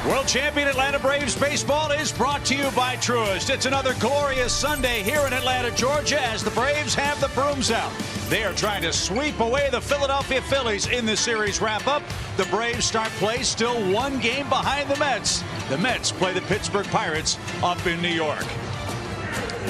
World champion Atlanta Braves baseball is brought to you by Truist. It's another glorious Sunday here in Atlanta, Georgia, as the Braves have the brooms out. They are trying to sweep away the Philadelphia Phillies in the series wrap-up. The Braves start play still one game behind the Mets. The Mets play the Pittsburgh Pirates up in New York.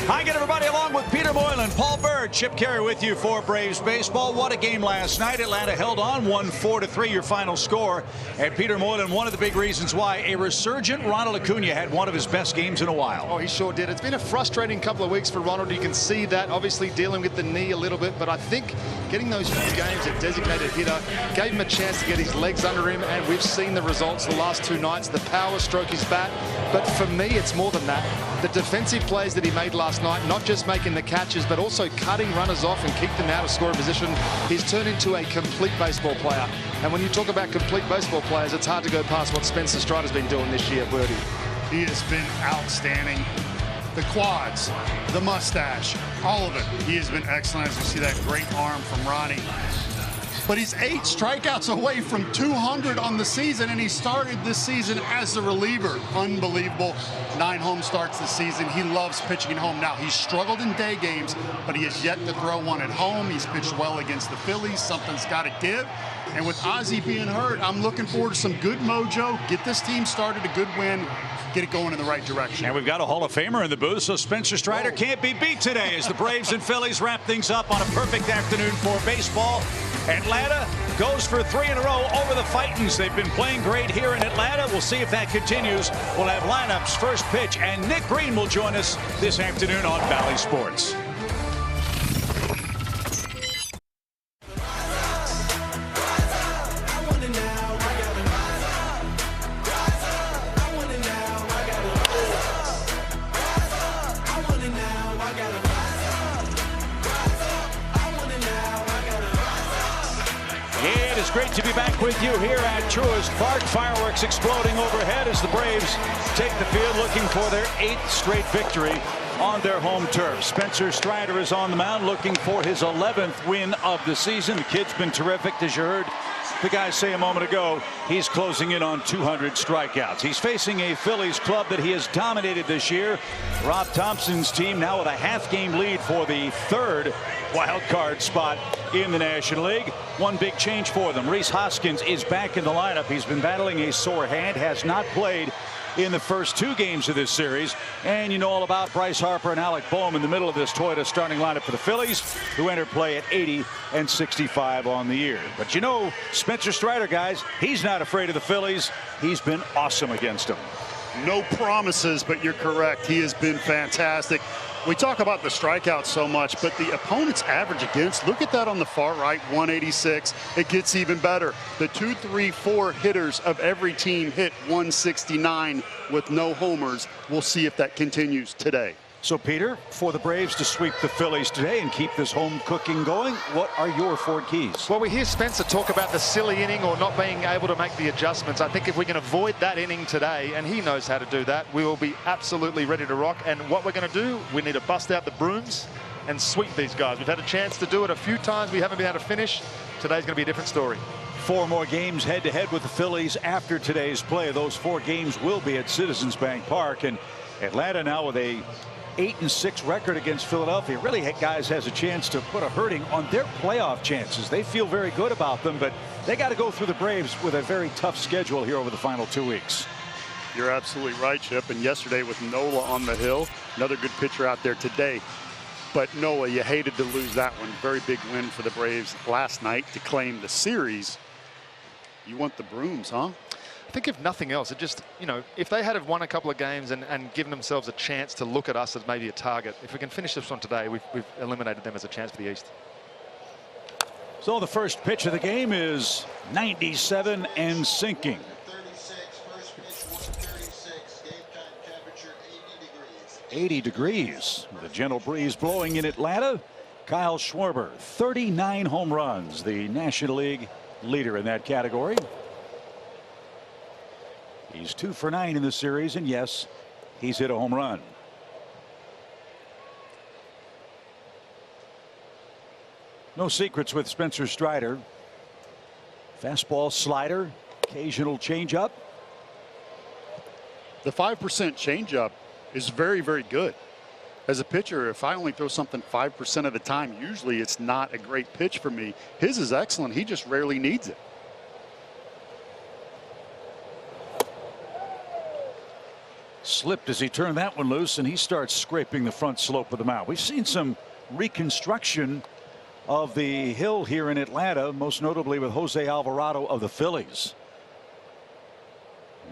Hi again, everybody, along with Peter Moylan, Paul Bird, Chip Carey with you for Braves baseball. What a game last night. Atlanta held on, won 4-3, your final score. And Peter Moylan, one of the big reasons why a resurgent Ronald Acuna had one of his best games in a while. Oh, he sure did. It's been a frustrating couple of weeks for Ronald. You can see that, obviously dealing with the knee a little bit. But I think getting those few games at designated hitter gave him a chance to get his legs under him. And we've seen the results the last two nights. The power stroke his bat. But for me, it's more than that. The defensive plays that he made last night, not just making the catches, but also cutting runners off and keep them out of scoring position. He's turned into a complete baseball player. And when you talk about complete baseball players, it's hard to go past what Spencer Strider's been doing this year, Birdie. He has been outstanding. The quads, the mustache, all of it. He has been excellent, as you see that great arm from Ronnie. But he's 8 strikeouts away from 200 on the season, and he started this season as a reliever. Unbelievable. 9 home starts this season. He loves pitching at home. Now, he's struggled in day games, but he has yet to throw one at home. He's pitched well against the Phillies. Something's got to give. And with Ozzie being hurt, I'm looking forward to some good mojo. Get this team started, a good win. Get it going in the right direction. And we've got a Hall of Famer in the booth, so Spencer Strider can't be beat today as the Braves and Phillies wrap things up on a perfect afternoon for baseball. Atlanta goes for 3 in a row over the Fightins. They've been playing great here in Atlanta. We'll see if that continues. We'll have lineups, first pitch, and Nick Green will join us this afternoon on Valley Sports. It's great to be back with you here at Truist Park. Fireworks exploding overhead as the Braves take the field looking for their 8th straight victory on their home turf. Spencer Strider is on the mound looking for his 11th win of the season. The kid's been terrific, as you heard the guys say a moment ago. He's closing in on 200 strikeouts. He's facing a Phillies club that he has dominated this year. Rob Thompson's team now with a half-game lead for the 3rd wild card spot in the National League. One big change for them. Rhys Hoskins is back in the lineup. He's been battling a sore hand, has not played in the first 2 games of this series. And you know all about Bryce Harper and Alec Boehm in the middle of this Toyota starting lineup for the Phillies, who entered play at 80 and 65 on the year. But you know, Spencer Strider, guys, he's not afraid of the Phillies. He's been awesome against them. No promises, but you're correct. He has been fantastic. We talk about the strikeouts so much, but the opponent's average against, look at that on the far right, 186. It gets even better. The 2, 3, 4 hitters of every team hit 169 with no homers. We'll see if that continues today. So, Peter, for the Braves to sweep the Phillies today and keep this home cooking going, what are your 4 keys? Well, we hear Spencer talk about the silly inning or not being able to make the adjustments. I think if we can avoid that inning today, and he knows how to do that, we will be absolutely ready to rock. And what we're going to do, we need to bust out the brooms and sweep these guys. We've had a chance to do it a few times. We haven't been able to finish. Today's going to be a different story. 4 more games head-to-head with the Phillies after today's play. Those 4 games will be at Citizens Bank Park. And Atlanta now with a 8-6 record against Philadelphia. Really, guys, has a chance to put a hurting on their playoff chances. They feel very good about them, but they got to go through the Braves with a very tough schedule here over the final 2 weeks. You're absolutely right, Chip. And yesterday with Nola on the hill, another good pitcher out there today. But Nola, you hated to lose that one. Very big win for the Braves last night to claim the series. You want the brooms, huh? I think if nothing else, it just, you know, if they had won a couple of games and given themselves a chance to look at us as maybe a target, if we can finish this one today, we've eliminated them as a chance for the East. So the first pitch of the game is 97 and sinking. 36, first pitch, 136, game time temperature 80 degrees. The gentle breeze blowing in Atlanta. Kyle Schwarber, 39 home runs, the National League leader in that category. He's 2 for 9 in the series, and yes, he's hit a home run. No secrets with Spencer Strider. Fastball, slider, occasional changeup. The 5% changeup is very, very good. As a pitcher, if I only throw something 5% of the time, usually it's not a great pitch for me. His is excellent. He just rarely needs it. Slipped as he turned that one loose, and he starts scraping the front slope of the mound. We've seen some reconstruction of the hill here in Atlanta, most notably with Jose Alvarado of the Phillies.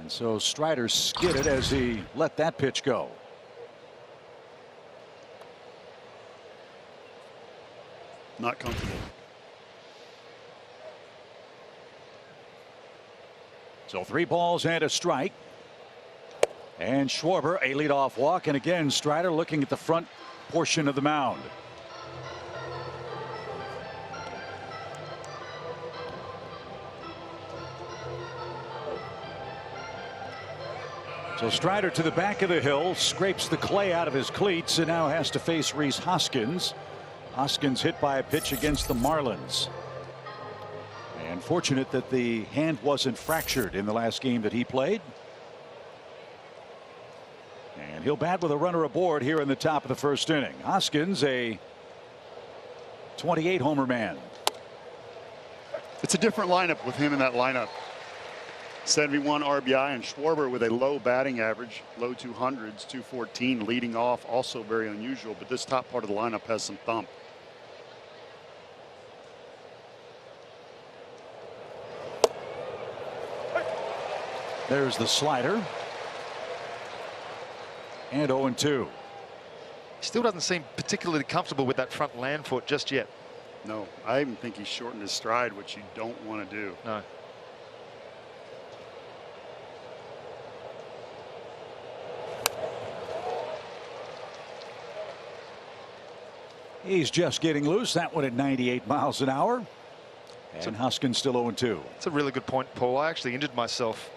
And so Strider skidded as he let that pitch go. Not comfortable. So 3 balls and a strike. And Schwarber a leadoff walk, and again Strider looking at the front portion of the mound. So Strider to the back of the hill, scrapes the clay out of his cleats, and now has to face Rhys Hoskins. Hoskins hit by a pitch against the Marlins. And fortunate that the hand wasn't fractured in the last game that he played. And he'll bat with a runner aboard here in the top of the first inning. Hoskins, a 28 homer man. It's a different lineup with him in that lineup. 71 RBI, and Schwarber with a low batting average, low 200s, 214 leading off, also very unusual, but this top part of the lineup has some thump. There's the slider. And 0-2. Still doesn't seem particularly comfortable with that front land foot just yet. No, I even think he's shortened his stride, which you don't want to do. No. He's just getting loose. That one at 98 miles an hour. And Hoskins still 0-2. It's a really good point, Paul. I actually injured myself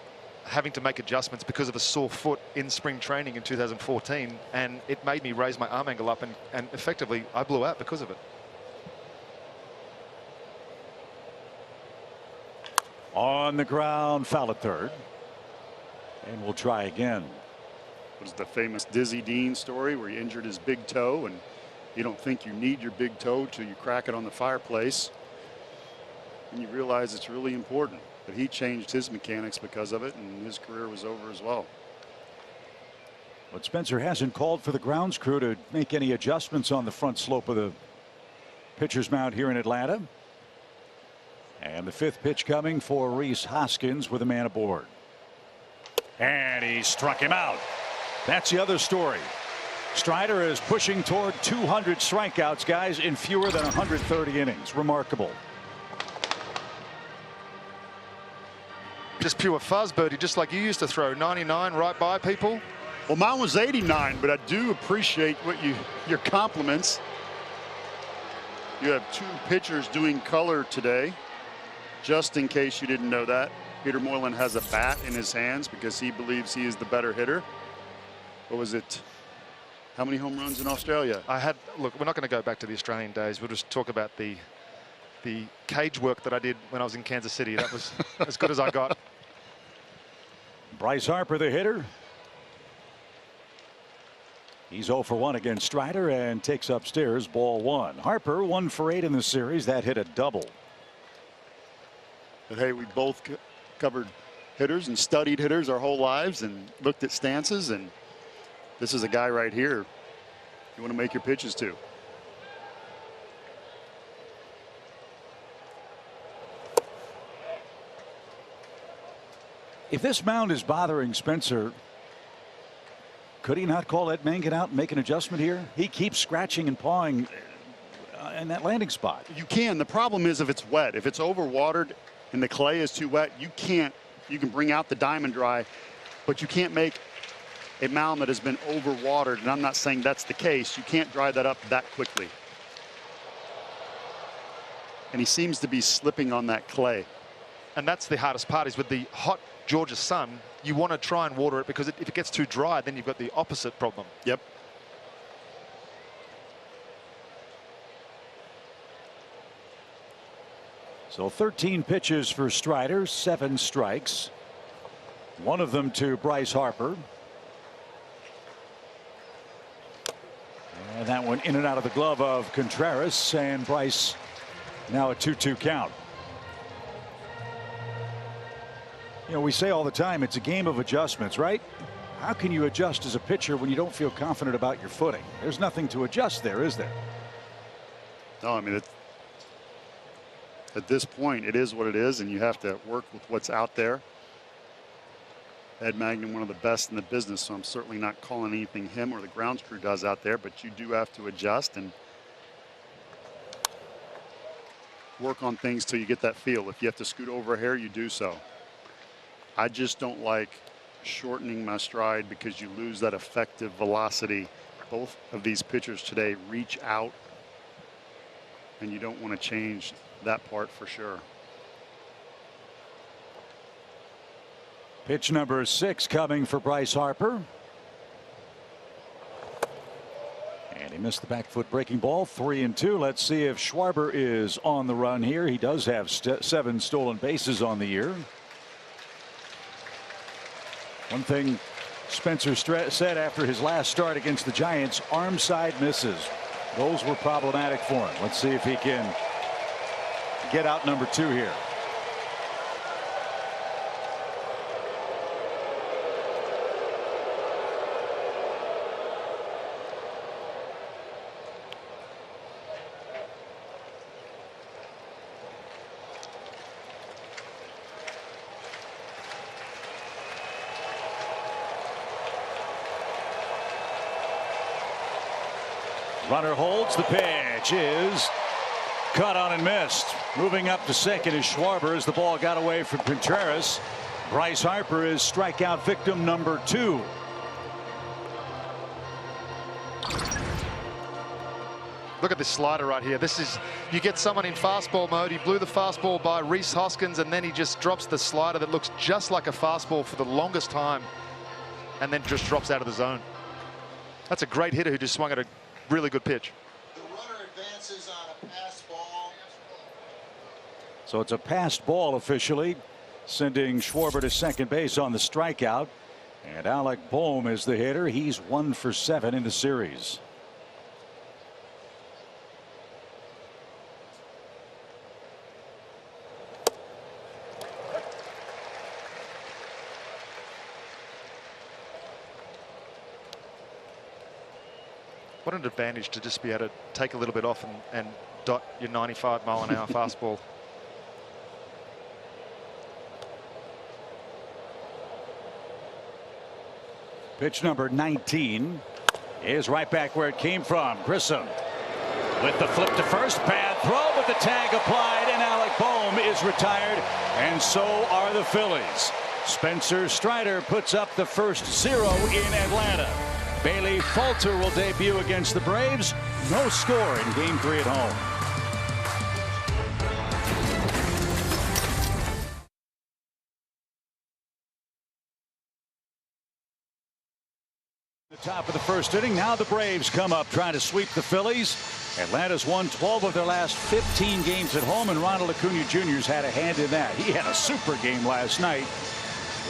having to make adjustments because of a sore foot in spring training in 2014, and it made me raise my arm angle up, and effectively I blew out because of it. On the ground, foul at third. And we'll try again. It was the famous Dizzy Dean story where he injured his big toe, and you don't think you need your big toe till you crack it on the fireplace, and you realize it's really important. But he changed his mechanics because of it, and his career was over as well. But Spencer hasn't called for the grounds crew to make any adjustments on the front slope of the pitcher's mound here in Atlanta. And the 5th pitch coming for Rhys Hoskins with a man aboard. And he struck him out. That's the other story. Strider is pushing toward 200 strikeouts, guys, in fewer than 130 innings. Remarkable. Just pure fuzz, Birdie, just like you used to throw. 99 right by people. Well, mine was 89, but I do appreciate what your compliments. You have 2 pitchers doing color today. Just in case you didn't know that, Peter Moylan has a bat in his hands because he believes he is the better hitter. What was it? How many home runs in Australia? Look, we're not going to go back to the Australian days. We'll just talk about the cage work that I did when I was in Kansas City. That was as good as I got. Bryce Harper, the hitter. He's 0 for 1 against Strider and takes upstairs ball 1. Harper 1 for 8 in the series. That hit a double. But hey, we both covered hitters and studied hitters our whole lives and looked at stances, and this is a guy right here you want to make your pitches to. If this mound is bothering Spencer, could he not call Ed Mangan out and make an adjustment here? He keeps scratching and pawing in that landing spot. You can. The problem is if it's wet, if it's overwatered and the clay is too wet, you can't. You can bring out the diamond dry, but you can't make a mound that has been overwatered. And I'm not saying that's the case. You can't dry that up that quickly. And he seems to be slipping on that clay. And that's the hardest part, is with the hot Georgia sun, you want to try and water it, because if it gets too dry, then you've got the opposite problem. Yep. So 13 pitches for Strider, 7 strikes. One of them to Bryce Harper. that one in and out of the glove of Contreras, and Bryce now a 2-2 count. You know, we say all the time it's a game of adjustments, right? How can you adjust as a pitcher when you don't feel confident about your footing? There's nothing to adjust there, is there? No, I mean, at this point, it is what it is, and you have to work with what's out there. Ed Magnum, one of the best in the business, so I'm certainly not calling anything him or the grounds crew does out there, but you do have to adjust and work on things till you get that feel. If you have to scoot over a hair, you do so. I just don't like shortening my stride because you lose that effective velocity. Both of these pitchers today reach out, and you don't want to change that part for sure. Pitch number 6 coming for Bryce Harper. And he missed the back foot breaking ball. 3-2. Let's see if Schwarber is on the run here. He does have 7 stolen bases on the year. One thing Spencer said after his last start against the Giants, arm side misses. Those were problematic for him. Let's see if he can get out number 2 here. Runner holds. The pitch is cut on and missed. Moving up to second is Schwarber as the ball got away from Contreras. Bryce Harper is strikeout victim number 2. Look at this slider right here. This is, you get someone in fastball mode. He blew the fastball by Rhys Hoskins, and then he just drops the slider that looks just like a fastball for the longest time, and then just drops out of the zone. That's a great hitter who just swung at a really good pitch. The runner advances on a pass ball. So it's a passed ball officially, sending Schwarber to second base on the strikeout. And Alec Bohm is the hitter. He's 1 for 7 in the series. What an advantage to just be able to take a little bit off and dot your 95-mile-an-hour fastball. Pitch number 19 is right back where it came from. Grissom with the flip to first. Bad throw, but the tag applied, and Alec Bohm is retired, and so are the Phillies. Spencer Strider puts up the first 0 in Atlanta. Bailey Falter will debut against the Braves. No score in Game 3 at home. The top of the first inning. Now the Braves come up trying to sweep the Phillies. Atlanta's won 12 of their last 15 games at home, and Ronald Acuna Jr.'s had a hand in that. He had a super game last night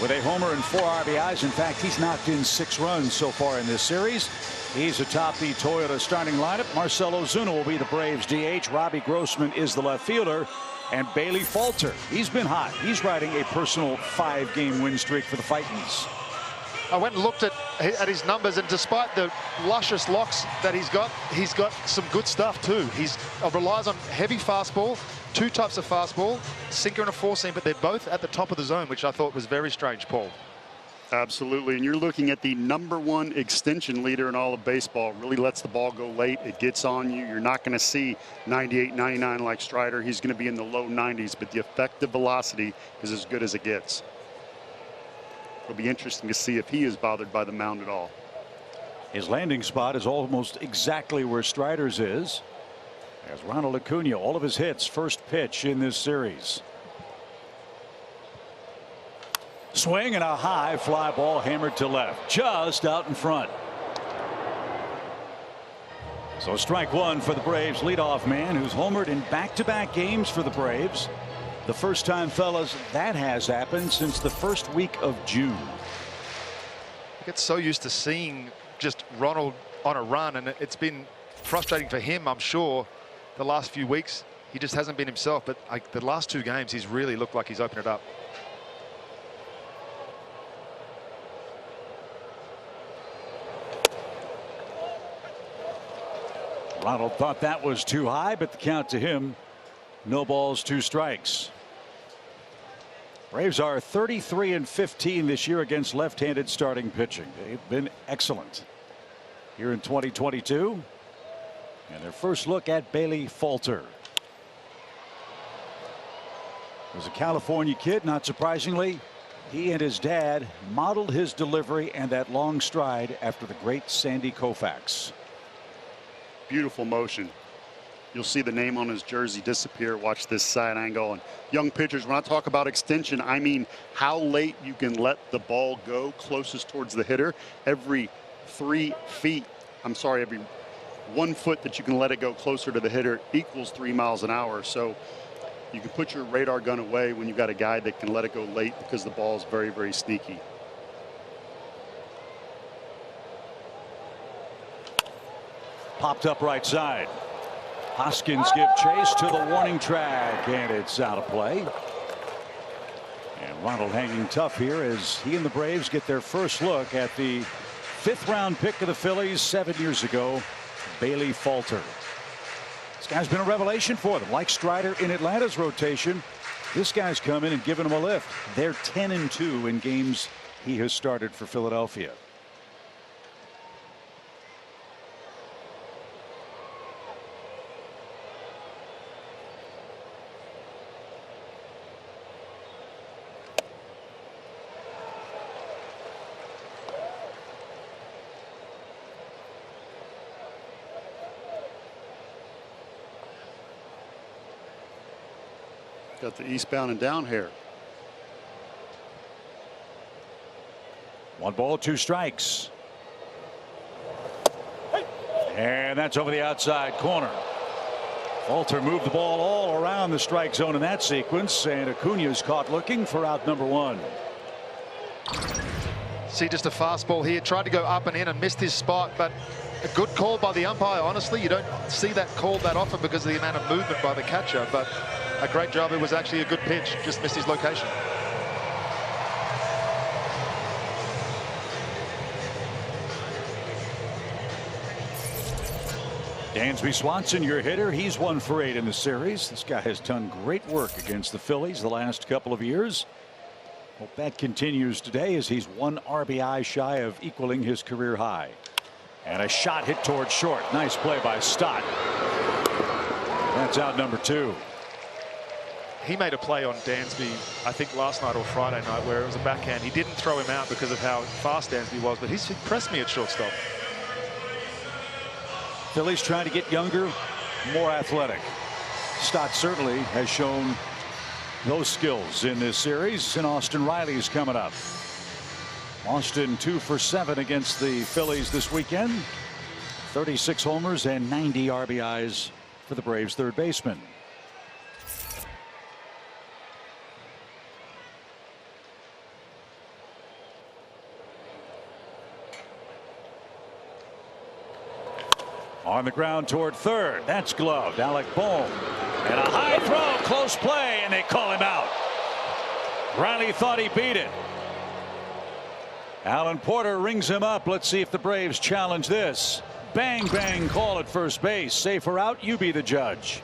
with a homer and 4 RBIs. In fact, he's knocked in 6 runs so far in this series. He's atop the Toyota starting lineup. Marcell Ozuna will be the Braves DH. Robbie Grossman is the left fielder. And Bailey Falter, he's been hot. He's riding a personal 5-game win streak for the Titans. I went and looked at his numbers, and despite the luscious locks that he's got some good stuff too. He relies on heavy fastball, 2 types of fastball, sinker and a 4-seam, but they're both at the top of the zone, which I thought was very strange, Paul. Absolutely, and you're looking at the #1 extension leader in all of baseball. Really lets the ball go late. It gets on you. You're not going to see 98, 99 like Strider. He's going to be in the low 90s, but the effective velocity is as good as it gets. It'll be interesting to see if he is bothered by the mound at all. His landing spot is almost exactly where Strider's is. As Ronald Acuna, all of his hits, first pitch in this series. Swing and a high fly ball hammered to left, just out in front. So strike 1 for the Braves leadoff man, who's homered in back-to-back games for the Braves. The first time, fellas, that has happened since the first week of June. I get so used to seeing just Ronald on a run, and it's been frustrating for him, I'm sure. The last few weeks, he just hasn't been himself. But the last 2 games, he's really looked like he's opened it up. Ronald thought that was too high, but the count to him, no balls, 2 strikes. Braves are 33-15 this year against left-handed starting pitching. They've been excellent here in 2022. And their first look at Bailey Falter. Was a California kid, not surprisingly. He and his dad modeled his delivery and that long stride after the great Sandy Koufax. Beautiful motion. You'll see the name on his jersey disappear. Watch this side angle. And young pitchers, when I talk about extension, I mean how late you can let the ball go closest towards the hitter. Every 3 feet, every 1 foot that you can let it go closer to the hitter equals 3 miles an hour. So you can put your radar gun away when you've got a guy that can let it go late because the ball is very, very sneaky. Popped up right side. Hoskins give chase to the warning track, and it's out of play. And Ronald hanging tough here as he and the Braves get their first look at the 5th round pick of the Phillies 7 years ago, Bailey Falter. This guy's been a revelation for them. Like Strider in Atlanta's rotation, this guy's come in and given them a lift. They're 10-2 in games he has started for Philadelphia. Got the eastbound and down here. 1 ball, 2 strikes. And that's over the outside corner. Falter moved the ball all around the strike zone in that sequence, and Acuna's caught looking for out number 1. See, just a fastball here. Tried to go up and in and missed his spot, but a good call by the umpire. Honestly, you don't see that called that often because of the amount of movement by the catcher, but a great job. It was actually a good pitch. Just missed his location. Dansby Swanson, your hitter. He's 1 for 8 in the series. This guy has done great work against the Phillies the last couple of years. Hope that continues today as he's 1 RBI shy of equaling his career high. And a shot hit towards short. Nice play by Stott. That's out number 2. He made a play on Dansby, I think last night or Friday night, where it was a backhand. He didn't throw him out because of how fast Dansby was, but he's impressed me at shortstop. Phillies trying to get younger, more athletic. Stott certainly has shown those skills in this series, and Austin Riley's coming up. Austin 2 for 7 against the Phillies this weekend. 36 homers and 90 RBIs for the Braves third baseman. On the ground toward third. That's gloved. Alec Bohm. And a high throw. Close play. And they call him out. Riley thought he beat it. Alan Porter rings him up. Let's see if the Braves challenge this. Bang, bang call at first base. Safe or out. You be the judge.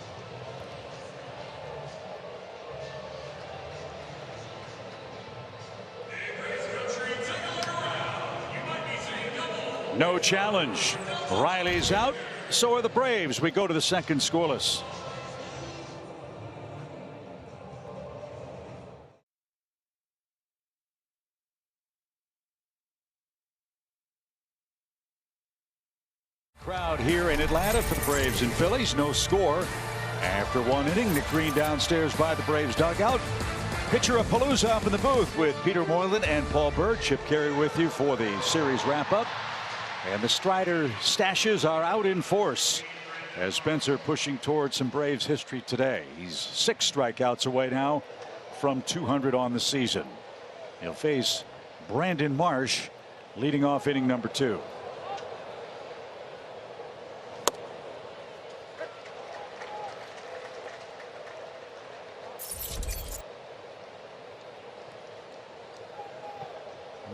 No challenge. Riley's out. So are the Braves. We go to the second scoreless. Crowd here in Atlanta for the Braves and Phillies. No score after 1 inning. Nick Green downstairs by the Braves dugout. Pitcher of Palooza up in the booth with Peter Moylan and Paul Bird. Chip Carey with you for the series wrap-up. And the Strider stashes are out in force as Spencer pushing towards some Braves history today. He's 6 strikeouts away now from 200 on the season. He'll face Brandon Marsh leading off inning number 2.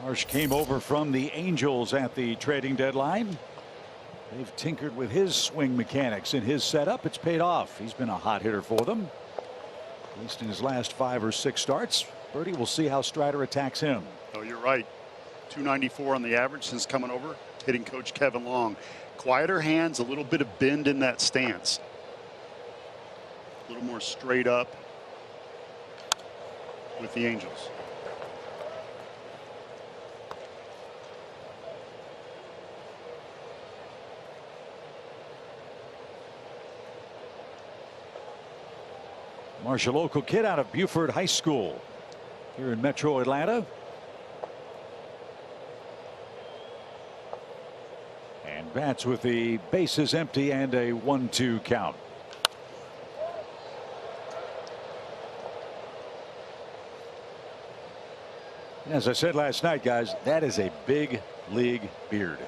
Marsh came over from the Angels at the trading deadline. They've tinkered with his swing mechanics in his setup. It's paid off. He's been a hot hitter for them, at least in his last 5 or 6 starts. Birdie, we'll see how Strider attacks him. Oh, you're right. 294 on the average since coming over, hitting Coach Kevin Long. Quieter hands, a little bit of bend in that stance. A little more straight up with the Angels. Marsh, a local kid out of Buford High School here in Metro Atlanta. And bats with the bases empty and a 1-2 count. As I said last night, guys, that is a big league beard.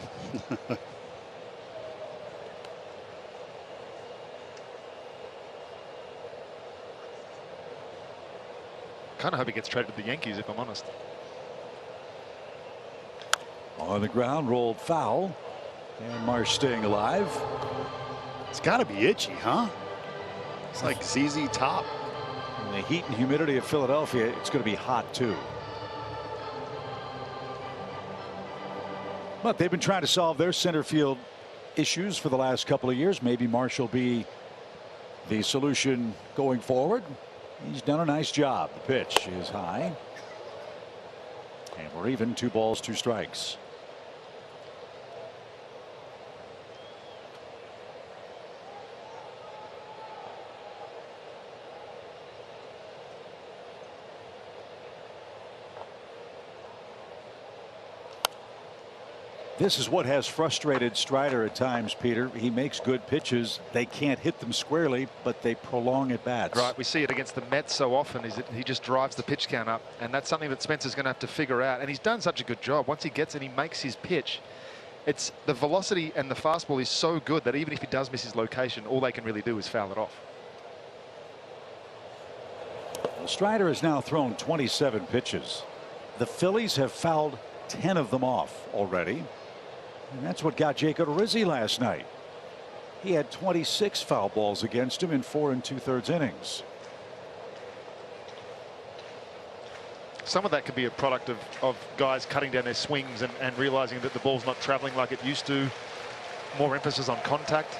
Kind of hope he gets traded to the Yankees, if I'm honest. On the ground, rolled foul, and Marsh staying alive. It's got to be itchy, huh? It's like ZZ Top. In the heat and humidity of Philadelphia, it's going to be hot too. But they've been trying to solve their center field issues for the last couple of years. Maybe Marsh will be the solution going forward. He's done a nice job. The pitch is high. And we're even, 2 balls, 2 strikes. This is what has frustrated Strider at times, Peter. He makes good pitches. They can't hit them squarely, but they prolong at bats. Right, we see it against the Mets so often, is that he just drives the pitch count up, and that's something that Spencer's going to have to figure out. And he's done such a good job. Once he gets it, he makes his pitch. It's the velocity and the fastball is so good that even if he does miss his location, all they can really do is foul it off. Well, Strider has now thrown 27 pitches. The Phillies have fouled 10 of them off already. And that's what got Jake Odorizzi last night. He had 26 foul balls against him in 4 2/3 innings. Some of that could be a product of guys cutting down their swings and realizing that the ball's not traveling like it used to. More emphasis on contact.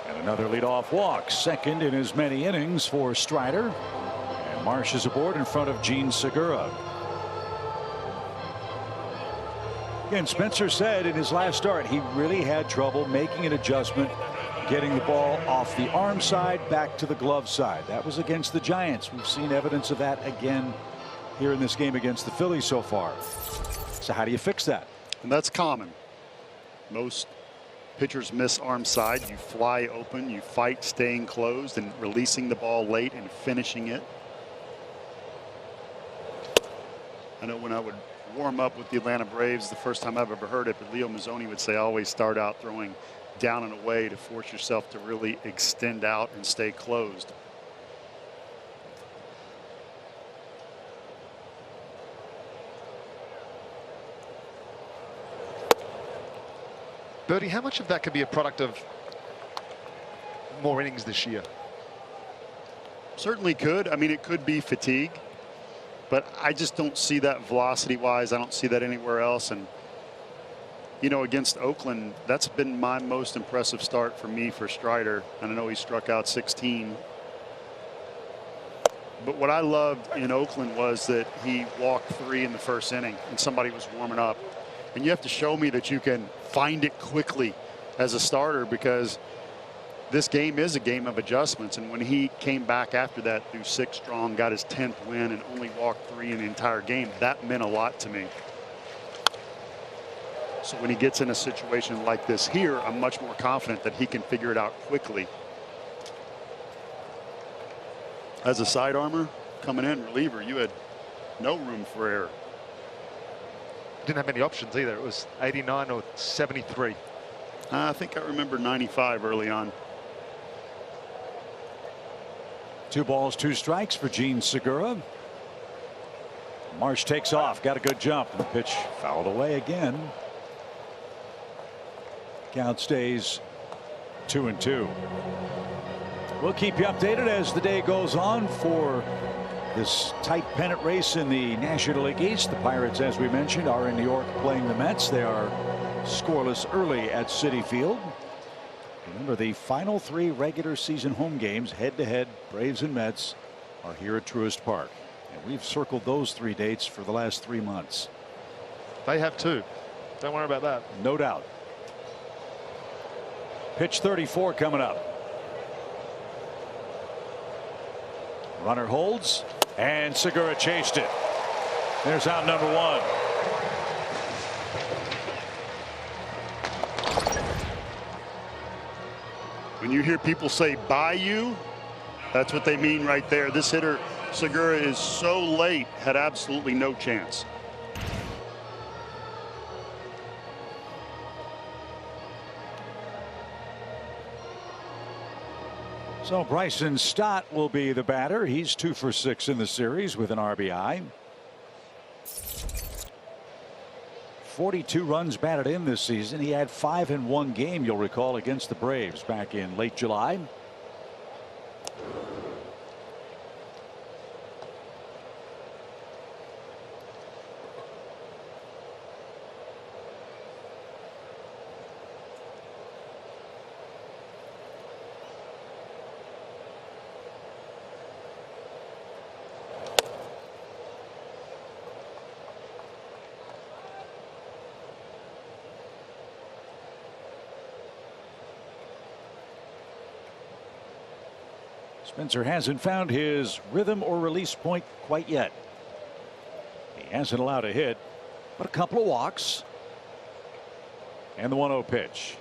And another leadoff walk, second in as many innings for Strider. And Marsh is aboard in front of Gene Segura. Again, Spencer said in his last start he really had trouble making an adjustment, getting the ball off the arm side back to the glove side. That was against the Giants. We've seen evidence of that again here in this game against the Phillies so far. So how do you fix that? And that's common. Most pitchers miss arm side. You fly open, you fight staying closed and releasing the ball late and finishing it. I know when I would warm up with the Atlanta Braves, the first time I've ever heard it, but Leo Mazzoni would say always start out throwing down and away to force yourself to really extend out and stay closed. Birdie, how much of that could be a product of more innings this year? Certainly could. I mean, it could be fatigue, but I just don't see that velocity wise. I don't see that anywhere else. And you know, against Oakland, that's been my most impressive start for me for Strider. And I know he struck out 16. But what I loved in Oakland was that he walked 3 in the first inning and somebody was warming up. And you have to show me that you can find it quickly as a starter, because this game is a game of adjustments. And when he came back after that through 6 strong, got his 10th win and only walked 3 in the entire game, that meant a lot to me. So when he gets in a situation like this here, I'm much more confident that he can figure it out quickly. As a side armor coming in reliever, you had no room for error. Didn't have many options either. It was 89 or 73. I think I remember 95 early on. 2 balls, 2 strikes for Gene Segura. Marsh takes off, got a good jump. The pitch fouled away again. Count stays 2-2. We'll keep you updated as the day goes on for this tight pennant race in the National League East. The Pirates, as we mentioned, are in New York playing the Mets. They are scoreless early at Citi Field. Remember, the final 3 regular season home games, head-to-head, Braves and Mets, are here at Truist Park. And we've circled those 3 dates for the last 3 months. They have too. Don't worry about that. No doubt. Pitch 34 coming up. Runner holds, and Segura chased it. There's out number 1. When you hear people say "by you," that's what they mean right there. This hitter, Segura, is so late, had absolutely no chance. So Bryson Stott will be the batter. He's 2 for 6 in the series with an RBI. 42 runs batted in this season. He had 5 in 1 game, you'll recall, against the Braves back in late July. Spencer hasn't found his rhythm or release point quite yet. He hasn't allowed a hit, but a couple of walks. And the 1-0 pitch.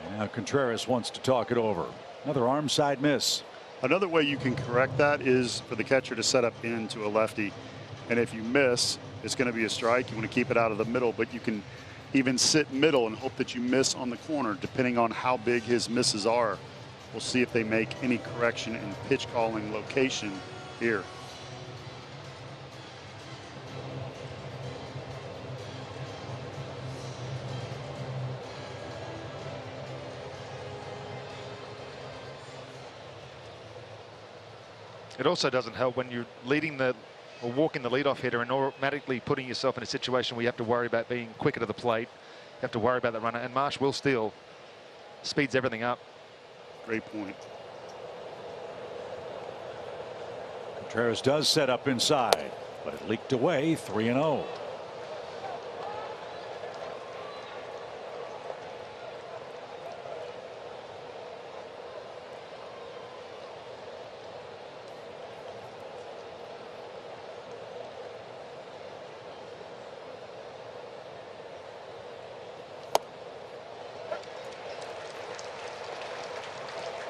And now Contreras wants to talk it over. Another arm side miss. Another way you can correct that is for the catcher to set up into a lefty. And if you miss, it's going to be a strike. You want to keep it out of the middle, but you can even sit middle and hope that you miss on the corner, depending on how big his misses are. We'll see if they make any correction in pitch calling location here. It also doesn't help when you're leading the or walking the leadoff hitter and automatically putting yourself in a situation where you have to worry about being quicker to the plate. You have to worry about the runner, and Marsh will steal. Speeds everything up. Great point. Contreras does set up inside, but it leaked away. 3-0.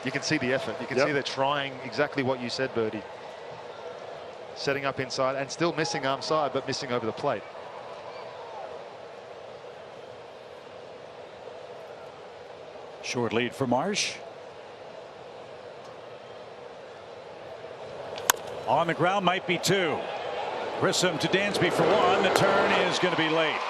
You can see the effort. You can see they're trying exactly what you said, Birdie. Setting up inside and still missing arm side, but missing over the plate. Short lead for Marsh. On the ground, might be 2. Grissom to Dansby for 1. The turn is going to be late.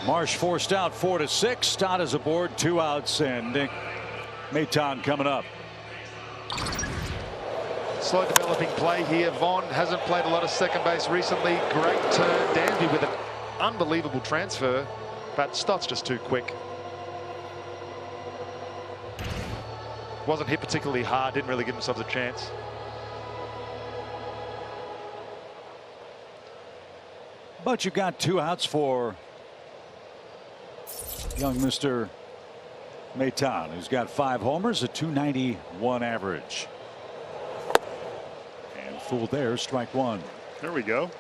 Marsh forced out 4-6. Stott is aboard, 2 outs, and Nick Maton coming up. Slow developing play here. Vaughn hasn't played a lot of second base recently. Great turn. Dansby with an unbelievable transfer, but Stott's just too quick. Wasn't hit particularly hard. Didn't really give himself a chance. But you got 2 outs for young Mr. Maton, who's got 5 homers, a .291 average. And fooled there, strike 1. There we go.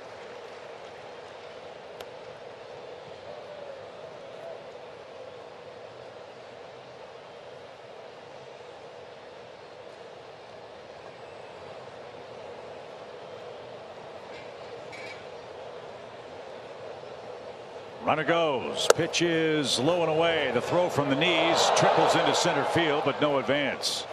Runner goes. Pitch is low and away. The throw from the knees trickles into center field, but no advance.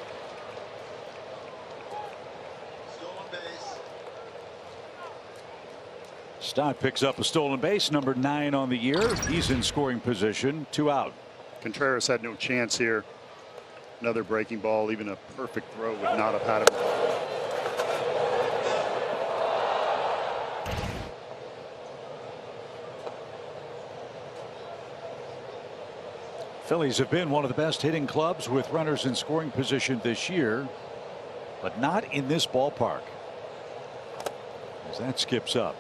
Stott picks up a stolen base, number 9 on the year. He's in scoring position, 2 out. Contreras had no chance here. Another breaking ball, even a perfect throw would not have had him. Phillies have been one of the best hitting clubs with runners in scoring position this year, but not in this ballpark. As that skips up.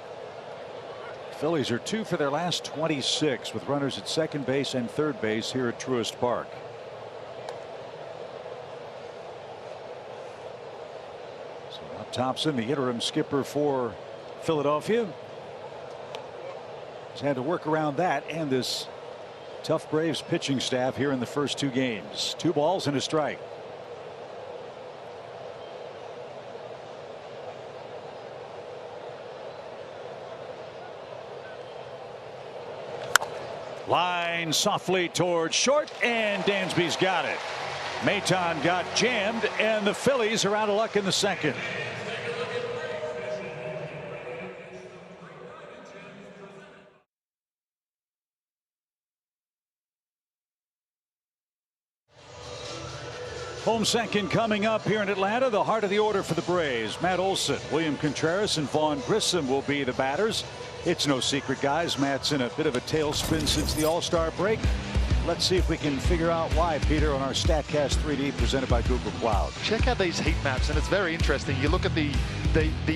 Phillies are 2 for their last 26 with runners at second base and third base here at Truist Park. So up Thompson, the interim skipper for Philadelphia, has had to work around that and this tough Braves pitching staff here in the first 2 games. 2 balls and a strike. Line softly towards short, and Dansby's got it. Maton got jammed, and the Phillies are out of luck in the second. Home second coming up here in Atlanta. The heart of the order for the Braves. Matt Olson, William Contreras, and Vaughn Grissom will be the batters. It's no secret, guys. Matt's in a bit of a tailspin since the All-Star break. Let's see if we can figure out why, Peter, on our StatCast 3D presented by Google Cloud. Check out these heat maps, and it's very interesting. You look at the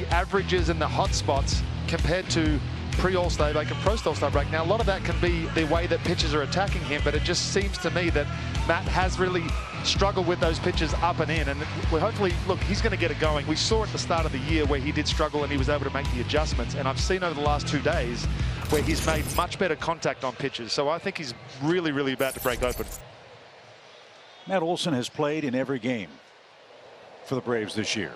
averages and the hot spots compared to pre-All-Star break and post-All-Star break. Now, a lot of that can be the way that pitchers are attacking him, but it just seems to me that Matt has really struggled with those pitches up and in, and we're hopefully, look, he's going to get it going. We saw at the start of the year where he did struggle and he was able to make the adjustments, and I've seen over the last 2 days where he's made much better contact on pitches. So I think he's really, really about to break open. Matt Olson has played in every game for the Braves this year.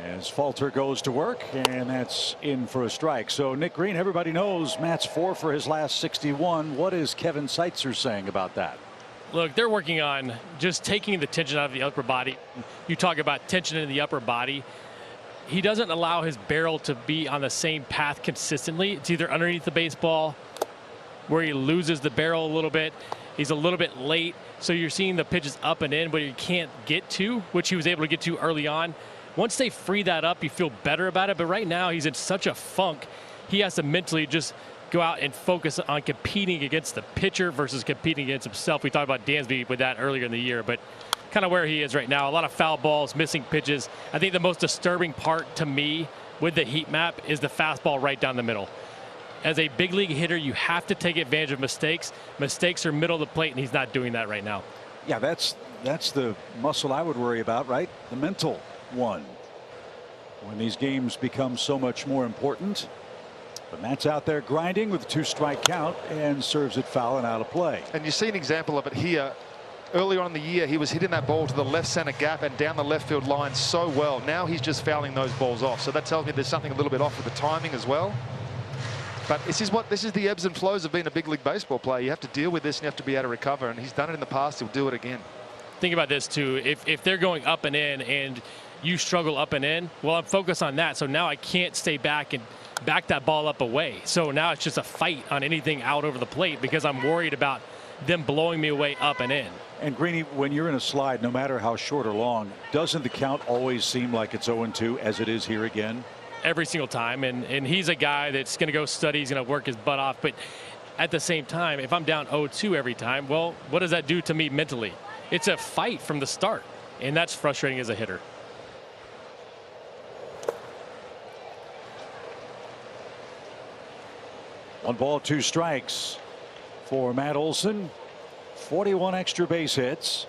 As Falter goes to work, and that's in for a strike. So Nick Green, everybody knows Matt's 4 for his last 61. What is Kevin Seitzer saying about that? Look, they're working on just taking the tension out of the upper body. You talk about tension in the upper body. He doesn't allow his barrel to be on the same path consistently. It's either underneath the baseball where he loses the barrel a little bit. He's a little bit late. So you're seeing the pitches up and in, but he can't get to, which he was able to get to early on. Once they free that up, you feel better about it. But right now, he's in such a funk. He has to mentally just go out and focus on competing against the pitcher versus competing against himself. We talked about Dansby with that earlier in the year, but kind of where he is right now. A lot of foul balls, missing pitches. I think the most disturbing part to me with the heat map is the fastball right down the middle. As a big league hitter, you have to take advantage of mistakes. Mistakes are middle of the plate, and he's not doing that right now. Yeah, that's the muscle I would worry about, right? The mental one. When these games become so much more important. But Matt's out there grinding with a 2-strike count and serves it foul and out of play. And you see an example of it here. Earlier on in the year, he was hitting that ball to the left center gap and down the left field line so well. Now he's just fouling those balls off. So that tells me there's something a little bit off with the timing as well. But this is the ebbs and flows of being a big league baseball player. You have to deal with this and you have to be able to recover. And he's done it in the past. He'll do it again. Think about this too. If they're going up and in and you struggle up and in, well, I'm focused on that. So now I can't stay back and back that ball up away. So now it's just a fight on anything out over the plate because I'm worried about them blowing me away up and in. And Greeny, when you're in a slide, no matter how short or long, doesn't the count always seem like it's 0-2 as it is here again? Every single time. And he's a guy that's going to go study. He's going to work his butt off. But at the same time, if I'm down 0-2 every time, well, what does that do to me mentally? It's a fight from the start. And that's frustrating as a hitter. 1 ball, 2 strikes for Matt Olson. 41 extra base hits,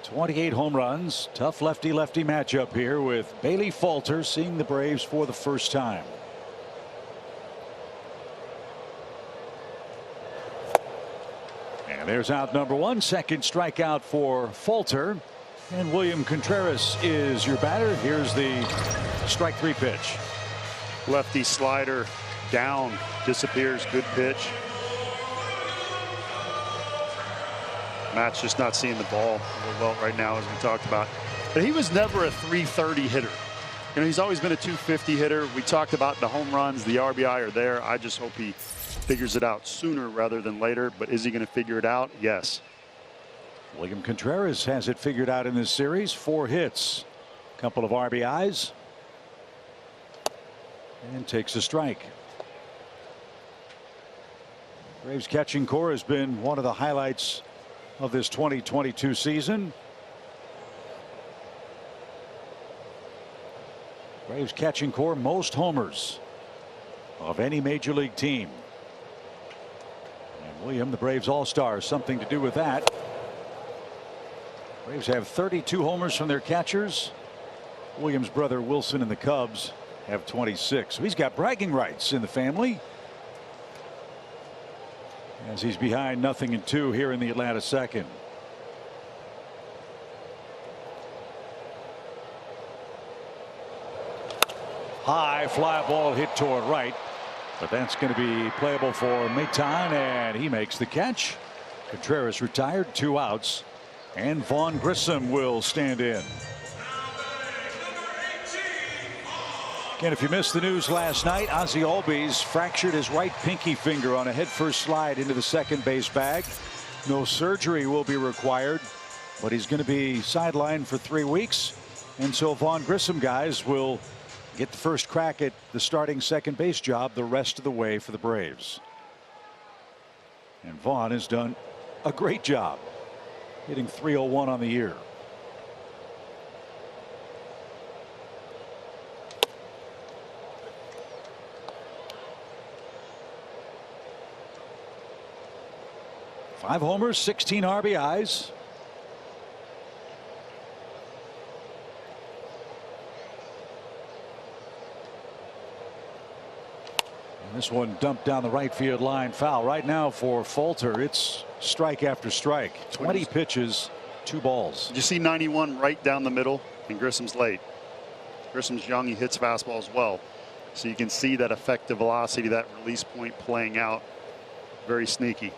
28 home runs. Tough lefty-lefty matchup here with Bailey Falter seeing the Braves for the first time. And there's out number 1. Second strikeout for Falter. And William Contreras is your batter. Here's the strike 3 pitch. Lefty slider down, disappears. Good pitch. Matt's just not seeing the ball real well right now, as we talked about. but he was never a 330 hitter. You know, he's always been a 250 hitter. We talked about the home runs, the RBI are there. I just hope he figures it out sooner rather than later. But is he going to figure it out? Yes. William Contreras has it figured out in this series. 4 hits, a couple of RBIs, and takes a strike. Braves catching core has been one of the highlights of this 2022 season. Braves catching core most homers of any major league team. And William, the Braves all-star, something to do with that. Braves have 32 homers from their catchers. Williams' brother Wilson and the Cubs have 26. So he's got bragging rights in the family, as he's behind 0-2 here in the Atlanta second. High fly ball hit toward right, but that's going to be playable for Maton, and he makes the catch. Contreras retired, 2 outs, and Vaughn Grissom will stand in. Again, if you missed the news last night, Ozzie Albies fractured his right pinky finger on a headfirst slide into the second base bag. No surgery will be required, but he's going to be sidelined for 3 weeks, and so Vaughn Grissom guys will get the first crack at the starting second base job the rest of the way for the Braves. And Vaughn has done a great job, hitting .301 on the year. Five homers, 16 RBIs. This one dumped down the right field line, foul. Right now for Falter, it's strike after strike. 20 pitches, 2 balls. Did you see 91 right down the middle, and Grissom's late? Grissom's young, he hits fastballs well. So you can see that effective velocity, that release point playing out. Very sneaky.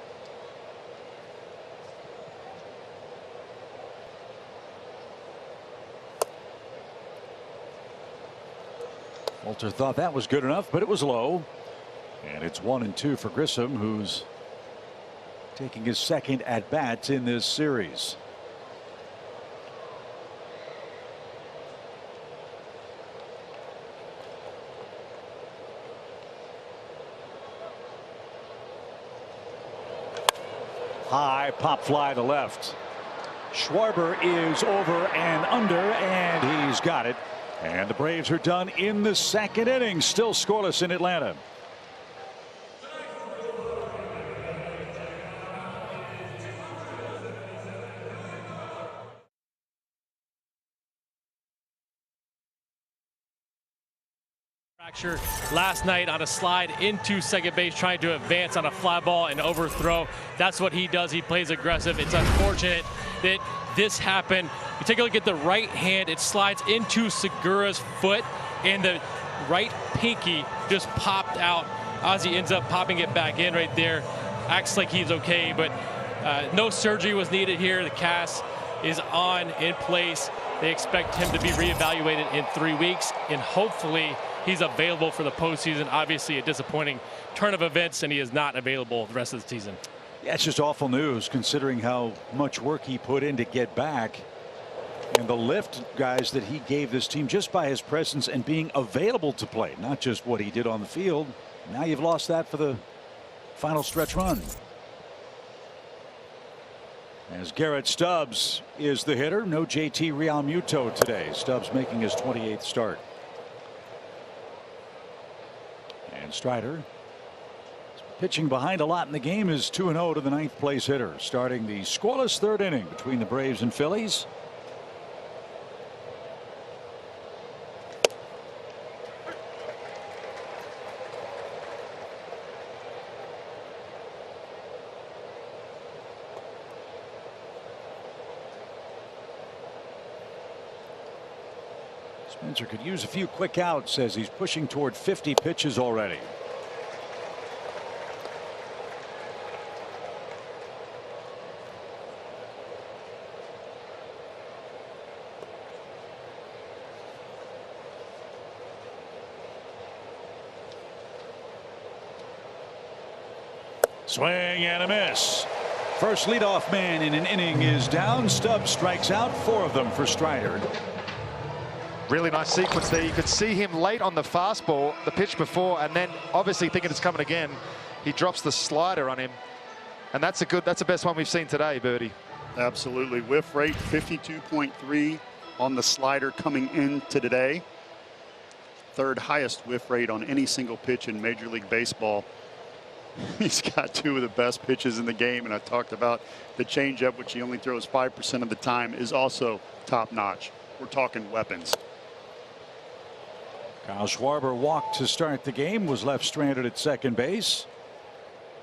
Falter thought that was good enough, but it was low. And it's 1-2 for Grissom, who's taking his second at bat in this series. High pop fly to left. Schwarber is over and under, and he's got it. And the Braves are done in the second inning. Still scoreless in Atlanta. Fracture last night on a slide into second base, trying to advance on a fly ball and overthrow. That's what he does. He plays aggressive. It's unfortunate that this happened. You take a look at the right hand, it slides into Segura's foot, and the right pinky just popped out. Ozzie ends up popping it back in right there. Acts like he's okay, but no surgery was needed here. The cast is on in place. They expect him to be reevaluated in 3 weeks, and hopefully he's available for the postseason. Obviously a disappointing turn of events, and he is not available the rest of the season. Yeah, it's just awful news considering how much work he put in to get back, and the lift, guys, that he gave this team just by his presence and being available to play, not just what he did on the field. Now you've lost that for the final stretch run. As Garrett Stubbs is the hitter. No JT Realmuto today. Stubbs making his 28th start. And Strider, pitching behind a lot in the game, is 2-0 to the 9th place hitter, starting the scoreless third inning between the Braves and Phillies. Spencer could use a few quick outs as he's pushing toward 50 pitches already. Swing and a miss. First leadoff man in an inning is down. Stubbs strikes out, 4 of them for Strider. Really nice sequence there. You could see him late on the fastball, the pitch before, and then obviously thinking it's coming again, he drops the slider on him. And that's the best one we've seen today, Birdie. Absolutely. Whiff rate 52.3 on the slider coming into today. 3rd highest whiff rate on any single pitch in Major League Baseball. He's got 2 of the best pitches in the game, and I talked about the changeup, which he only throws 5% of the time, is also top notch. We're talking weapons. Kyle Schwarber walked to start the game, was left stranded at second base.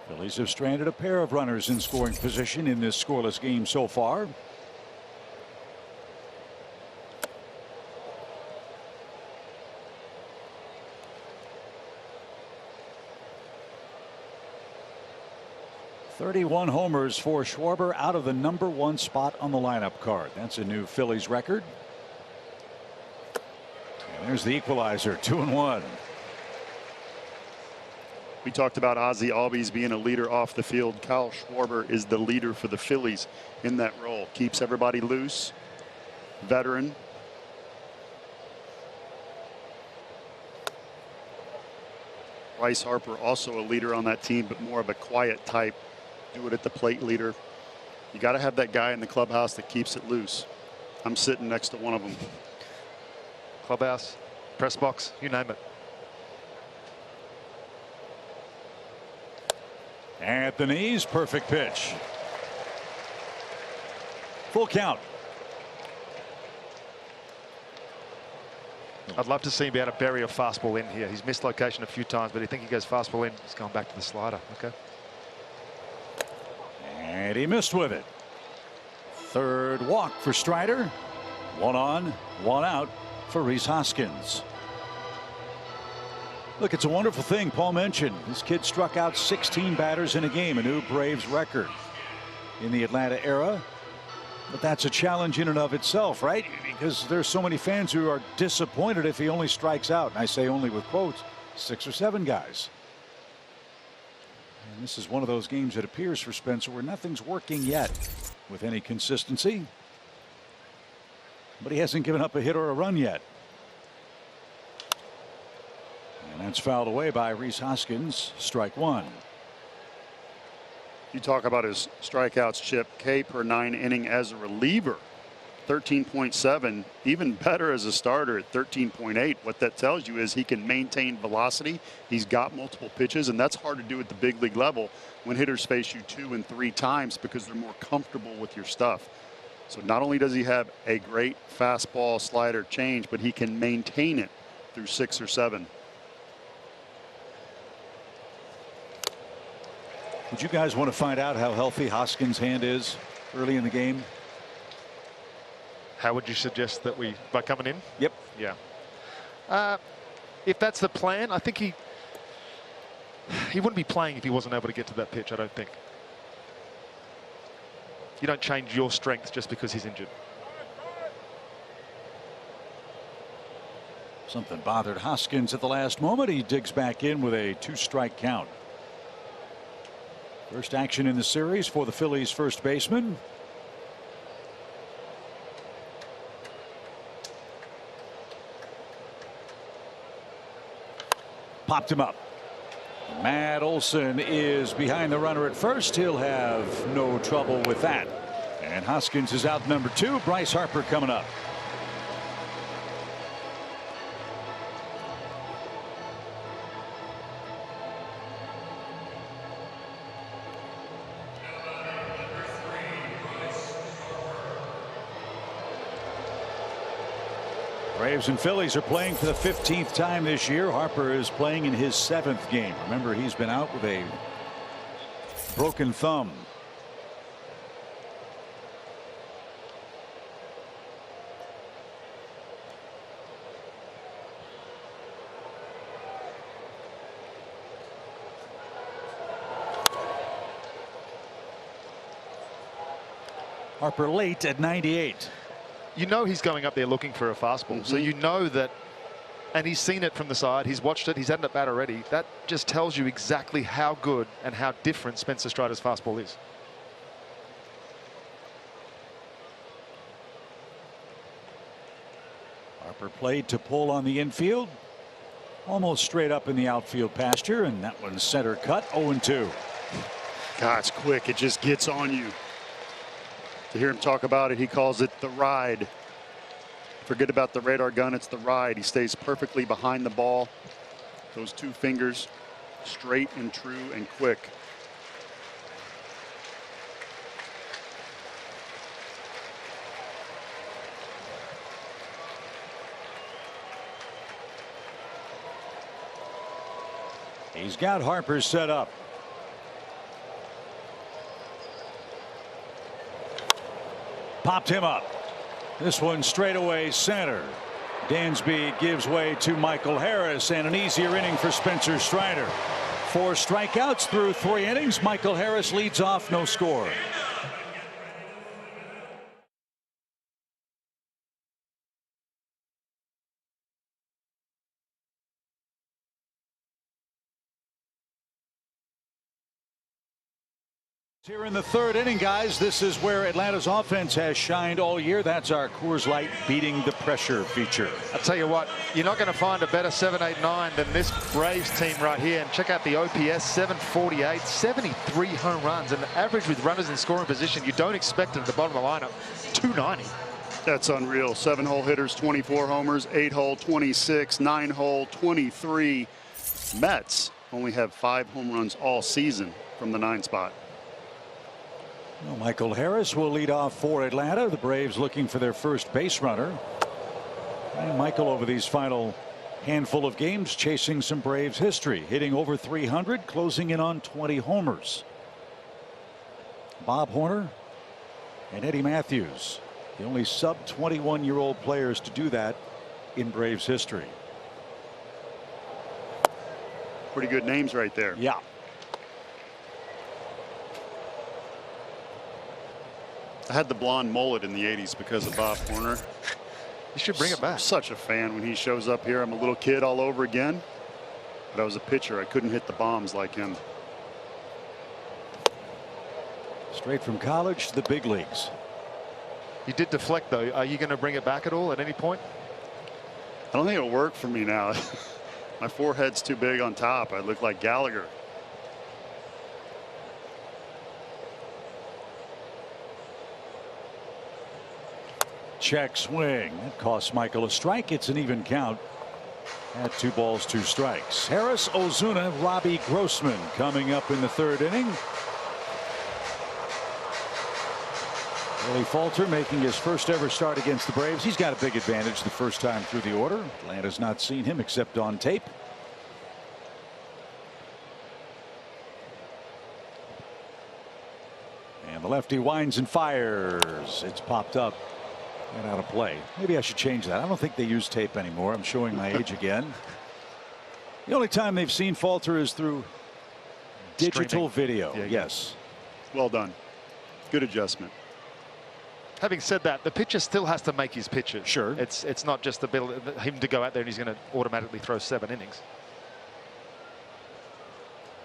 Phillies have stranded a pair of runners in scoring position in this scoreless game so far. "31 homers for Schwarber out of the #1 spot on the lineup card. That's a new Phillies record. And there's the equalizer, 2-1. We talked about Ozzie Albies being a leader off the field. Kyle Schwarber is the leader for the Phillies in that role. Keeps everybody loose. Veteran. Bryce Harper also a leader on that team, but more of a quiet type. Do it at the plate leader. You got to have that guy in the clubhouse that keeps it loose. I'm sitting next to one of them. Clubhouse, press box, you name it. At the knees, perfect pitch. Full count. I'd love to see him be able to bury a fastball in here. He's missed location a few times, but I think he goes fastball in. He's going back to the slider. Okay. And he missed with it. 3rd walk for Strider. 1 on, 1 out for Rhys Hoskins. Look, it's a wonderful thing Paul mentioned. This kid struck out 16 batters in a game, a new Braves record in the Atlanta era. But that's a challenge in and of itself, right? Because there's so many fans who are disappointed if he only strikes out. And I say only with quotes, 6 or 7 guys. And this is one of those games, it appears, for Spencer, where nothing's working yet with any consistency. But he hasn't given up a hit or a run yet. And that's fouled away by Rhys Hoskins. Strike 1. You talk about his strikeouts, Chip. K per 9 inning as a reliever, 13.7. Even better as a starter at 13.8. What that tells you is he can maintain velocity. He's got multiple pitches, and that's hard to do at the big league level when hitters face you 2 and 3 times because they're more comfortable with your stuff. So not only does he have a great fastball, slider, change, but he can maintain it through 6 or 7. Would you guys want to find out how healthy Hoskins' hand is early in the game? How would you suggest that we, by coming in? Yep. Yeah. If that's the plan, I think he wouldn't be playing if he wasn't able to get to that pitch, I don't think. You don't change your strength just because he's injured. Something bothered Hoskins at the last moment. He digs back in with a 2-strike count. First action in the series for the Phillies first baseman. Popped him up. Matt Olson is behind the runner at first. He'll have no trouble with that. And Hoskins is out number 2. Bryce Harper coming up. Braves and Phillies are playing for the 15th time this year. Harper is playing in his 7th game. Remember, he's been out with a broken thumb. Harper late at 98. You know he's going up there looking for a fastball, so you know that and he's seen it from the side. He's watched it. He's had it at bat already. That just tells you exactly how good and how different Spencer Strider's fastball is. Harper played to pull on the infield. Almost straight up in the outfield pasture, and that one's center cut. 0-2. God, it's quick. It just gets on you. To hear him talk about it, he calls it the ride. Forget about the radar gun. It's the ride. He stays perfectly behind the ball. Those two fingers, straight and true and quick. He's got Harper set up. Popped him up. This one straight away center. Dansby gives way to Michael Harris, and an easier inning for Spencer Strider. 4 strikeouts through 3 innings. Michael Harris leads off, no score. Here in the 3rd inning, guys, this is where Atlanta's offense has shined all year. That's our Coors Light beating the pressure feature. I'll tell you what, you're not going to find a better 7-8-9 than this Braves team right here. And check out the OPS, 748, 73 home runs, and the average with runners in scoring position. You don't expect it at the bottom of the lineup. 290. That's unreal. 7-hole hitters, 24 homers, 8-hole, 26, 9-hole, 23. Mets only have 5 home runs all season from the 9 spot. Well, Michael Harris will lead off for Atlanta. The Braves looking for their first base runner. And Michael, over these final handful of games, chasing some Braves history, hitting over 300, closing in on 20 homers. Bob Horner and Eddie Matthews, the only sub-21-year-old players to do that in Braves history. Pretty good names right there. Yeah. I had the blonde mullet in the 80s because of Bob Horner. You should bring it back. Such a fan when he shows up here. I'm a little kid all over again. But I was a pitcher. I couldn't hit the bombs like him. Straight from college to the big leagues. You did deflect, though. Are you going to bring it back at all at any point? I don't think it'll work for me now. My forehead's too big on top. I look like Gallagher. Check swing. That costs Michael a strike. It's an even count at 2 balls 2 strikes. Harris, Ozuna, Robbie Grossman coming up in the 3rd inning. Willie Falter making his first ever start against the Braves. He's got a big advantage the first time through the order. Atlanta's not seen him except on tape. And the lefty winds and fires. It's popped up and out of play. Maybe I should change that. I don't think they use tape anymore. I'm showing my age again. The only time they've seen Falter is through digital video. Yeah, yes. Well done. Good adjustment. Having said that, the pitcher still has to make his pitches. Sure. It's not just him to go out there and he's going to automatically throw 7 innings.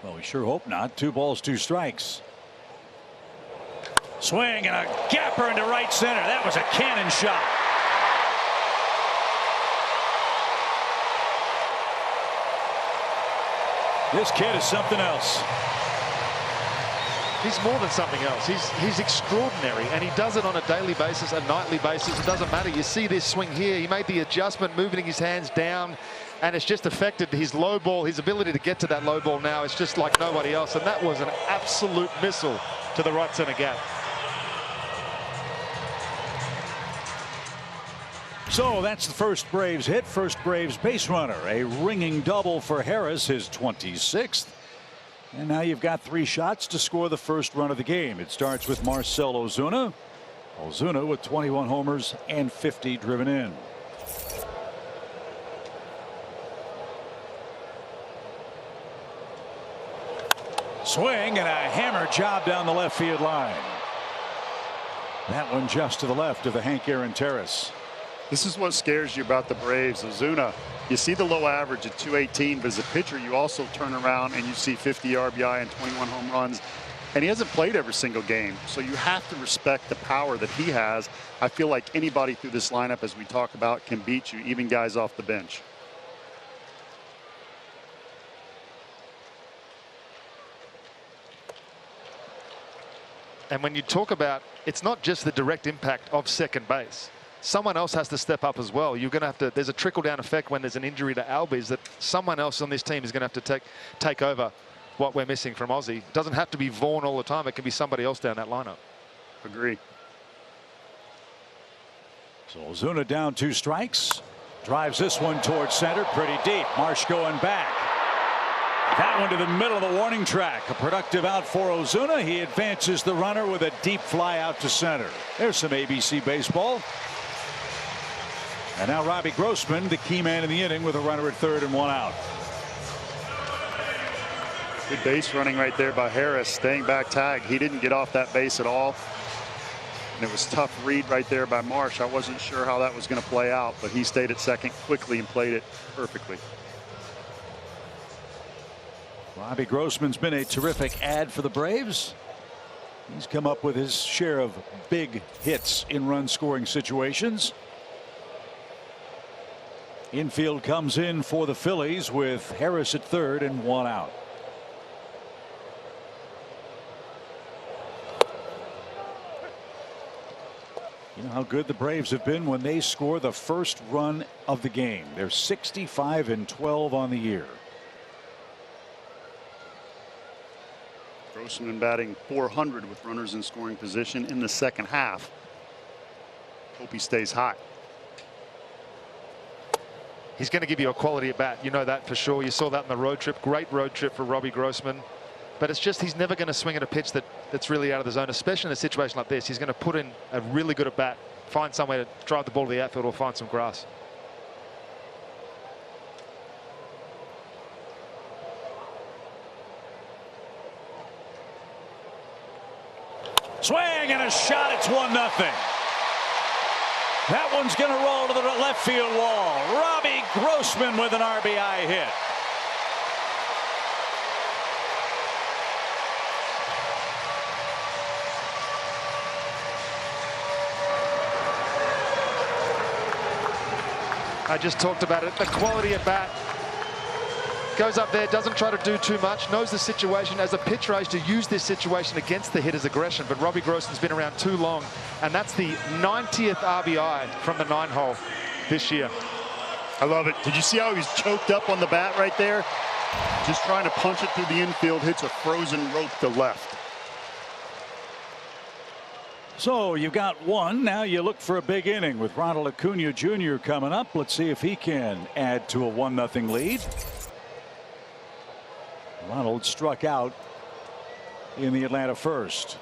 Well, we sure hope not. 2 balls 2 strikes. Swing and a gapper into right center. That was a cannon shot. This kid is something else. He's more than something else. He's extraordinary, and he does it on a daily basis, a nightly basis. It doesn't matter. You see this swing here. He made the adjustment, moving his hands down, and it's just affected his low ball, his ability to get to that low ball now. It's just like nobody else, and that was an absolute missile to the right center gap. So that's the first Braves hit, first Braves base runner. A ringing double for Harris, his 26th. And now you've got 3 shots to score the first run of the game. It starts with Marcell Ozuna. Ozuna with 21 homers and 50 driven in. Swing and a hammer job down the left field line. That one just to the left of the Hank Aaron terrace. This is what scares you about the Braves. Ozuna, you see the low average at 218, but as a pitcher, you also turn around and you see 50 RBI and 21 home runs. And he hasn't played every single game, so you have to respect the power that he has. I feel like anybody through this lineup, as we talk about, can beat you, even guys off the bench. And when you talk about, it's not just the direct impact of second base. Someone else has to step up as well. You're going to have to, there's a trickle-down effect when there's an injury to Albies that someone else on this team is going to have to take over what we're missing from Ozzy. It doesn't have to be Vaughn all the time. It can be somebody else down that lineup. Agree. So Ozuna down 2 strikes. Drives this one towards center. Pretty deep. Marsh going back. That one to the middle of the warning track. A productive out for Ozuna. He advances the runner with a deep fly out to center. There's some ABC baseball. And now Robbie Grossman, the key man in the inning, with a runner at third and 1 out. Good base running right there by Harris, staying back tag. He didn't get off that base at all. And it was tough read right there by Marsh. I wasn't sure how that was going to play out, but he stayed at second quickly and played it perfectly. Robbie Grossman's been a terrific ad for the Braves. He's come up with his share of big hits in run scoring situations. Infield comes in for the Phillies with Harris at third and 1 out. You know how good the Braves have been when they score the first run of the game. They're 65-12 on the year. Grossman batting .400 with runners in scoring position in the second half. Hope he stays hot. He's going to give you a quality at bat. You know that for sure. You saw that in the road trip. Great road trip for Robbie Grossman. But it's just he's never going to swing at a pitch that's really out of the zone, especially in a situation like this. He's going to put in a really good at bat, find somewhere to drive the ball to the outfield or find some grass. Swing and a shot. It's 1-0. That one's going to roll to the left field wall. Robbie Grossman with an RBI hit. I just talked about it. The quality at bat. Goes up there, doesn't try to do too much, knows the situation. As a pitcher, I used to use this situation against the hitter's aggression, but Robbie Grossman's been around too long, and that's the 90th RBI from the 9-hole this year. I love it. Did you see how he was choked up on the bat right there? Just trying to punch it through the infield, hits a frozen rope to left. So you've got one. Now you look for a big inning with Ronald Acuna Jr. coming up. Let's see if he can add to a 1-0 lead. Ronald struck out in the Atlanta first.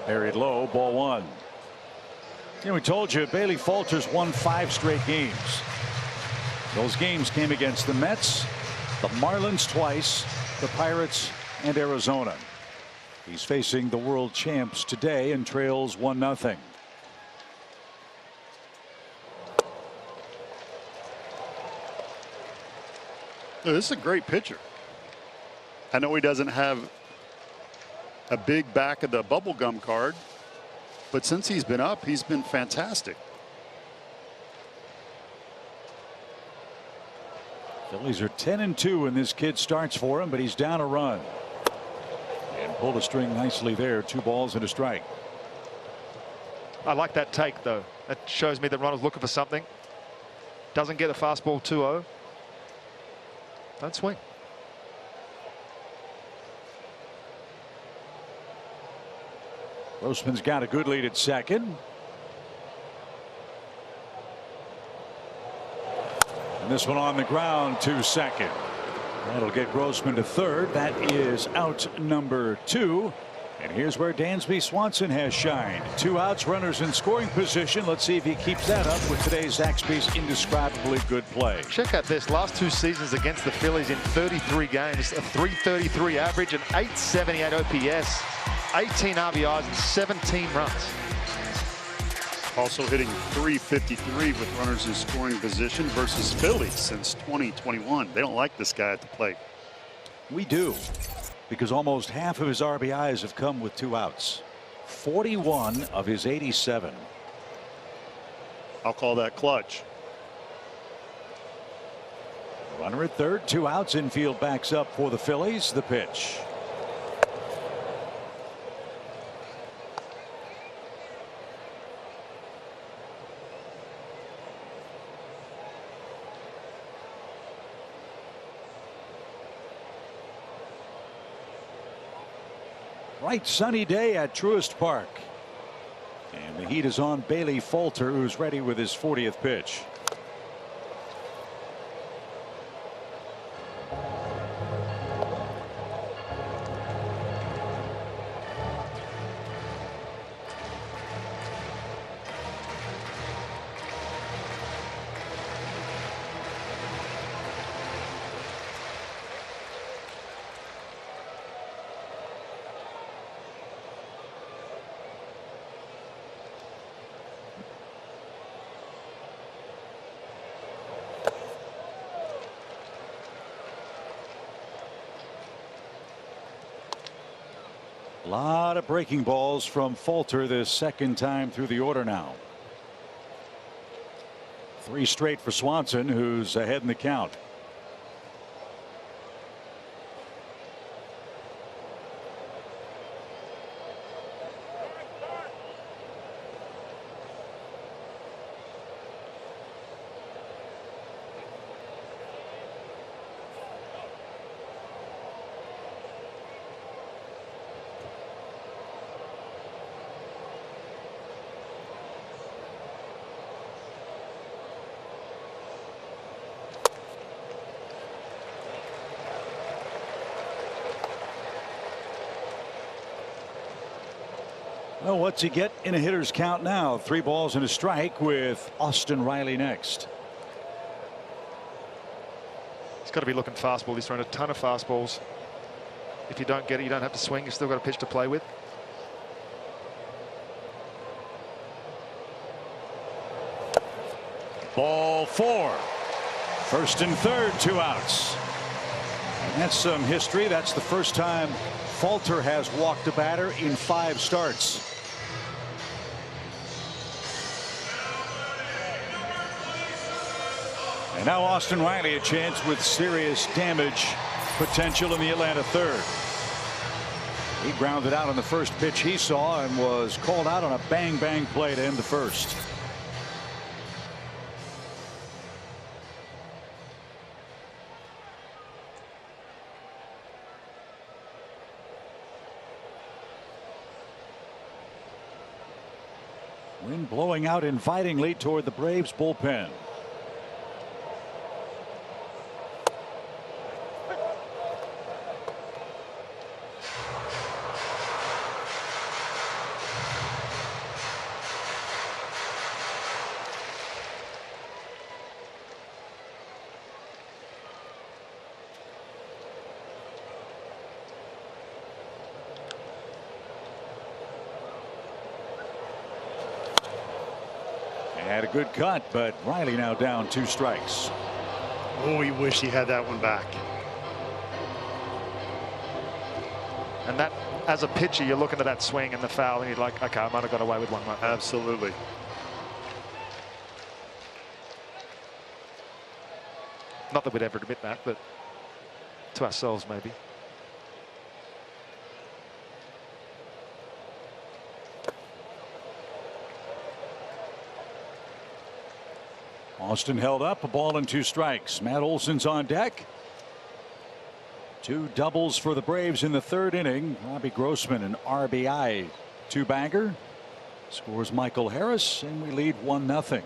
Buried low, ball 1. And we told you Bailey Falters won 5 straight games. Those games came against the Mets, the Marlins twice, the Pirates, and Arizona. He's facing the world champs today and trails 1-0. This is a great pitcher. I know he doesn't have a big back of the bubblegum card, but since he's been up, he's been fantastic. Phillies are 10-2 when this kid starts for him, but he's down a run. And pulled a string nicely there. 2 balls and a strike. I like that take, though. That shows me that Ronald's looking for something. Doesn't get a fastball 2-0. Don't swing. Grossman's got a good lead at second. And this one on the ground to second. That'll get Grossman to third. That is out number 2. And here's where Dansby Swanson has shined. 2 outs, runners in scoring position. Let's see if he keeps that up with today's Zaxby's indescribably good play. Check out this. Last 2 seasons against the Phillies in 33 games. A .333 average, an .878 OPS, 18 RBIs, and 17 runs. Also hitting .353 with runners in scoring position versus Phillies since 2021. They don't like this guy at the plate. We do, because almost half of his RBIs have come with 2 outs. 41 of his 87. I'll call that clutch. Runner at third, 2 outs. Infield backs up for the Phillies. The pitch. Bright sunny day at Truist Park. And the heat is on Bailey Falter, who's ready with his 40th pitch. A lot of breaking balls from Falter this second time through the order now. 3 straight for Swanson, who's ahead in the count. Well, what's he get in a hitter's count now? 3 balls and a strike with Austin Riley next. He's got to be looking fastball. He's thrown a ton of fastballs. If you don't get it, you don't have to swing. You've still got a pitch to play with. Ball 4. First and third, 2 outs. And that's some history. That's the first time Falter has walked a batter in 5 starts. And now Austin Riley a chance with serious damage potential in the Atlanta third. He grounded out on the first pitch he saw and was called out on a bang play to end the first. Wind blowing out invitingly toward the Braves bullpen. Had a good cut, but Riley now down 2 strikes. Oh, he wished he had that one back. And that, as a pitcher, you're looking at that swing and the foul, and you're like, okay, I might have got away with one right there. Absolutely. Not that we'd ever admit that, but to ourselves maybe. Austin held up, a ball and 2 strikes. Matt Olson's on deck. 2 doubles for the Braves in the 3rd inning. Robbie Grossman an RBI 2-bagger. Scores Michael Harris, and we lead 1-0.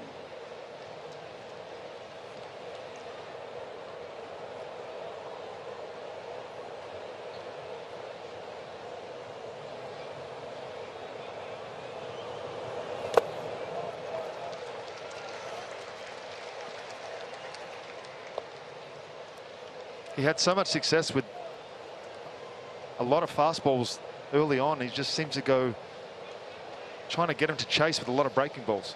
He had so much success with a lot of fastballs early on. He just seems to go trying to get him to chase with a lot of breaking balls.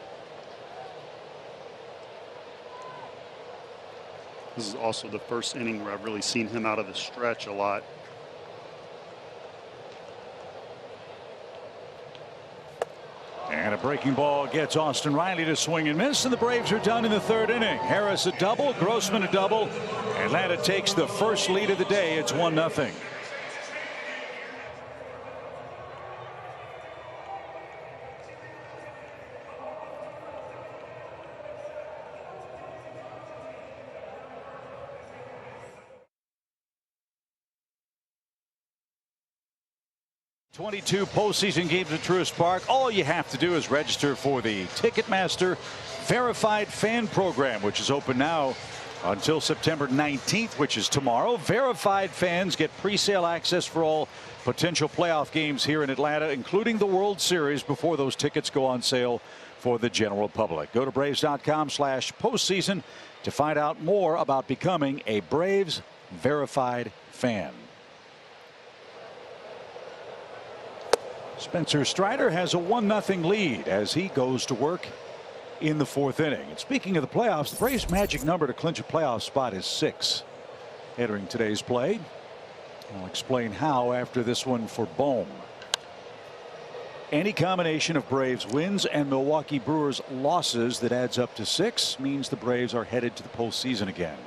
This is also the first inning where I've really seen him out of the stretch a lot. And a breaking ball gets Austin Riley to swing and miss, and the Braves are done in the third inning. Harris a double, Grossman a double. Atlanta takes the first lead of the day. It's 1-0. "22 postseason games at Truist Park. All you have to do is register for the Ticketmaster Verified Fan Program, which is open now until September 19th, which is tomorrow. Verified fans get pre-sale access for all potential playoff games here in Atlanta, including the World Series, before those tickets go on sale for the general public. Go to Braves.com/postseason to find out more about becoming a Braves Verified fan. Spencer Strider has a 1-0 lead as he goes to work in the fourth inning. And speaking of the playoffs, the Braves' magic number to clinch a playoff spot is 6 entering today's play. I'll explain how after this one for Bohm. Any combination of Braves wins and Milwaukee Brewers losses that adds up to 6 means the Braves are headed to the postseason again.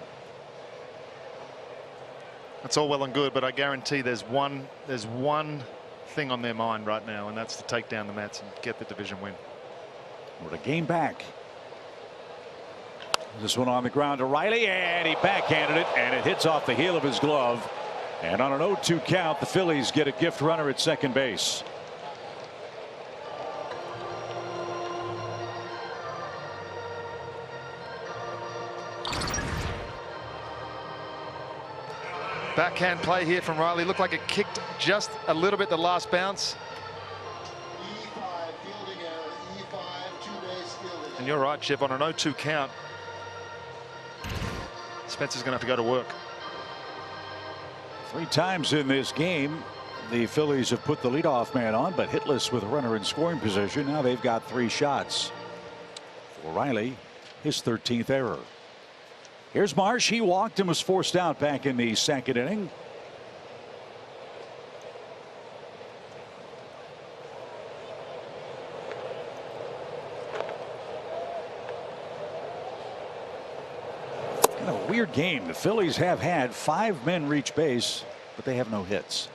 That's all well and good, but I guarantee there's one thing on their mind right now, and that's to take down the Mets and get the division win. We're a game back. This one on the ground to Riley, and he backhanded it, and it hits off the heel of his glove. And on an 0-2 count, the Phillies get a gift runner at second base. Backhand play here from Riley. Looked like it kicked just a little bit the last bounce. E5 fielding error. E5 two-base fielding. And you're right, Chip, on an 0-2 count, Spencer's going to have to go to work. 3 times in this game, the Phillies have put the leadoff man on, but hitless with a runner in scoring position. Now they've got 3 shots. For Riley, his 13th error. Here's Marsh. He walked and was forced out back in the second inning. Kind of a weird game. The Phillies have had 5 men reach base, but they have no hits.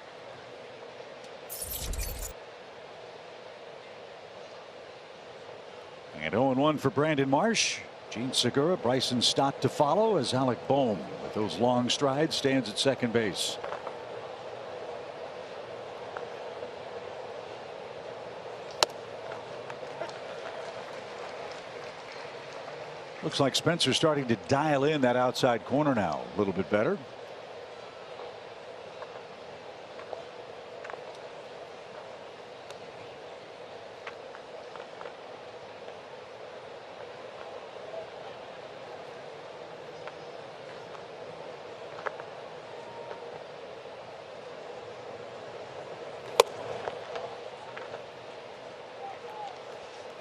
And 0-1 for Brandon Marsh. Gene Segura, Bryson Stott to follow as Alec Bohm, with those long strides, stands at second base. Looks like Spencer's starting to dial in that outside corner now a little bit better.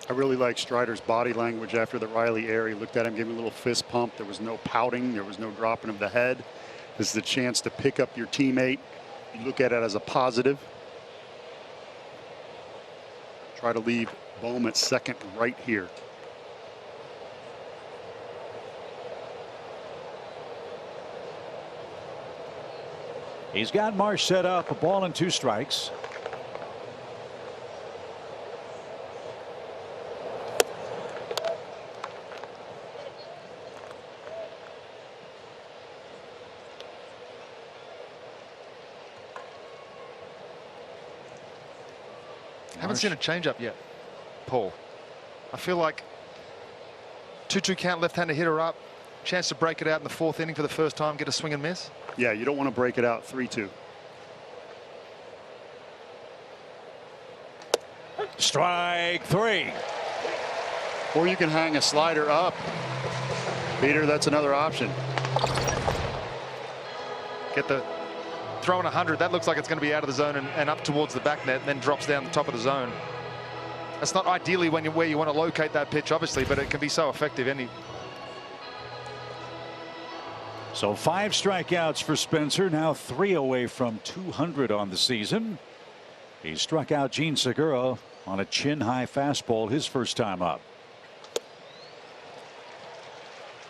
I really like Strider's body language after the Riley error. He looked at him, gave him a little fist pump. There was no pouting. There was no dropping of the head. This is the chance to pick up your teammate. You look at it as a positive. Try to leave Bohm at second right here. He's got Marsh set up, a ball and 2 strikes. Haven't seen a changeup yet, Paul. I feel like 2-2 count, left-handed hitter up, chance to break it out in the 4th inning for the first time, get a swing and miss. Yeah, you don't want to break it out 3-2. Strike 3. Or you can hang a slider up. Peter, that's another option. Get the throwing 100. That looks like it's going to be out of the zone and up towards the back net, and then drops down the top of the zone. That's not ideally where you want to locate that pitch, obviously, but it can be so effective. So 5 strikeouts for Spencer, now 3 away from 200 on the season. He struck out Gene Segura on a chin-high fastball his first time up.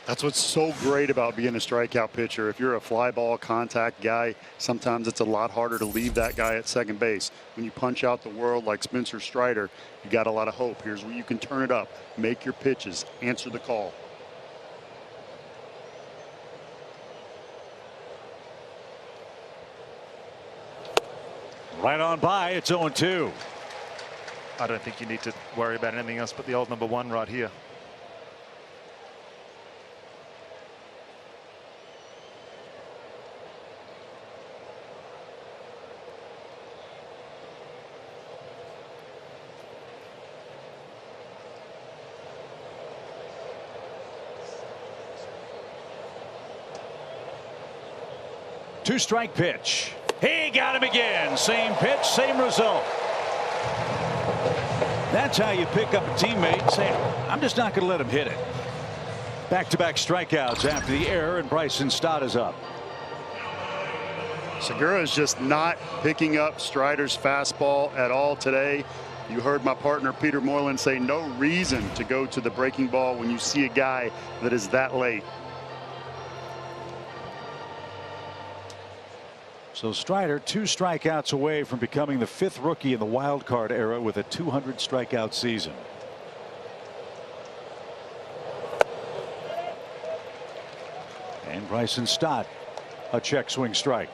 That's what's so great about being a strikeout pitcher. If you're a fly ball contact guy, sometimes it's a lot harder to leave that guy at second base. When you punch out the world like Spencer Strider, you got a lot of hope. Here's where you can turn it up, make your pitches, answer the call. Right on by, it's 0-2. I don't think you need to worry about anything else but the old number 1 right here. Two-strike pitch. He got him again. Same pitch, same result. That's how you pick up a teammate and say, I'm just not going to let him hit it. Back-to-back strikeouts after the error, and Bryson Stott is up. Segura is just not picking up Strider's fastball at all today. You heard my partner Peter Moylan say no reason to go to the breaking ball when you see a guy that is that late. So Strider 2 strikeouts away from becoming the 5th rookie in the wild card era with a 200 strikeout season. And Bryson Stott, a check swing strike.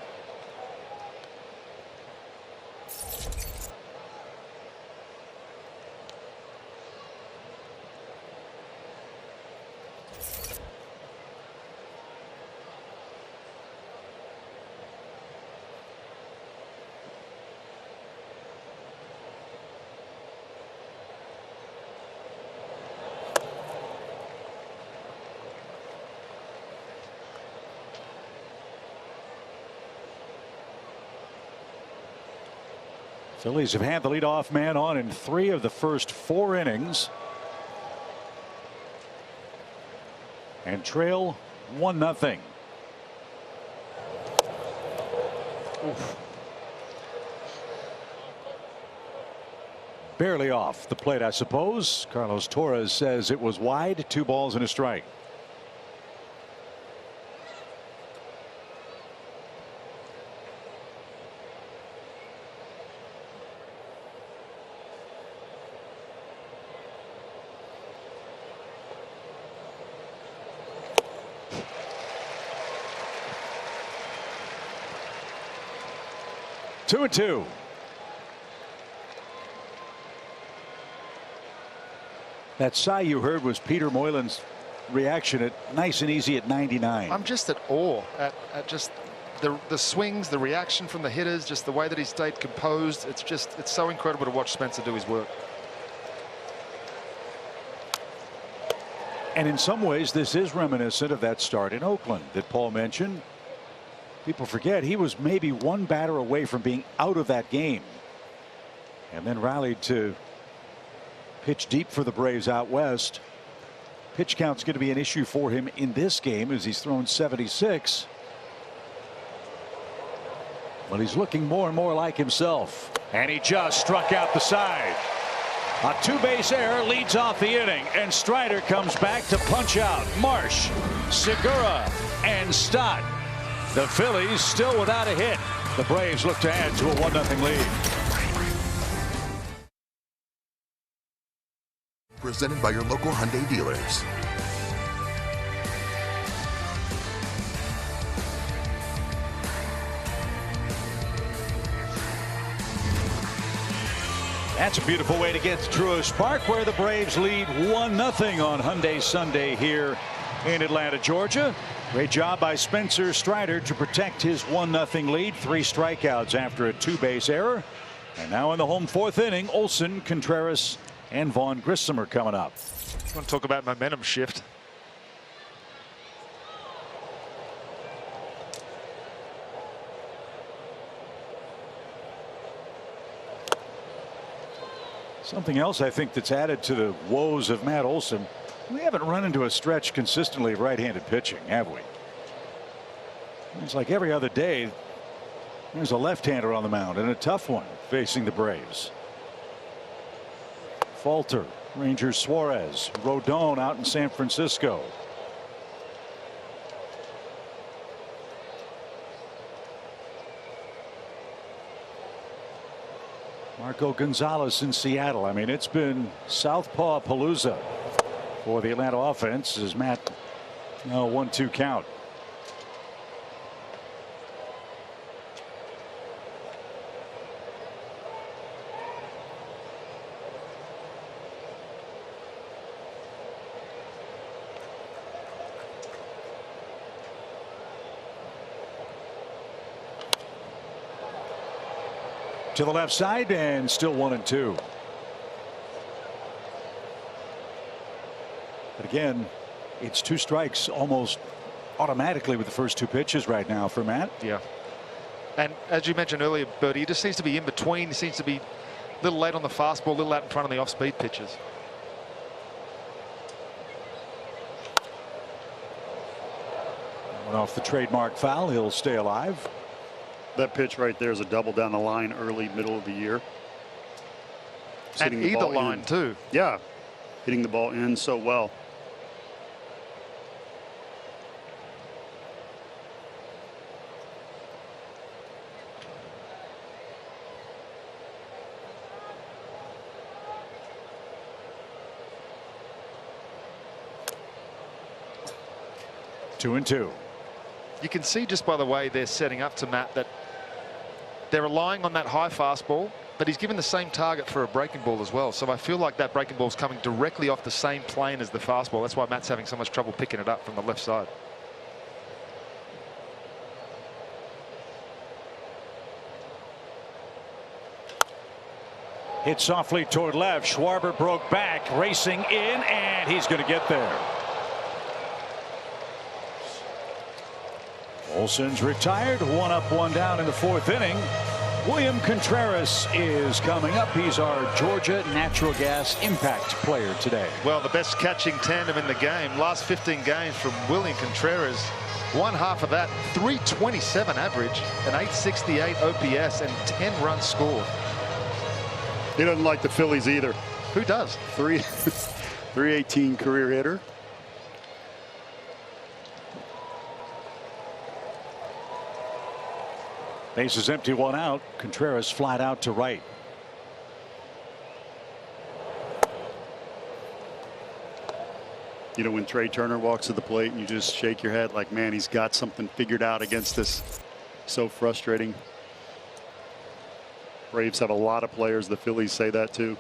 Phillies have had the leadoff man on in 3 of the first 4 innings. And trail 1-0. Barely off the plate, I suppose. Carlos Torres says it was wide. 2 balls and a strike. Two and two. That sigh you heard was Peter Moylan's reaction at nice and easy at 99. I'm just at awe at just the swings, the reaction from the hitters, just the way that he stayed composed. It's so incredible to watch Spencer do his work. And in some ways this is reminiscent of that start in Oakland that Paul mentioned. People forget he was maybe 1 batter away from being out of that game, and then rallied to pitch deep for the Braves out west. Pitch count's going to be an issue for him in this game as he's thrown 76. But he's looking more and more like himself. And he just struck out the side. A 2-base error leads off the inning, and Strider comes back to punch out Marsh, Segura, and Stott. The Phillies still without a hit. The Braves look to add to a 1-0 lead. Presented by your local Hyundai dealers. That's a beautiful way to get to Truist Park, where the Braves lead 1-0 on Hyundai Sunday here in Atlanta, Georgia. Great job by Spencer Strider to protect his 1-0 lead. 3 strikeouts after a 2-base error. And now in the home 4th inning, Olsen, Contreras, and Vaughn Grissom are coming up. I want to talk about momentum shift. Something else I think that's added to the woes of Matt Olson. We haven't run into a stretch consistently of right-handed pitching, have we? It's like every other day there's a left-hander on the mound, and a tough one facing the Braves. Falter, Rangers Suarez, Rodon out in San Francisco. Marco Gonzalez in Seattle. I mean, it's been Southpaw Palooza for the Atlanta offense as Matt 1-2 count. To the left side and still 1-2. But again, it's 2 strikes almost automatically with the first 2 pitches right now for Matt. Yeah. And as you mentioned earlier, Bertie, he just seems to be in between. He seems to be a little late on the fastball, a little out in front of the off-speed pitches. Went off the trademark foul. He'll stay alive. That pitch right there is a double down the line early, middle of the year. And either line too. Yeah, hitting the ball in so well. Two and two. You can see just by the way they're setting up to Matt that they're relying on that high fastball, but he's given the same target for a breaking ball as well. So I feel like that breaking ball is coming directly off the same plane as the fastball. That's why Matt's having so much trouble picking it up from the left side. Hit softly toward left. Schwarber broke back, racing in, and he's going to get there. Olson's retired. 1 up, 1 down in the 4th inning. William Contreras is coming up. He's our Georgia Natural Gas Impact player today. Well, the best catching tandem in the game. Last 15 games from William Contreras. 1/2 of that, 327 average, an 868 OPS, and 10 runs scored. He doesn't like the Phillies either. Who does? 318 career hitter. Bases empty, 1 out. Contreras flat out to right. You know, when Trey Turner walks to the plate and you just shake your head like, man, he's got something figured out against us. So frustrating. Braves have a lot of players. The Phillies say that too.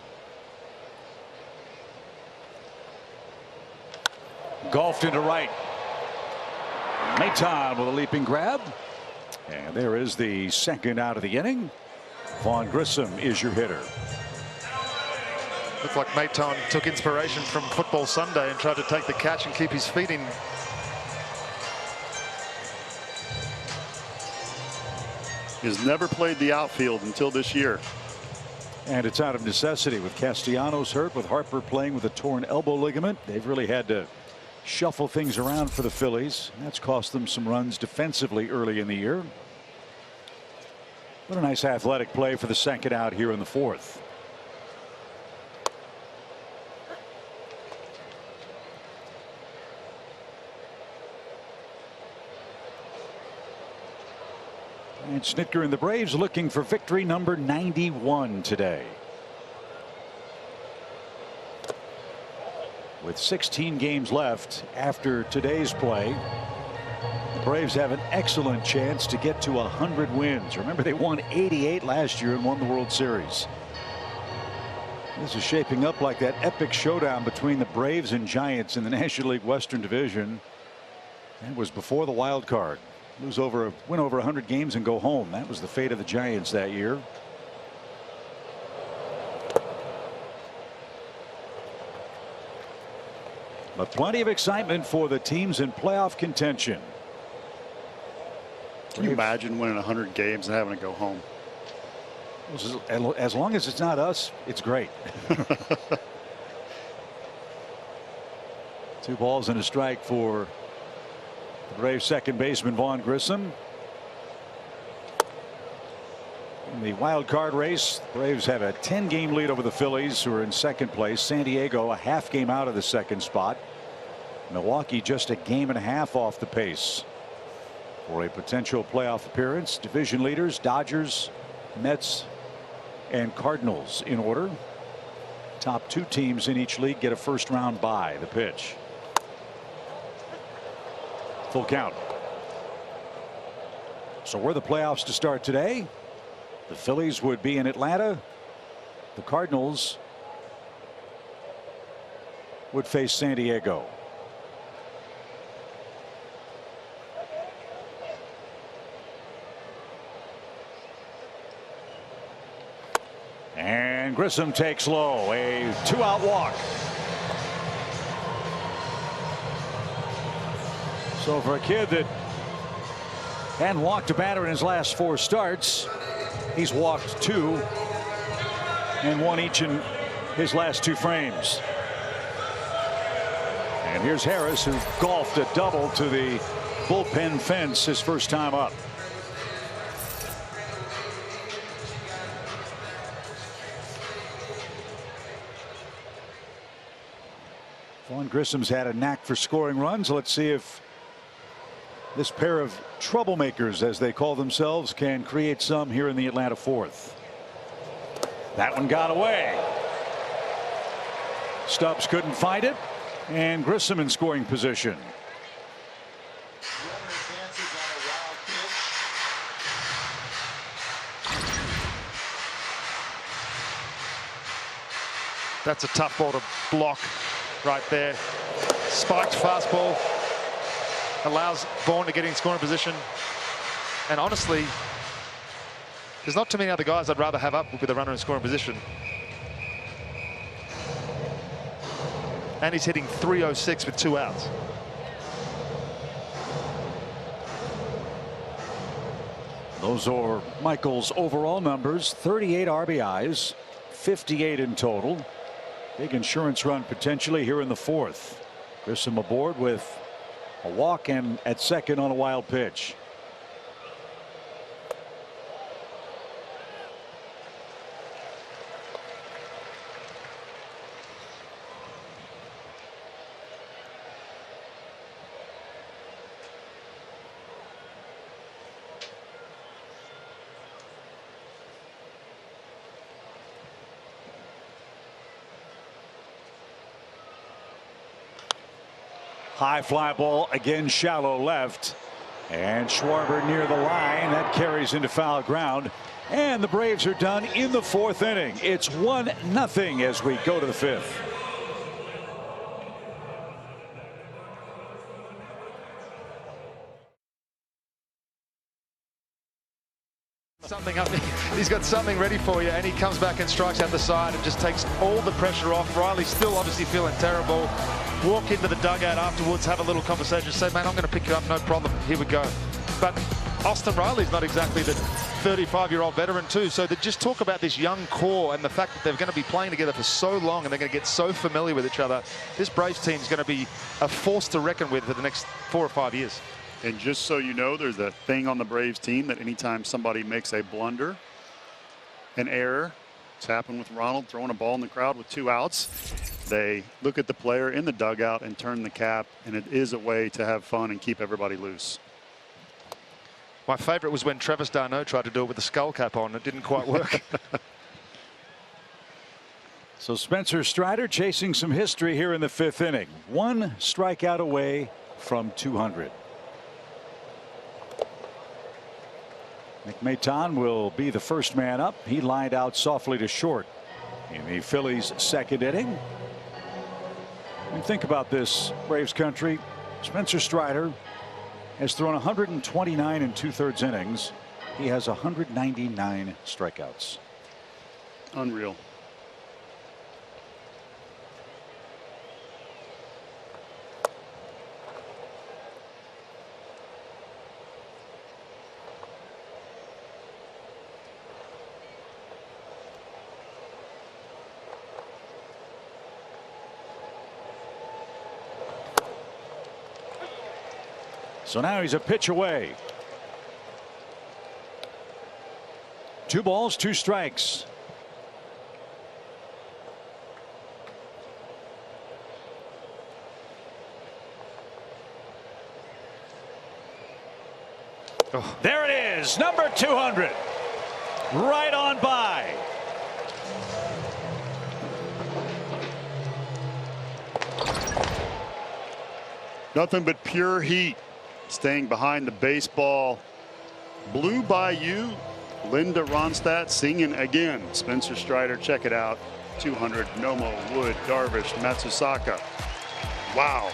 Golfed into right. Maton with a leaping grab. And there is the 2nd out of the inning. Vaughn Grissom is your hitter. Looked like Maton took inspiration from Football Sunday and tried to take the catch and keep his feet in. He's never played the outfield until this year. And it's out of necessity with Castellanos hurt, with Harper playing with a torn elbow ligament. They've really had to shuffle things around for the Phillies. That's cost them some runs defensively early in the year. What a nice athletic play for the 2nd out here in the 4th. And Snitker and the Braves looking for victory number 91 today. With 16 games left after today's play, the Braves have an excellent chance to get to 100 wins. Remember, they won 88 last year and won the World Series. This is shaping up like that epic showdown between the Braves and Giants in the National League Western Division. That was before the wild card. Win over 100 games and go home. That was the fate of the Giants that year. But plenty of excitement for the teams in playoff contention. Can you imagine winning 100 games and having to go home? As long as it's not us, it's great. 2 balls and a strike for the Braves second baseman Vaughn Grissom. In the wild card race, the Braves have a 10-game lead over the Phillies, who are in second place. San Diego a half game out of the second spot. Milwaukee just a game and a half off the pace for a potential playoff appearance. Division leaders Dodgers, Mets, and Cardinals in order. Top 2 teams in each league get a first round bye. The pitch. Full count. So were the playoffs to start today, the Phillies would be in Atlanta. The Cardinals would face San Diego. And Grissom takes low, a 2-out walk. So for a kid that hadn't walked a batter in his last 4 starts, he's walked 2 and 1 each in his last 2 frames. And here's Harris, who golfed a double to the bullpen fence his first time up. Vaughn Grissom's had a knack for scoring runs. Let's see if this pair of troublemakers, as they call themselves, can create some here in the Atlanta 4th. That one got away. Stubbs couldn't find it, and Grissom in scoring position. That's a tough ball to block right there. Spiked fastball allows Vaughn to get in scoring position. And honestly, there's not too many other guys I'd rather have up with a runner in scoring position. And he's hitting .306 with 2 outs. Those are Michael's overall numbers. 38 RBIs, 58 in total. Big insurance run potentially here in the 4th. Grissom aboard with a walk and at second on a wild pitch. High fly ball again, shallow left, and Schwarber near the line. That carries into foul ground, and the Braves are done in the 4th inning. It's 1-0 as we go to the 5th. Something up. He's got something ready for you, and he comes back and strikes out the side and just takes all the pressure off. Riley's still obviously feeling terrible. Walk into the dugout afterwards, have a little conversation, say, man, I'm going to pick you up, no problem, here we go. But Austin Riley's not exactly the 35-year-old veteran too, so they just talk about this young core and the fact that they're going to be playing together for so long and they're going to get so familiar with each other. This Braves team is going to be a force to reckon with for the next 4 or 5 years. And just so you know, there's a thing on the Braves team that anytime somebody makes a blunder, an error, it's happened with Ronald throwing a ball in the crowd with 2 outs. They look at the player in the dugout and turn the cap, and it is a way to have fun and keep everybody loose. My favorite was when Travis d'Arnaud tried to do it with the skull cap on. It didn't quite work. So Spencer Strider chasing some history here in the 5th inning. 1 strikeout away from 200. Nick Maton will be the first man up. He lined out softly to short in the Phillies' 2nd inning. And think about this, Braves country. Spencer Strider has thrown 129 2/3 innings. He has 199 strikeouts. Unreal. So now he's a pitch away. 2 balls, 2 strikes. Oh. There it is, number 200. Right on by. Nothing but pure heat. Staying behind the baseball. Blue Bayou, Linda Ronstadt singing again. Spencer Strider, check it out. 200, Nomo, Wood, Darvish, Matsusaka. Wow.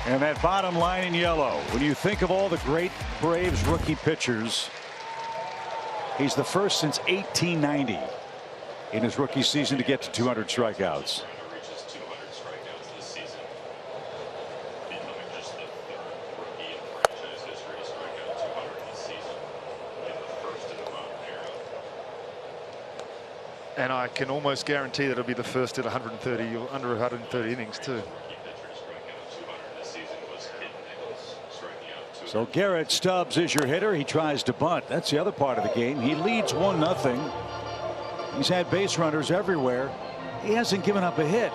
And that bottom line in yellow. When you think of all the great Braves rookie pitchers, he's the first since 1890 in his rookie season to get to 200 strikeouts. And I can almost guarantee that it'll be the first at 130 or under 130 innings too. So Garrett Stubbs is your hitter. He tries to bunt. That's the other part of the game. He leads 1-0. He's had base runners everywhere. He hasn't given up a hit.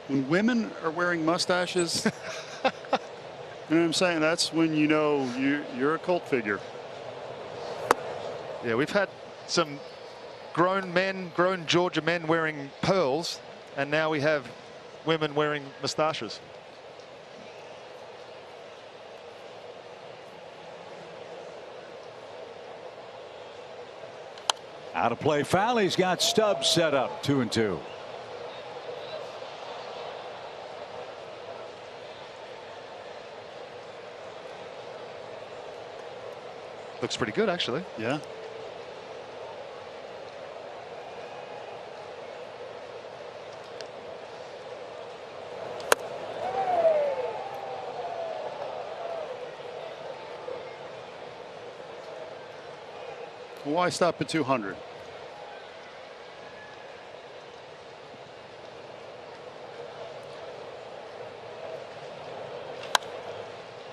When women are wearing mustaches, you know what I'm saying? That's when you know you're a cult figure. Yeah, we've had some grown Georgia men wearing pearls, and now we have women wearing mustaches. Out of play foul. He's got Stubbs set up 2-2. Looks pretty good, actually. Yeah. Why stop at 200?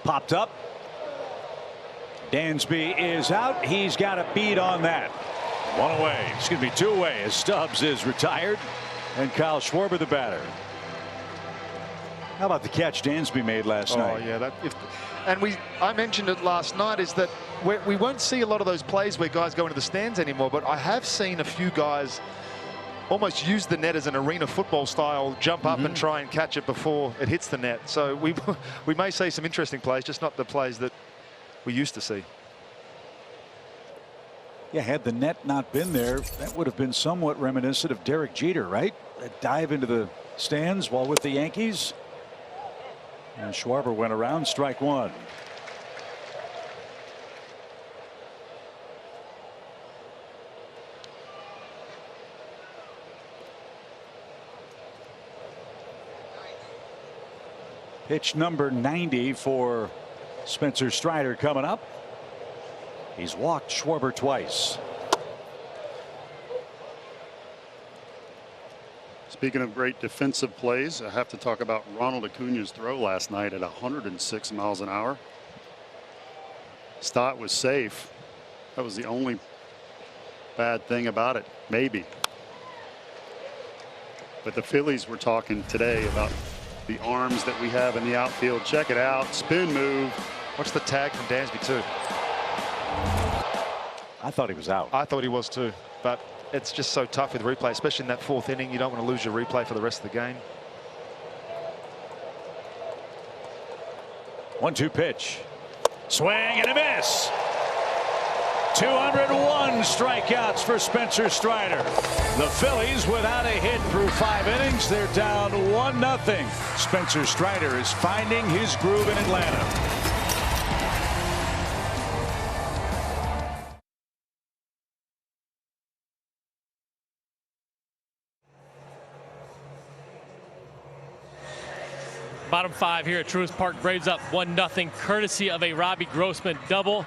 Popped up. Dansby is out. He's got a beat on that. 1 away. Excuse me, 2 away as Stubbs is retired. And Kyle Schwarber the batter. How about the catch Dansby made last night? Oh yeah, I mentioned it last night, is that we won't see a lot of those plays where guys go into the stands anymore, but I have seen a few guys almost use the net as an arena football style, jump up and try and catch it before it hits the net. So we may see some interesting plays, just not the plays that we used to see. Yeah, had the net not been there, that would have been somewhat reminiscent of Derek Jeter, right? That dive into the stands while with the Yankees. And Schwarber went around, strike 1. Pitch number 90 for Spencer Strider coming up. He's walked Schwarber twice. Speaking of great defensive plays, I have to talk about Ronald Acuna's throw last night at 106 miles an hour. Stott was safe. That was the only bad thing about it, maybe. But the Phillies were talking today about the arms that we have in the outfield. Check it out. Spin move. What's the tag from Dansby too? I thought he was out. I thought he was too, but it's just so tough with replay, especially in that 4th inning. You don't want to lose your replay for the rest of the game. 1-2 pitch. Swing and a miss. 201 strikeouts for Spencer Strider. The Phillies without a hit through 5 innings. They're down 1-0. Spencer Strider is finding his groove in Atlanta. Bottom 5 here at Truist Park. Braves up 1-0 courtesy of a Robbie Grossman double.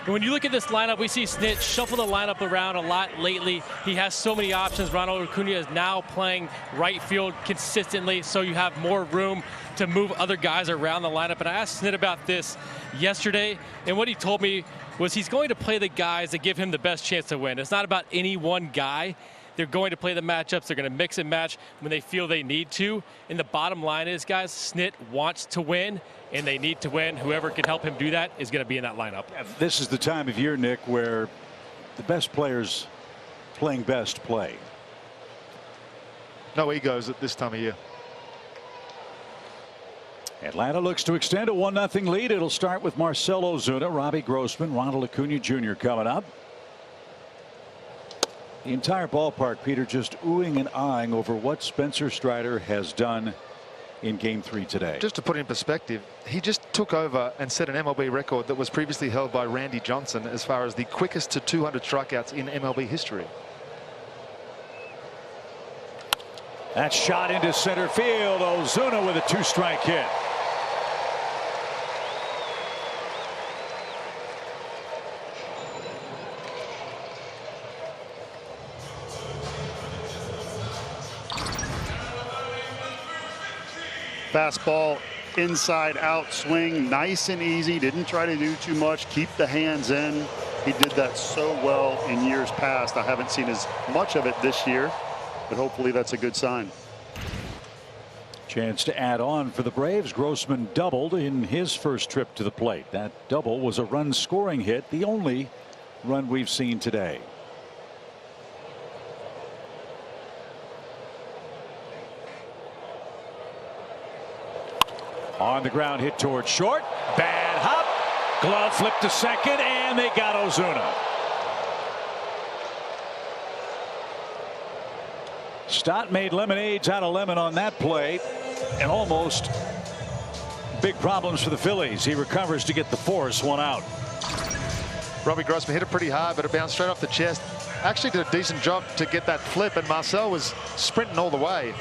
And when you look at this lineup, we see Snit shuffle the lineup around a lot lately. He has so many options. Ronald Acuna is now playing right field consistently, so you have more room to move other guys around the lineup. And I asked Snit about this yesterday, and what he told me was he's going to play the guys that give him the best chance to win. It's not about any one guy. They're going to play the matchups. They're going to mix and match when they feel they need to. And the bottom line is, guys, Snit wants to win, and they need to win. Whoever can help him do that is going to be in that lineup. Yeah, this is the time of year, Nick, where the best players playing best play. No egos at this time of year. Atlanta looks to extend a 1-0 lead. It'll start with Marcell Ozuna, Robbie Grossman, Ronald Acuna Jr. coming up. The entire ballpark, Peter, just oohing and eyeing over what Spencer Strider has done in Game 3 today. Just to put it in perspective, he just took over and set an MLB record that was previously held by Randy Johnson as far as the quickest to 200 strikeouts in MLB history. That shot into center field. Ozuna with a 2-strike hit. Fastball, inside out swing, nice and easy. Didn't try to do too much. Keep the hands in. He did that so well in years past. I haven't seen as much of it this year, but hopefully that's a good sign. Chance to add on for the Braves. Grossman doubled in his first trip to the plate. That double was a run scoring hit, the only run we've seen today. On the ground, hit towards short. Bad hop. Glove flip to second, and they got Ozuna. Stott made lemonades out of lemon on that play, and almost big problems for the Phillies. He recovers to get the force, one out. Robbie Grossman hit it pretty hard, but it bounced straight off the chest. Actually did a decent job to get that flip, and Marcell was sprinting all the way.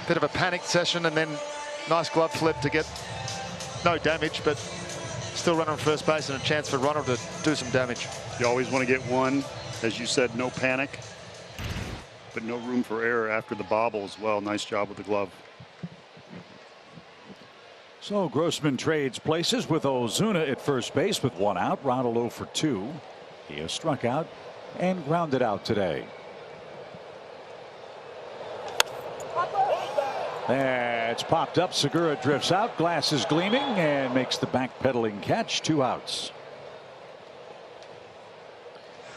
Bit of a panic session, and then nice glove flip to get no damage, but still running on first base and a chance for Ronald to do some damage. You always want to get one. As you said, no panic, but no room for error after the bobble as well. Nice job with the glove. So Grossman trades places with Ozuna at first base with one out. Ronald 0 for 2. He has struck out and grounded out today. That's popped up. Segura drifts out. Glass is gleaming and makes the backpedaling catch. 2 outs.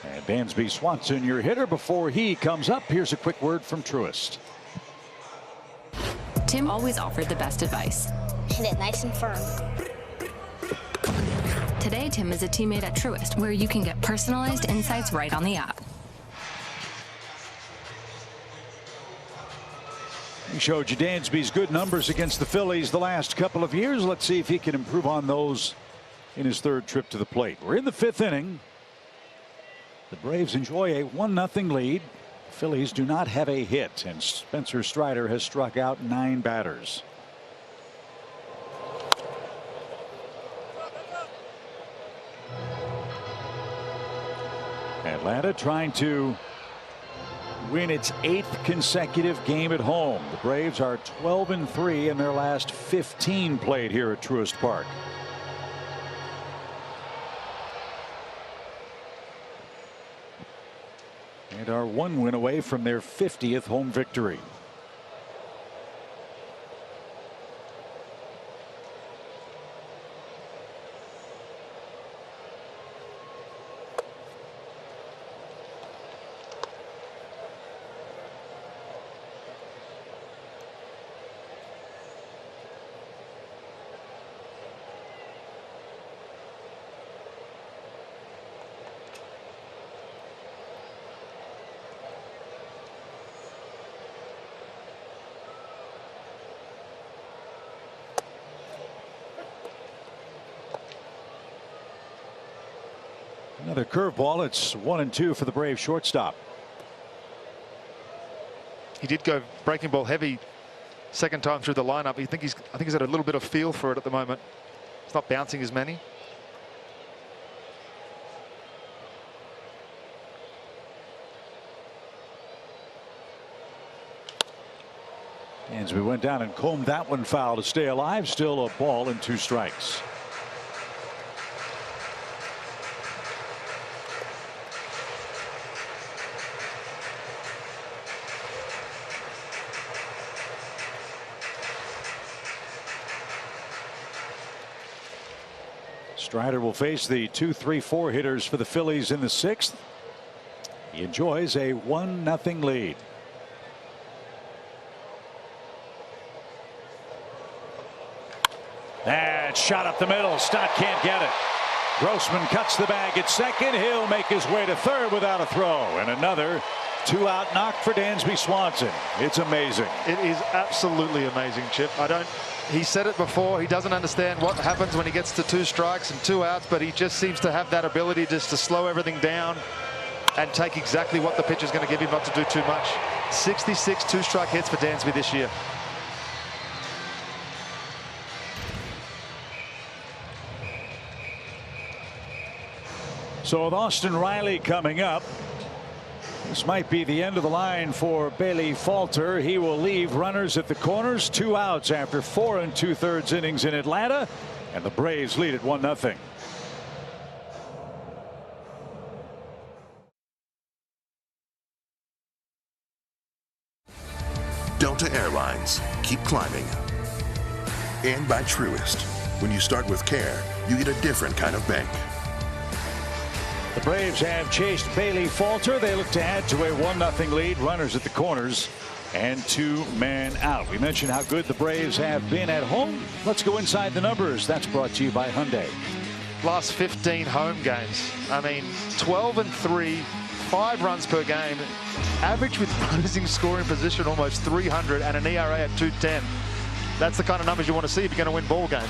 And Dansby Swanson, your hitter. Before he comes up, here's a quick word from Truist. Tim always offered the best advice. Hit it nice and firm. Today, Tim is a teammate at Truist, where you can get personalized insights right on the app. He showed you Dansby's good numbers against the Phillies the last couple of years. Let's see if he can improve on those in his third trip to the plate. We're in the 5th inning. The Braves enjoy a 1-0 lead. The Phillies do not have a hit, and Spencer Strider has struck out 9 batters. Atlanta trying to win its 8th consecutive game at home. The Braves are 12-3 in their last 15 played here at Truist Park. And are 1 win away from their 50th home victory. Another curveball. It's 1-2 for the Brave shortstop. He did go breaking ball heavy second time through the lineup. I think he's had a little bit of feel for it at the moment. He's not bouncing as many. Dansby went down and combed that one foul to stay alive. Still a ball and 2 strikes. Strider will face the 2-3-4 hitters for the Phillies in the 6th. He enjoys a 1-0 lead. And shot up the middle. Stott can't get it. Grossman cuts the bag at second. He'll make his way to third without a throw. And another 2-out knock for Dansby Swanson. It's amazing. It is absolutely amazing, Chip. He said it before. He doesn't understand what happens when he gets to 2 strikes and 2 outs, but he just seems to have that ability just to slow everything down and take exactly what the pitch is going to give him, not to do too much. 66 2-strike hits for Dansby this year. So with Austin Riley coming up, this might be the end of the line for Bailey Falter. He will leave runners at the corners. 2 outs after 4 2/3 innings in Atlanta, and the Braves lead at 1-0. Delta Airlines. Keep climbing. And by Truist. When you start with care, you get a different kind of bank. The Braves have chased Bailey Falter. They look to add to a 1-0 lead. Runners at the corners and 2 men out. We mentioned how good the Braves have been at home. Let's go inside the numbers. That's brought to you by Hyundai. Last 15 home games. I mean, 12-3, 5 runs per game. Average with runners in scoring position almost 300 and an ERA at 2.10. That's the kind of numbers you want to see if you're going to win ball games.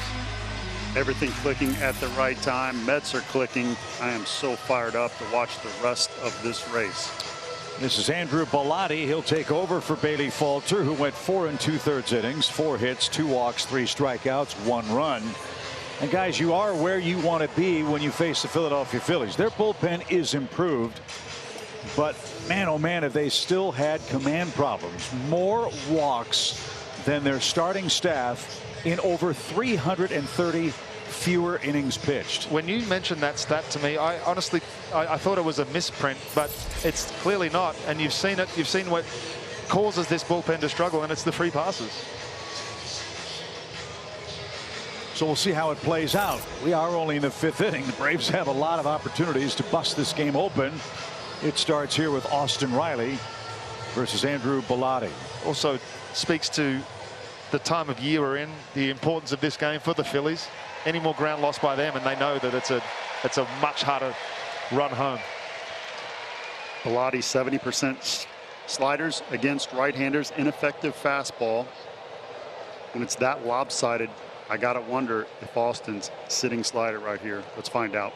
Everything clicking at the right time. Mets are clicking. I am so fired up to watch the rest of this race. This is Andrew Bellotti. He'll take over for Bailey Falter, who went 4 2/3 innings, 4 hits, 2 walks, 3 strikeouts, 1 run. And guys, you are where you want to be when you face the Philadelphia Phillies. Their bullpen is improved, but man, oh man, have they still had command problems. More walks than their starting staff in over 330 fewer innings pitched. When you mentioned that stat to me, I honestly thought it was a misprint, but it's clearly not. And you've seen it. You've seen what causes this bullpen to struggle, and it's the free passes. So we'll see how it plays out. We are only in the 5th inning. The Braves have a lot of opportunities to bust this game open. It starts here with Austin Riley versus Andrew Bellotti. Also speaks to the time of year we're in, the importance of this game for the Phillies. Any more ground lost by them, and they know that it's a much harder run home. Bellotti 70% sliders against right-handers, ineffective fastball. When it's that lopsided, I gotta wonder if Austin's sitting slider right here. Let's find out.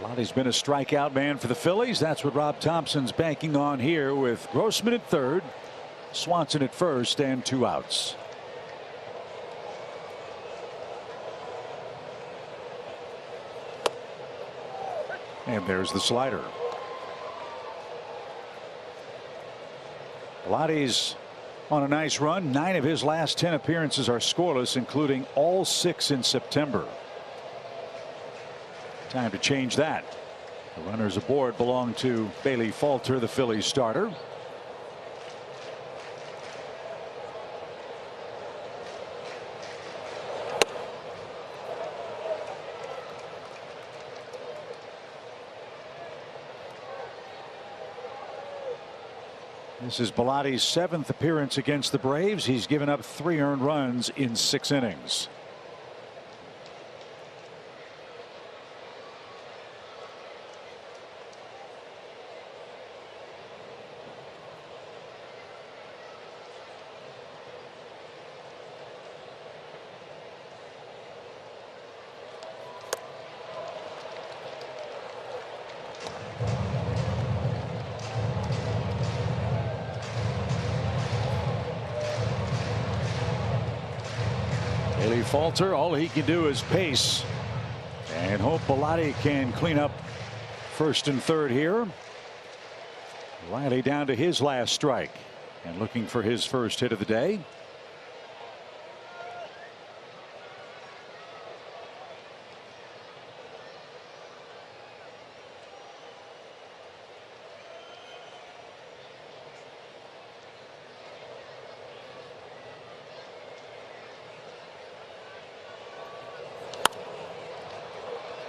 Bellotti's been a strikeout man for the Phillies. That's what Rob Thompson's banking on here, with Grossman at third, Swanson at first, and 2 outs. And there's the slider. Bellotti's on a nice run. 9 of his last 10 appearances are scoreless, including all 6 in September. Time to change that. The runners aboard belong to Bailey Falter, the Phillies starter. This is Bellotti's 7th appearance against the Braves. He's given up 3 earned runs in 6 innings. They falter. All he can do is pace and hope Bellotti can clean up first and third here. Riley down to his last strike and looking for his first hit of the day.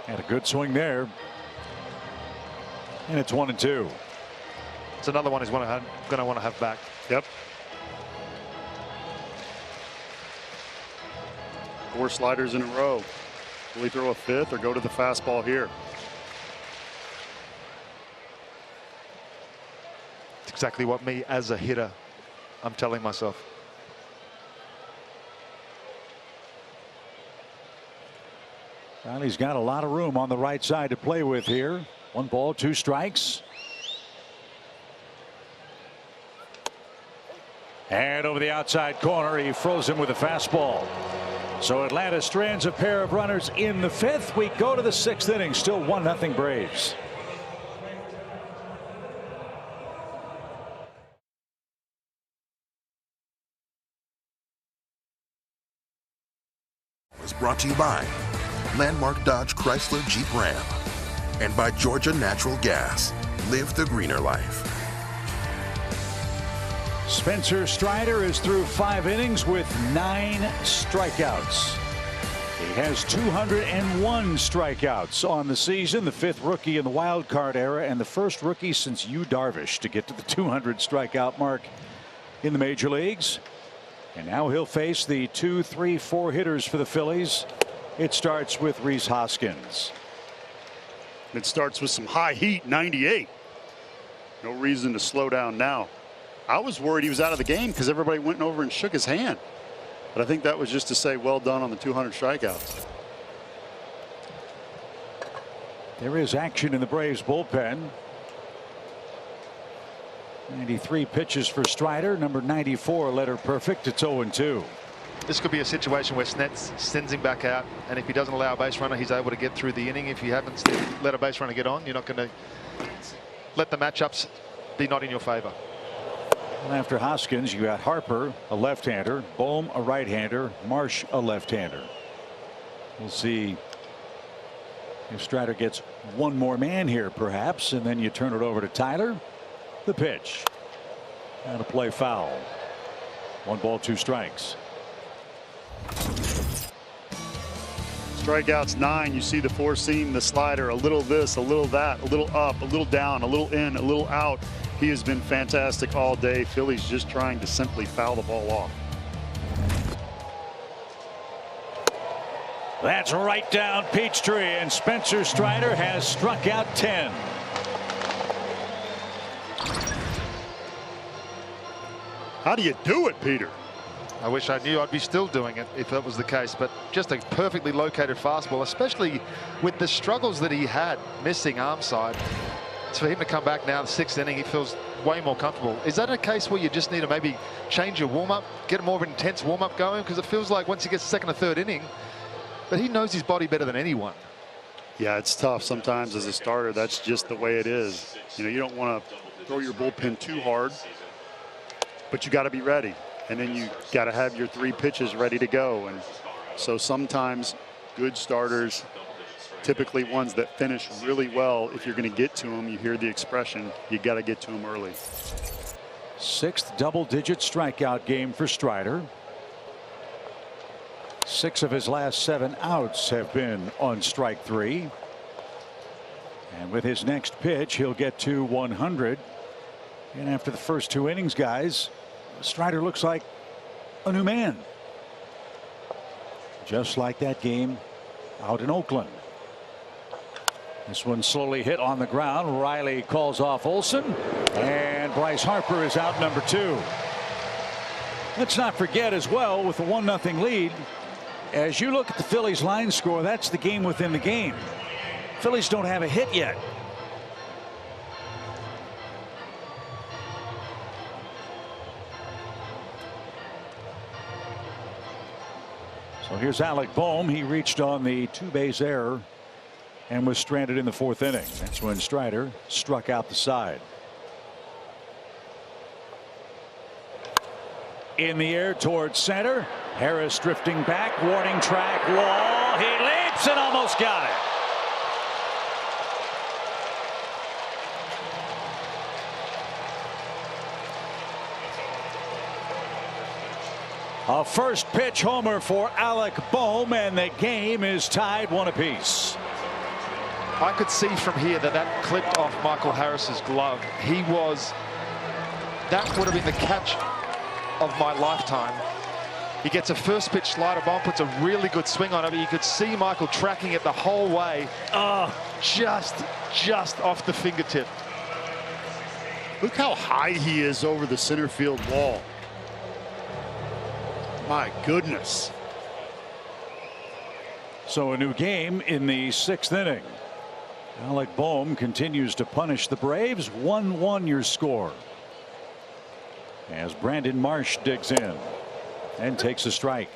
Had a good swing there. And it's 1-2. It's another one he's going to want to have back. Yep. 4 sliders in a row. Will he throw a fifth or go to the fastball here? It's exactly what me as a hitter, I'm telling myself. Riley's got a lot of room on the right side to play with here. 1 ball, 2 strikes. And over the outside corner, he froze him with a fastball. So Atlanta strands a pair of runners in the 5th. We go to the 6th inning, still 1-0 Braves. Was brought to you by Landmark Dodge Chrysler Jeep Ram and by Georgia Natural Gas. Live the greener life. Spencer Strider is through 5 innings with 9 strikeouts. He has 201 strikeouts on the season, the 5th rookie in the wild card era and the 1st rookie since Yu Darvish to get to the 200 strikeout mark in the major leagues. And now he'll face the 2, 3, 4 hitters for the Phillies. It starts with Rhys Hoskins. It starts with some high heat, 98. No reason to slow down now. I was worried he was out of the game because everybody went over and shook his hand. But I think that was just to say well done on the 200 strikeouts. There is action in the Braves bullpen. 93 pitches for Strider. Number 94 letter perfect. It's 0-2. This could be a situation where Snets sends him back out, and if he doesn't allow a base runner, he's able to get through the inning. If you haven't let a base runner get on, you're not going to let the matchups be not in your favor. Well, after Hoskins, you got Harper, a left-hander, Bohm, a right-hander, Marsh, a left-hander. We'll see if Strider gets one more man here, perhaps, and then you turn it over to Tyler. The pitch. And a play foul. 1 ball, 2 strikes. Strikeouts 9. You see the 4-seam, the slider, a little this, a little that, a little up, a little down, a little in, a little out. He has been fantastic all day. Phillies just trying to simply foul the ball off. That's right down Peachtree, and Spencer Strider has struck out 10. How do you do it, Peter? I wish I knew I'd be still doing it if that was the case, but just a perfectly located fastball, especially with the struggles that he had missing arm side. For him to come back now, the 6th inning, he feels way more comfortable. Is that a case where you just need to maybe change your warm-up, get more of an intense warm-up going? Because it feels like once he gets the 2nd or 3rd inning, but he knows his body better than anyone. Yeah, it's tough sometimes as a starter. That's just the way it is. You know, you don't want to throw your bullpen too hard, but you got to be ready. And then you got to have your 3 pitches ready to go. And so sometimes good starters, typically ones that finish really well, if you're going to get to them, you hear the expression, you got to get to them early. 6th double-digit strikeout game for Strider. 6 of his last 7 outs have been on strike 3. And with his next pitch, he'll get to 100. And after the first 2 innings, guys, Strider looks like a new man. Just like that game out in Oakland. This one slowly hit on the ground. Riley calls off Olsen, and Bryce Harper is out number 2. Let's not forget as well, with the 1-0 lead, as you look at the Phillies line score, that's the game within the game. Phillies don't have a hit yet. So here's Alec Boehm. He reached on the two-base error and was stranded in the fourth inning. That's when Strider struck out the side. In the air towards center. Harris drifting back. Warning track wall. He leaps and almost got it. A first pitch homer for Alec Boehm, and the game is tied 1 apiece. I could see from here that clipped off Michael Harris's glove. That would have been the catch of my lifetime. He gets a first pitch slider bomb, puts a really good swing on it, but you could see Michael tracking it the whole way. Oh, just off the fingertip. Look how high he is over the center field wall. My goodness. So a new game in the 6th inning. Alec Boehm continues to punish the Braves. 1-1 your score. As Brandon Marsh digs in and takes a strike.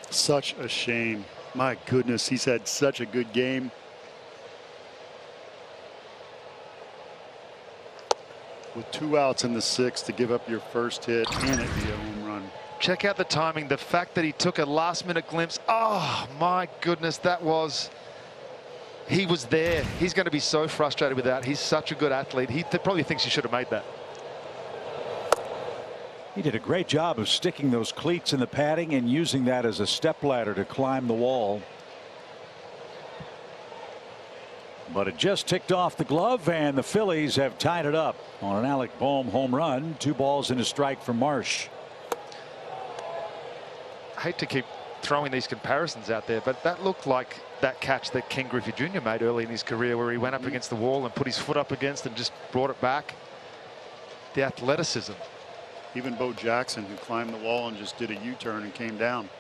Such a shame. My goodness, he's had such a good game. With 2 outs in the 6th to give up your first hit and it be a home run. Check out the timing. The fact that he took a last-minute glimpse. Oh, my goodness, he was there. He's going to be so frustrated with that. He's such a good athlete. He probably thinks he should have made that. He did a great job of sticking those cleats in the padding and using that as a stepladder to climb the wall. But it just ticked off the glove, and the Phillies have tied it up on an Alec Boehm home run. 2 balls and a strike for Marsh. I hate to keep throwing these comparisons out there, but that looked like that catch that Ken Griffey Jr. made early in his career, where he went up against the wall and put his foot up against and just brought it back. The athleticism. Even Bo Jackson, who climbed the wall and just did a U-turn and came down.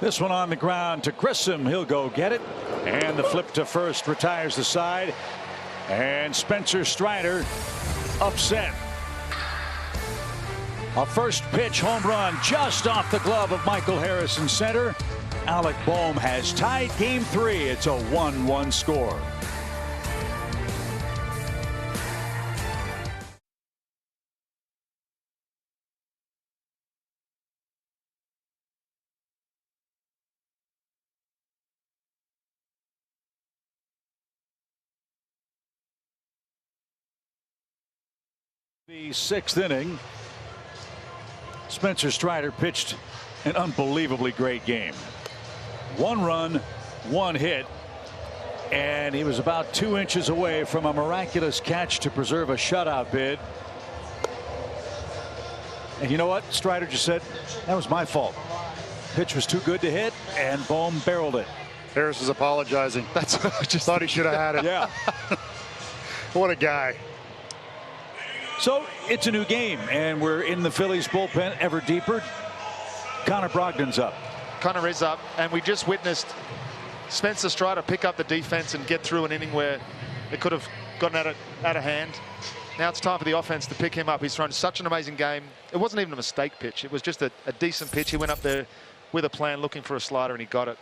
This one on the ground to Grissom. He'll go get it. And the flip to first retires the side. And Spencer Strider upset. A first pitch home run just off the glove of Michael Harris in center. Alec Boehm has tied game 3. It's a 1-1 score. The 6th inning. Spencer Strider pitched an unbelievably great game. 1 run, 1 hit, and he was about 2 inches away from a miraculous catch to preserve a shutout bid. And you know what? Strider just said, that was my fault. Pitch was too good to hit, and Boehm barreled it. Harris is apologizing. I just thought he should have had it. Yeah. What a guy. So it's a new game, and we're in the Phillies bullpen ever deeper. Connor Brogdon's up. Connor is up, and we just witnessed Spencer Strider pick up the defense and get through an inning where it could have gotten out of hand. Now it's time for the offense to pick him up. He's thrown such an amazing game. It wasn't even a mistake pitch. It was just a decent pitch. He went up there with a plan, looking for a slider, and he got it.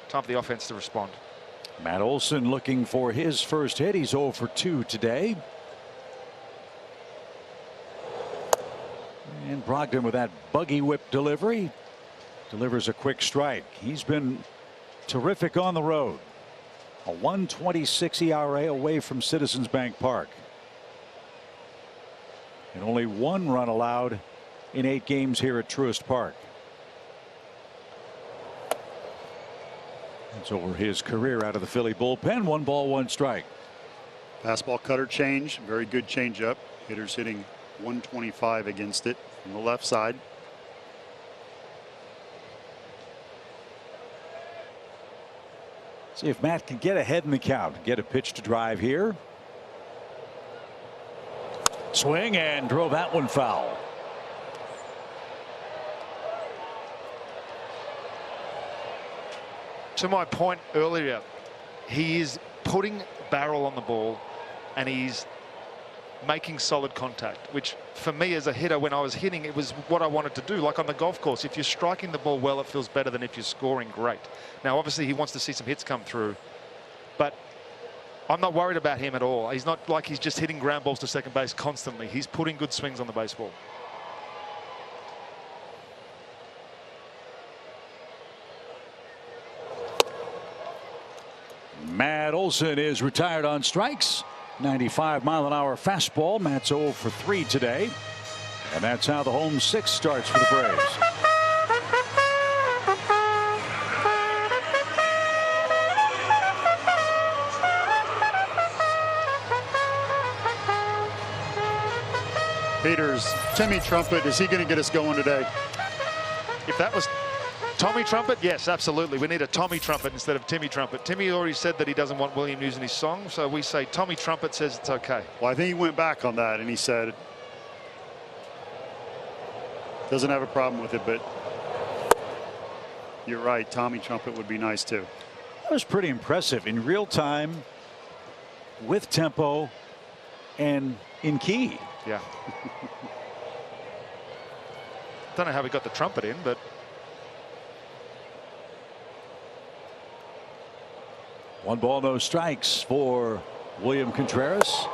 Time for the offense to respond. Matt Olson looking for his first hit. He's 0 for 2 today. And Brogdon with that buggy whip delivery delivers a quick strike. He's been terrific on the road. A 1.26 ERA away from Citizens Bank Park. And only 1 run allowed in 8 games here at Truist Park. That's over his career out of the Philly bullpen. 1 ball, 1 strike. Fastball cutter change. Very good changeup. Hitters hitting 125 against it from the left side. See if Matt can get ahead in the count. Get a pitch to drive here. Swing and drove that one foul. To my point earlier, he is putting barrel on the ball, and he's making solid contact, which for me as a hitter, when I was hitting, it was what I wanted to do. Like on the golf course, if you're striking the ball well, it feels better than if you're scoring great. Now, obviously, he wants to see some hits come through, but I'm not worried about him at all. He's not like he's just hitting ground balls to second base constantly. He's putting good swings on the baseball. Matt Olson is retired on strikes. 95-mile-an-hour fastball. Matt's 0 for 3 today. And that's how the home 6 starts for the Braves. Peters, Timmy Trumpet, is he going to get us going today? If that was Tommy Trumpet, yes, absolutely. We need a Tommy Trumpet instead of Timmy Trumpet. Timmy already said that he doesn't want William using his song, so we say Tommy Trumpet says it's okay. Well, I think he went back on that and he said doesn't have a problem with it, but you're right, Tommy Trumpet would be nice too. That was pretty impressive in real time, with tempo, and in key. Yeah. Don't know how we got the trumpet in, but 1 ball, no strikes for William Contreras.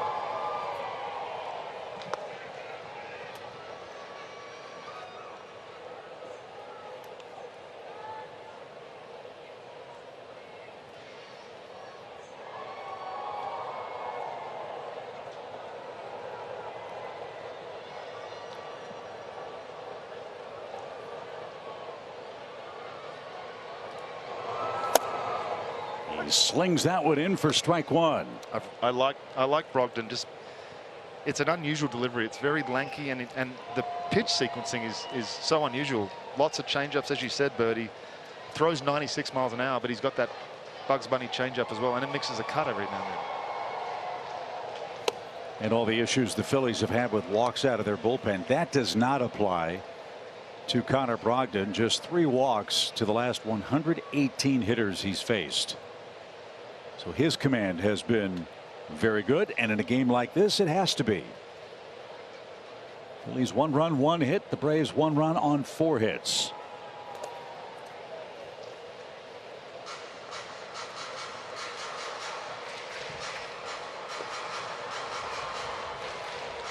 He slings that one in for strike 1. I like Brogdon. Just it's an unusual delivery. It's very lanky, and the pitch sequencing is so unusual. Lots of changeups, as you said, Birdie. Throws 96 miles an hour, but he's got that Bugs Bunny changeup as well, and it mixes a cut every now and then. And all the issues the Phillies have had with walks out of their bullpen, that does not apply to Connor Brogdon. Just 3 walks to the last 118 hitters he's faced. So his command has been very good, and in a game like this, it has to be. Phillies 1 run, 1 hit. The Braves 1 run on 4 hits.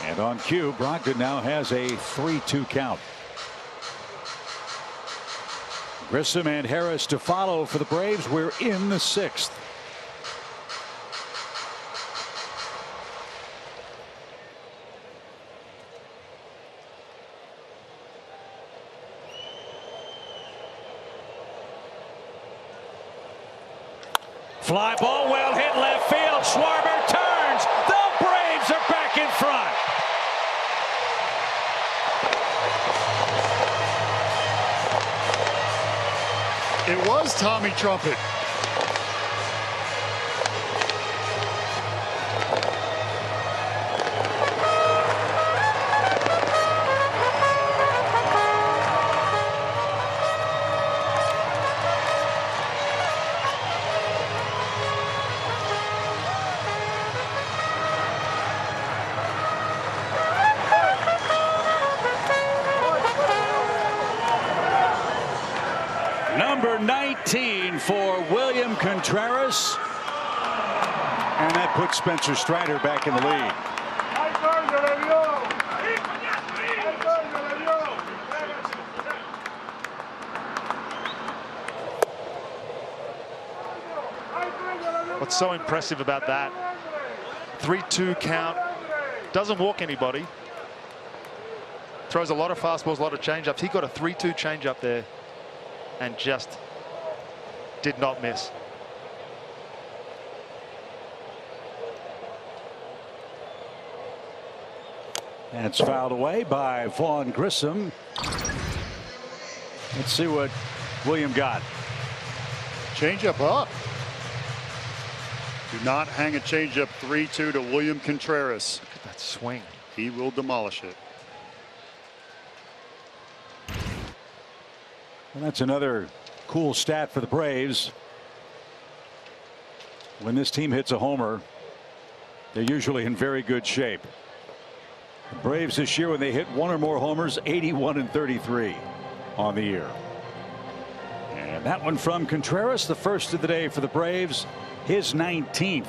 And on cue, Brogdon now has a 3-2 count. Grissom and Harris to follow for the Braves. We're in the 6th. Fly ball, well hit left field. Schwarber turns. The Braves are back in front. It was Tommy Trumpet. Number 19 for William Contreras. And that puts Spencer Strider back in the lead. What's so impressive about that? 3-2 count. Doesn't walk anybody. Throws a lot of fastballs, a lot of changeups. He got a 3-2 changeup there and just did not miss. That's fouled away by Vaughn Grissom. Let's see what William got. Changeup up. Do not hang a changeup 3-2 to William Contreras. Look at that swing. He will demolish it. And that's another cool stat for the Braves. When this team hits a homer, they're usually in very good shape. The Braves this year, when they hit one or more homers, 81-33 on the year. And that one from Contreras, the first of the day for the Braves, his 19th.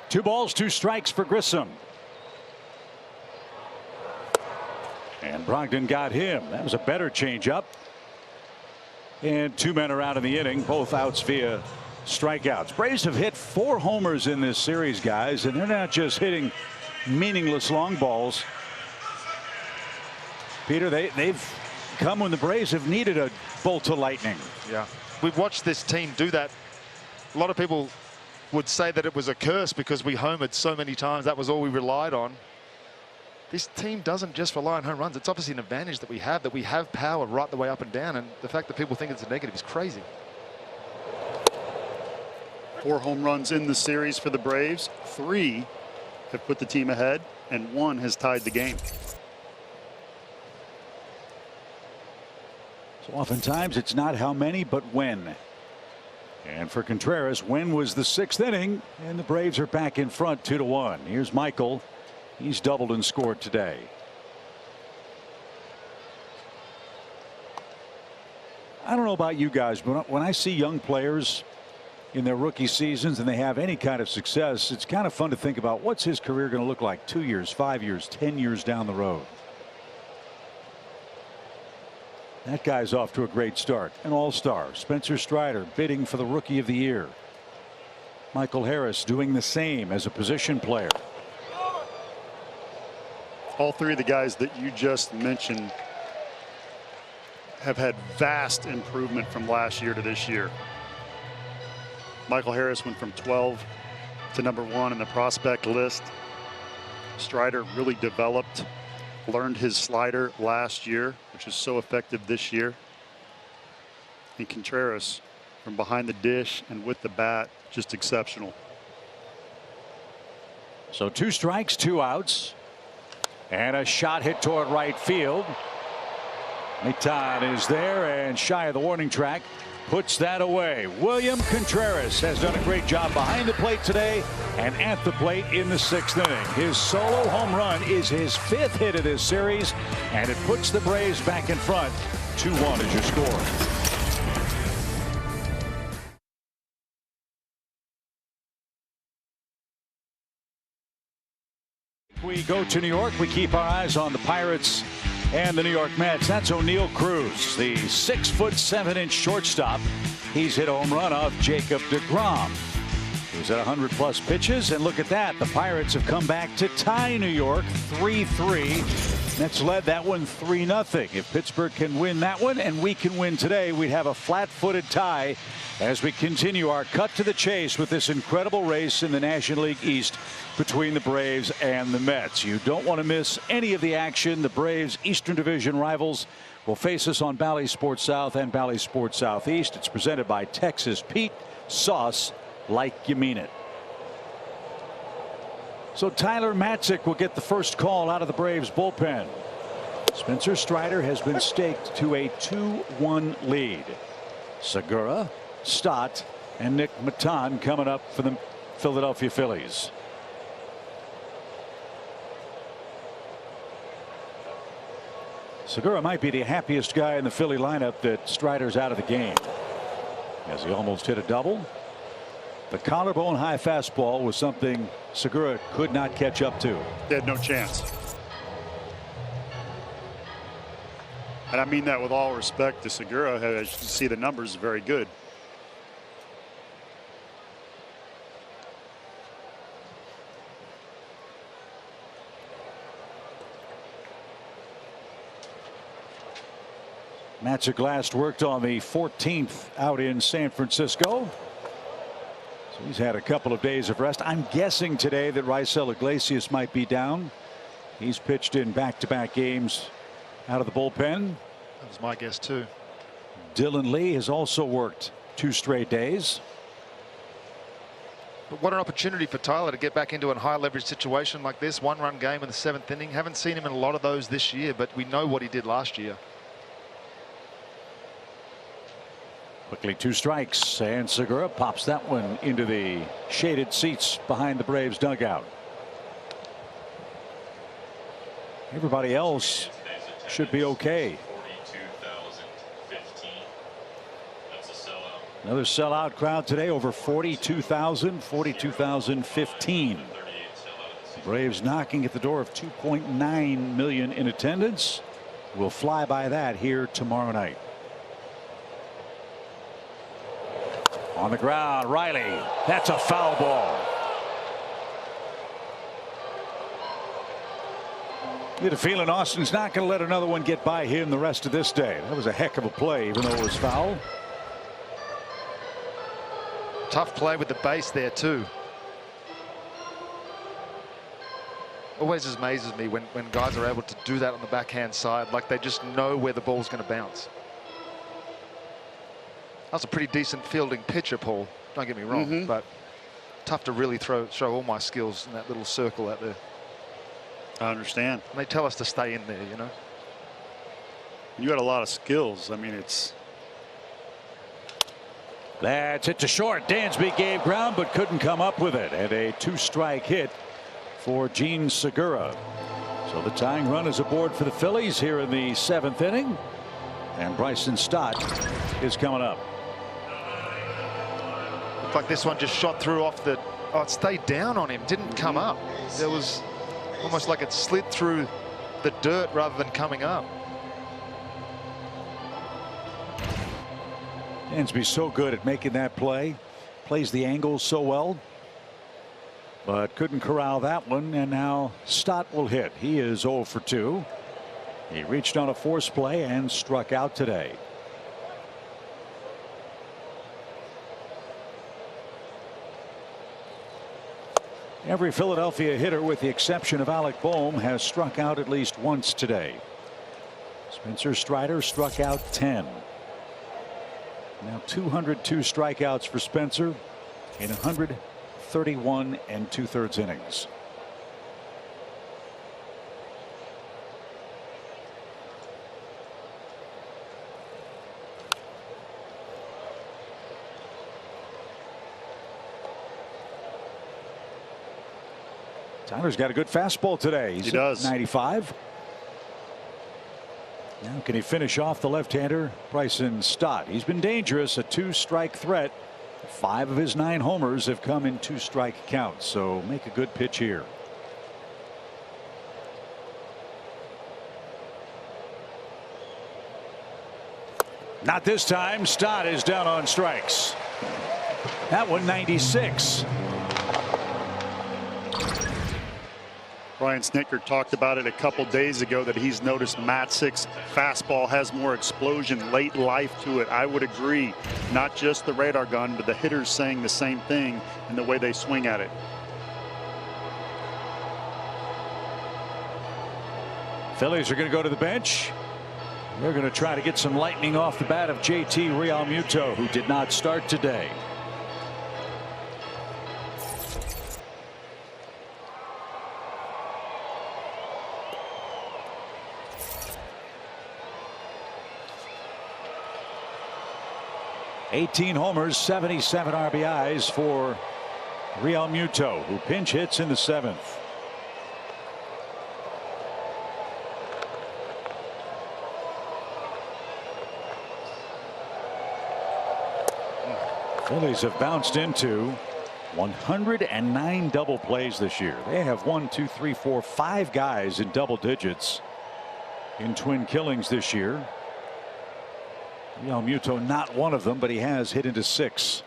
Two balls, two strikes for Grissom. And Brogdon got him. That was a better changeup. And two men are out in the inning, both outs via strikeouts. Braves have hit 4 homers in this series, guys, and they're not just hitting meaningless long balls. Peter, they've come when the Braves have needed a bolt of lightning. Yeah, we've watched this team do that. A lot of people would say that it was a curse because we homered so many times. That was all we relied on. This team doesn't just rely on home runs. It's obviously an advantage that we have power right the way up and down, and the fact that people think it's a negative is crazy. 4 home runs in the series for the Braves. 3 have put the team ahead, and 1 has tied the game. So oftentimes it's not how many, but when. And for Contreras, when was the 6th inning, and the Braves are back in front 2-1. Here's Michael. He's doubled and scored today. I don't know about you guys, but when I see young players in their rookie seasons and they have any kind of success, it's kind of fun to think about what's his career going to look like 2 years, 5 years, 10 years down the road. That guy's off to a great start. An all-star. Spencer Strider bidding for the Rookie of the Year. Michael Harris doing the same as a position player. All 3 of the guys that you just mentioned have had vast improvement from last year to this year. Michael Harris went from 12 to number 1 in the prospect list. Strider really developed, learned his slider last year, which is so effective this year. And Contreras, from behind the dish and with the bat, just exceptional. So 2 strikes, 2 outs, and a shot hit toward right field. Maton is there and shy of the warning track, puts that away. William Contreras has done a great job behind the plate today and at the plate in the 6th inning. His solo home run is his 5th hit of this series, and it puts the Braves back in front. 2-1 is your score. We go to New York. We keep our eyes on the Pirates and the New York Mets. That's O'Neal Cruz, the 6'7" shortstop. He's hit a home run off Jacob deGrom, who's at 100+ pitches. And look at that. The Pirates have come back to tie New York 3-3. Mets led that one 3-0. If Pittsburgh can win that one and we can win today, we'd have a flat-footed tie as we continue our cut to the chase with this incredible race in the National League East between the Braves and the Mets. You don't want to miss any of the action. The Braves Eastern Division rivals will face us on Bally Sports South and Bally Sports Southeast. It's presented by Texas Pete, sauce like you mean it. So Tyler Matzik will get the first call out of the Braves bullpen. Spencer Strider has been staked to a 2-1 lead. Segura, Stott, and Nick Maton coming up for the Philadelphia Phillies. Segura might be the happiest guy in the Philly lineup that Strider's out of the game, as he almost hit a double. The collarbone high fastball was something Segura could not catch up to. They had no chance. And I mean that with all respect to Segura. As you can see, the numbers are very good. Matzik last worked on the 14th out in San Francisco. So he's had a couple of days of rest. I'm guessing today that Raisel Iglesias might be down. He's pitched in back-to-back games out of the bullpen. That was my guess too. Dylan Lee has also worked 2 straight days. But what an opportunity for Tyler to get back into a high leverage situation like this. 1-run game in the 7th inning. Haven't seen him in a lot of those this year, but we know what he did last year. Quickly 2 strikes, and Segura pops that one into the shaded seats behind the Braves dugout. Everybody else should be okay. Another sellout crowd today, over 42,000, 42,015. Braves knocking at the door of 2.9 million in attendance. We'll fly by that here tomorrow night. On the ground, Riley. That's a foul ball. You get a feeling Austin's not going to let another one get by him the rest of this day. That was a heck of a play, even though it was foul. Tough play with the base there too. Always amazes me when guys are able to do that on the backhand side, like they just know where the ball's going to bounce. That's a pretty decent fielding pitcher, Paul. Don't get me wrong, but tough to really show all my skills in that little circle out there. I understand. And they tell us to stay in there, you know. You got a lot of skills. I mean, it's. That's hit to short. Dansby gave ground but couldn't come up with it. And a 2-strike hit for Gene Segura. So the tying run is aboard for the Phillies here in the 7th inning. And Bryson Stott is coming up. Looked like this one just shot through off the. Oh, it stayed down on him. Didn't come up. There was almost like it slid through the dirt rather than coming up. Dansby's so good at making that play. Plays the angles so well. But couldn't corral that one. And now Stott will hit. He is 0 for 2. He reached on a force play and struck out today. Every Philadelphia hitter, with the exception of Alec Boehm, has struck out at least once today. Spencer Strider struck out 10. Now 202 strikeouts for Spencer in 131 2/3 innings. Tyler's got a good fastball today. He does. 95. Now can he finish off the left-hander Bryson Stott? He's been dangerous, a 2-strike threat. 5 of his 9 homers have come in 2-strike counts, so make a good pitch here. Not this time. Stott is down on strikes. That one 96. Brian Snitker talked about it a couple days ago that he's noticed Matzik's fastball has more explosion, late life to it. I would agree. Not just the radar gun, but the hitters saying the same thing in the way they swing at it. Phillies are going to go to the bench. They're going to try to get some lightning off the bat of JT Realmuto, who did not start today. $18 homers, 77 RBIs for Realmuto, who pinch hits in the 7th. Phillies have bounced into 109 double plays this year. They have 1, 2, 3, 4, 5 guys in double digits in twin killings this year. Realmuto not one of them, but he has hit into 6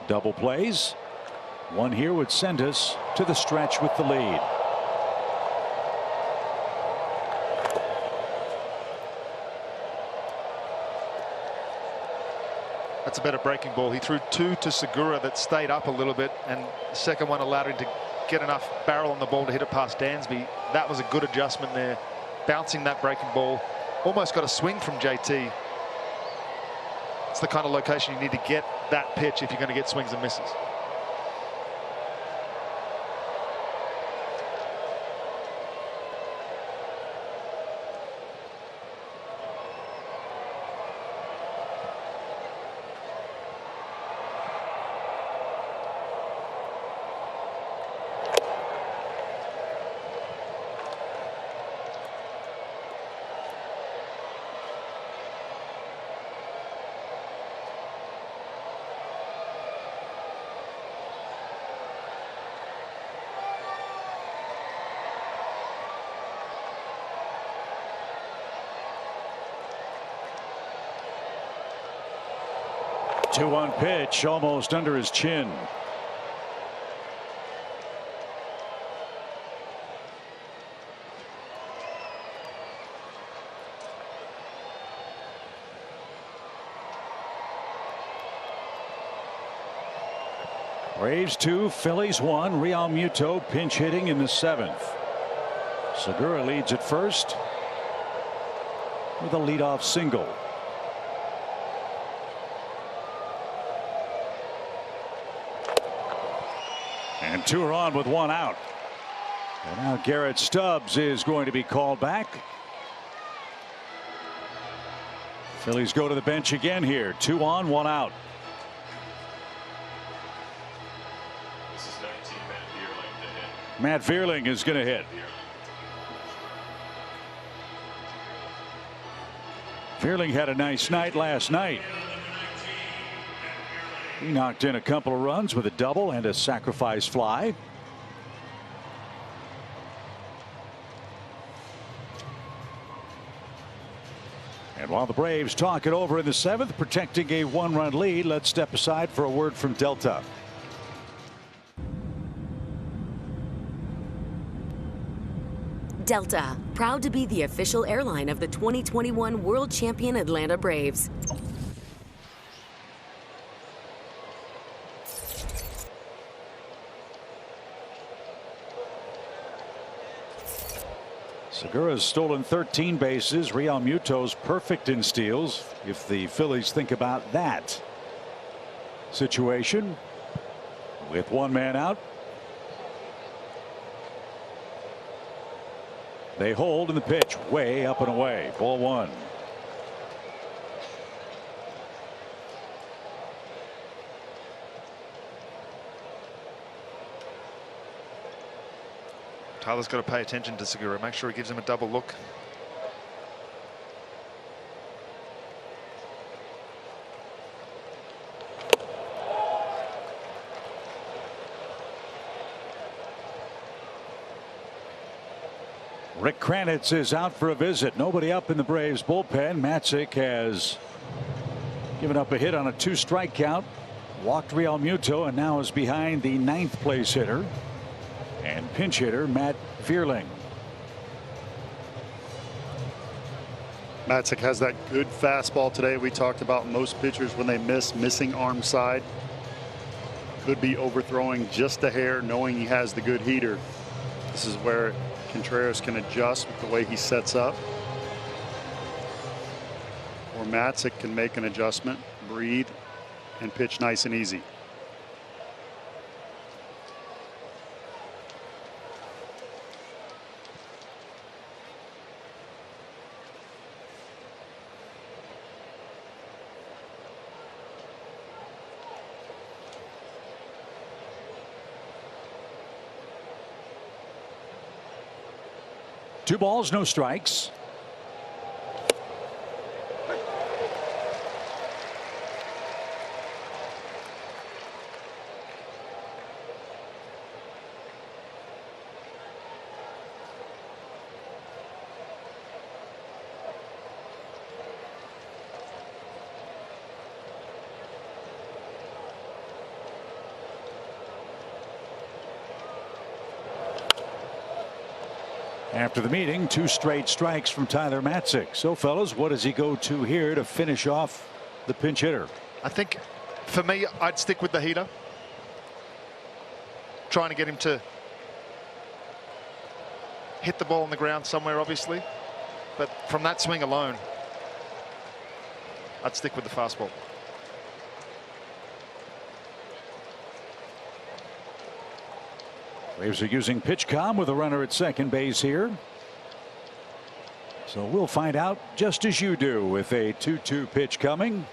double plays. One here would send us to the stretch with the lead. That's a better breaking ball. He threw 2 to Segura that stayed up a little bit, and the second one allowed him to get enough barrel on the ball to hit it past Dansby. That was a good adjustment there. Bouncing that breaking ball. Almost got a swing from JT. It's the kind of location you need to get that pitch if you're going to get swings and misses. Two-one pitch, almost under his chin. Braves 2, Phillies 1. Real Muto pinch hitting in the 7th. Segura leads at first with a leadoff single. And 2 are on with 1 out. And now Garrett Stubbs is going to be called back. Phillies go to the bench again here. 2 on, 1 out. This is 19, Matt Vierling is going to hit. Vierling had a nice night last night. He knocked in a couple of runs with a double and a sacrifice fly. And while the Braves talk it over in the 7th, protecting a 1-run lead, let's step aside for a word from Delta. Delta, proud to be the official airline of the 2021 World Champion Atlanta Braves. Segura's stolen 13 bases. Real Muto's perfect in steals. If the Phillies think about that situation with 1 man out, they hold in the pitch way up and away. Ball 1. Tyler's got to pay attention to Segura. Make sure he gives him a double look. Rick Kranitz is out for a visit. Nobody up in the Braves bullpen. Matzik has given up a hit on a 2-strike count. Walked Real Muto and now is behind the 9th place hitter and pinch hitter Matt Vierling. Matzik has that good fastball today. We talked about most pitchers when they missing arm side. Could be overthrowing just a hair, knowing he has the good heater. This is where Contreras can adjust with the way he sets up. Or Matzik can make an adjustment, breathe, and pitch nice and easy. Two balls, no strikes. After the meeting, 2 straight strikes from Tyler Matzik. So, fellas, what does he go to here to finish off the pinch hitter? I think for me, I'd stick with the heater. Trying to get him to hit the ball on the ground somewhere, obviously. But from that swing alone, I'd stick with the fastball. Braves are using PitchCom with a runner at second base here. So we'll find out just as you do with a 2-2 pitch coming.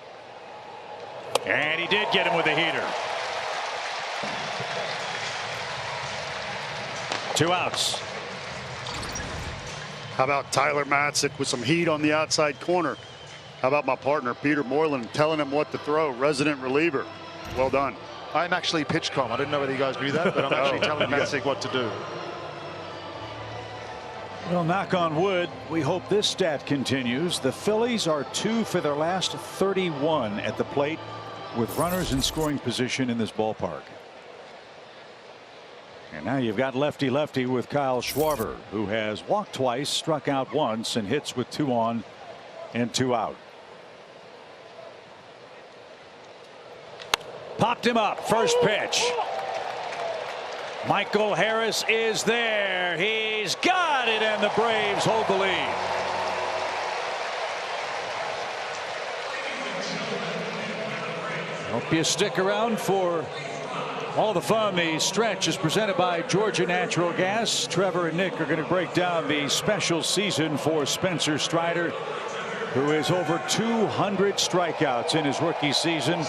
And he did get him with a heater. 2 outs. How about Tyler Matzik with some heat on the outside corner? How about my partner, Peter Moylan, telling him what to throw, resident reliever. Well done. I'm actually PitchCom. I didn't know whether you guys knew that, but I'm actually telling Matzik what to do. Well, knock on wood, we hope this stat continues. The Phillies are 2 for their last 31 at the plate with runners in scoring position in this ballpark. And now you've got lefty-lefty with Kyle Schwarber, who has walked twice, struck out once, and hits with 2 on and 2 out. Popped him up. First pitch. Michael Harris is there. He's got it, and the Braves hold the lead. Hope you stick around for all the fun. The stretch is presented by Georgia Natural Gas. Trevor and Nick are going to break down the special season for Spencer Strider, who is over 200 strikeouts in his rookie season.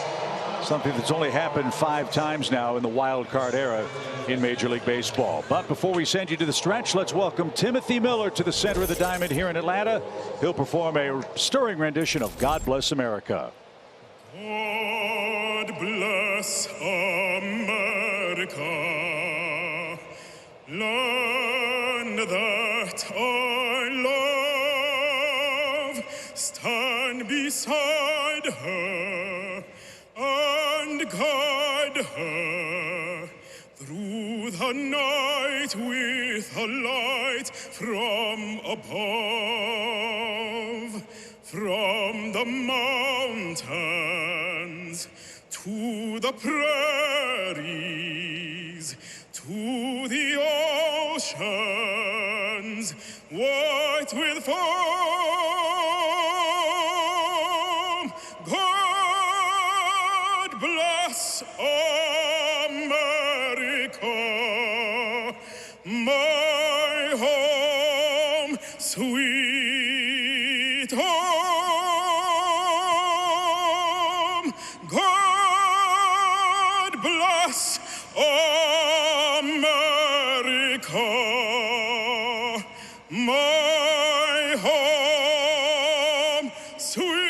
Something that's only happened 5 times now in the wild card era in Major League Baseball. But before we send you to the stretch, let's welcome Timothy Miller to the center of the diamond here in Atlanta. He'll perform a stirring rendition of God Bless America. God bless America, land that I love. Stand beside her and guide her through the night with a light from above. From the mountains to the prairies to the oceans white with foam. God bless America, my home, sweet home. God bless America, my home, sweet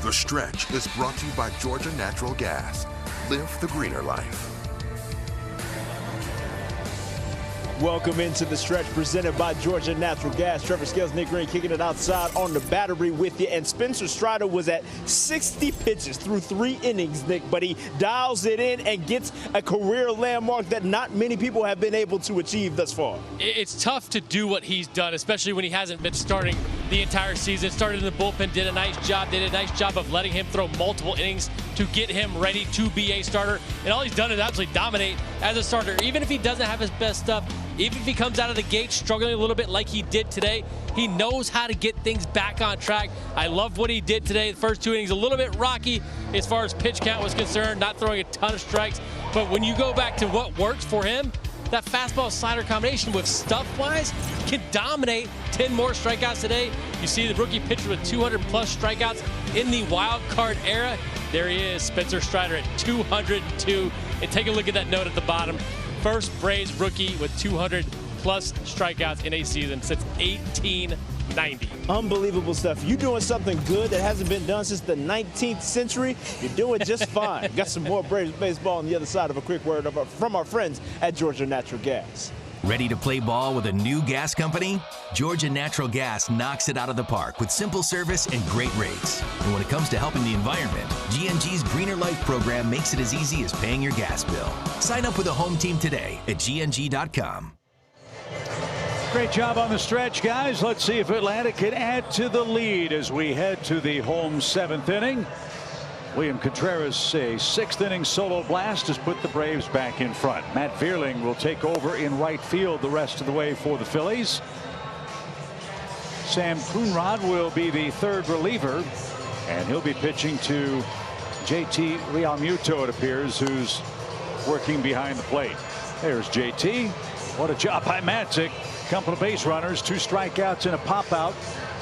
The Stretch is brought to you by Georgia Natural Gas. Live the greener life. Welcome into the stretch presented by Georgia Natural Gas. Trevor Scales, Nick Green kicking it outside on the battery with you. And Spencer Strider was at 60 pitches through 3 innings, Nick, but he dials it in and gets a career landmark that not many people have been able to achieve thus far. It's tough to do what he's done, especially when he hasn't been starting the entire season. Started in the bullpen, did a nice job of letting him throw multiple innings to get him ready to be a starter. And all he's done is absolutely dominate as a starter. Even if he doesn't have his best stuff, even if he comes out of the gate struggling a little bit like he did today, he knows how to get things back on track. I love what he did today. The first 2 innings, a little bit rocky as far as pitch count was concerned, not throwing a ton of strikes. But when you go back to what works for him, that fastball slider combination with stuff-wise can dominate. 10 more strikeouts today. You see the rookie pitcher with 200-plus strikeouts in the wild card era. There he is, Spencer Strider at 202. And take a look at that note at the bottom. First Braves rookie with 200-plus strikeouts in a season since 1890. Unbelievable stuff. You're doing something good that hasn't been done since the 19th century. You're doing just fine. Got some more Braves baseball on the other side of a quick word from our friends at Georgia Natural Gas. Ready to play ball with a new gas company? Georgia Natural Gas knocks it out of the park with simple service and great rates. And when it comes to helping the environment, GNG's Greener Life program makes it as easy as paying your gas bill. Sign up with a home team today at GNG.com. Great job on the stretch, guys. Let's see if Atlanta can add to the lead as we head to the home 7th inning. William Contreras, a 6th inning solo blast, has put the Braves back in front. Matt Vierling will take over in right field the rest of the way for the Phillies. Sam Coonrod will be the 3rd reliever, and he'll be pitching to JT Realmuto, it appears, who's working behind the plate. There's JT. What a job by Matzik. Couple of base runners, 2 strikeouts and a pop out,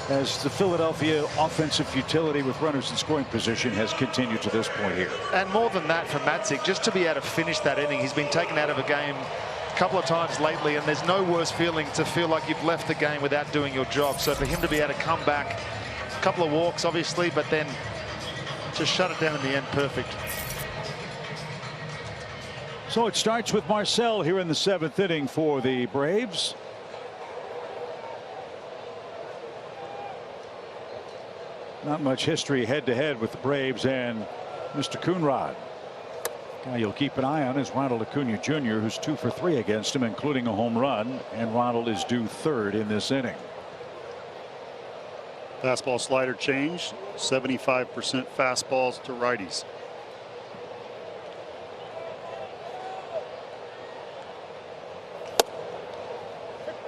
as the Philadelphia offensive utility with runners in scoring position has continued to this point here. And more than that for Matzik, just to be able to finish that inning. He's been taken out of a game a couple of times lately, and there's no worse feeling to feel like you've left the game without doing your job. So for him to be able to come back, a couple of walks obviously, but then just shut it down in the end, perfect. So it starts with Marcel here in the 7th inning for the Braves. Not much history head-to-head with the Braves and Mr. Coonrod. Guy you'll keep an eye on is Ronald Acuna Jr., who's 2 for 3 against him, including a home run, and Ronald is due 3rd in this inning. Fastball slider change, 75% fastballs to righties.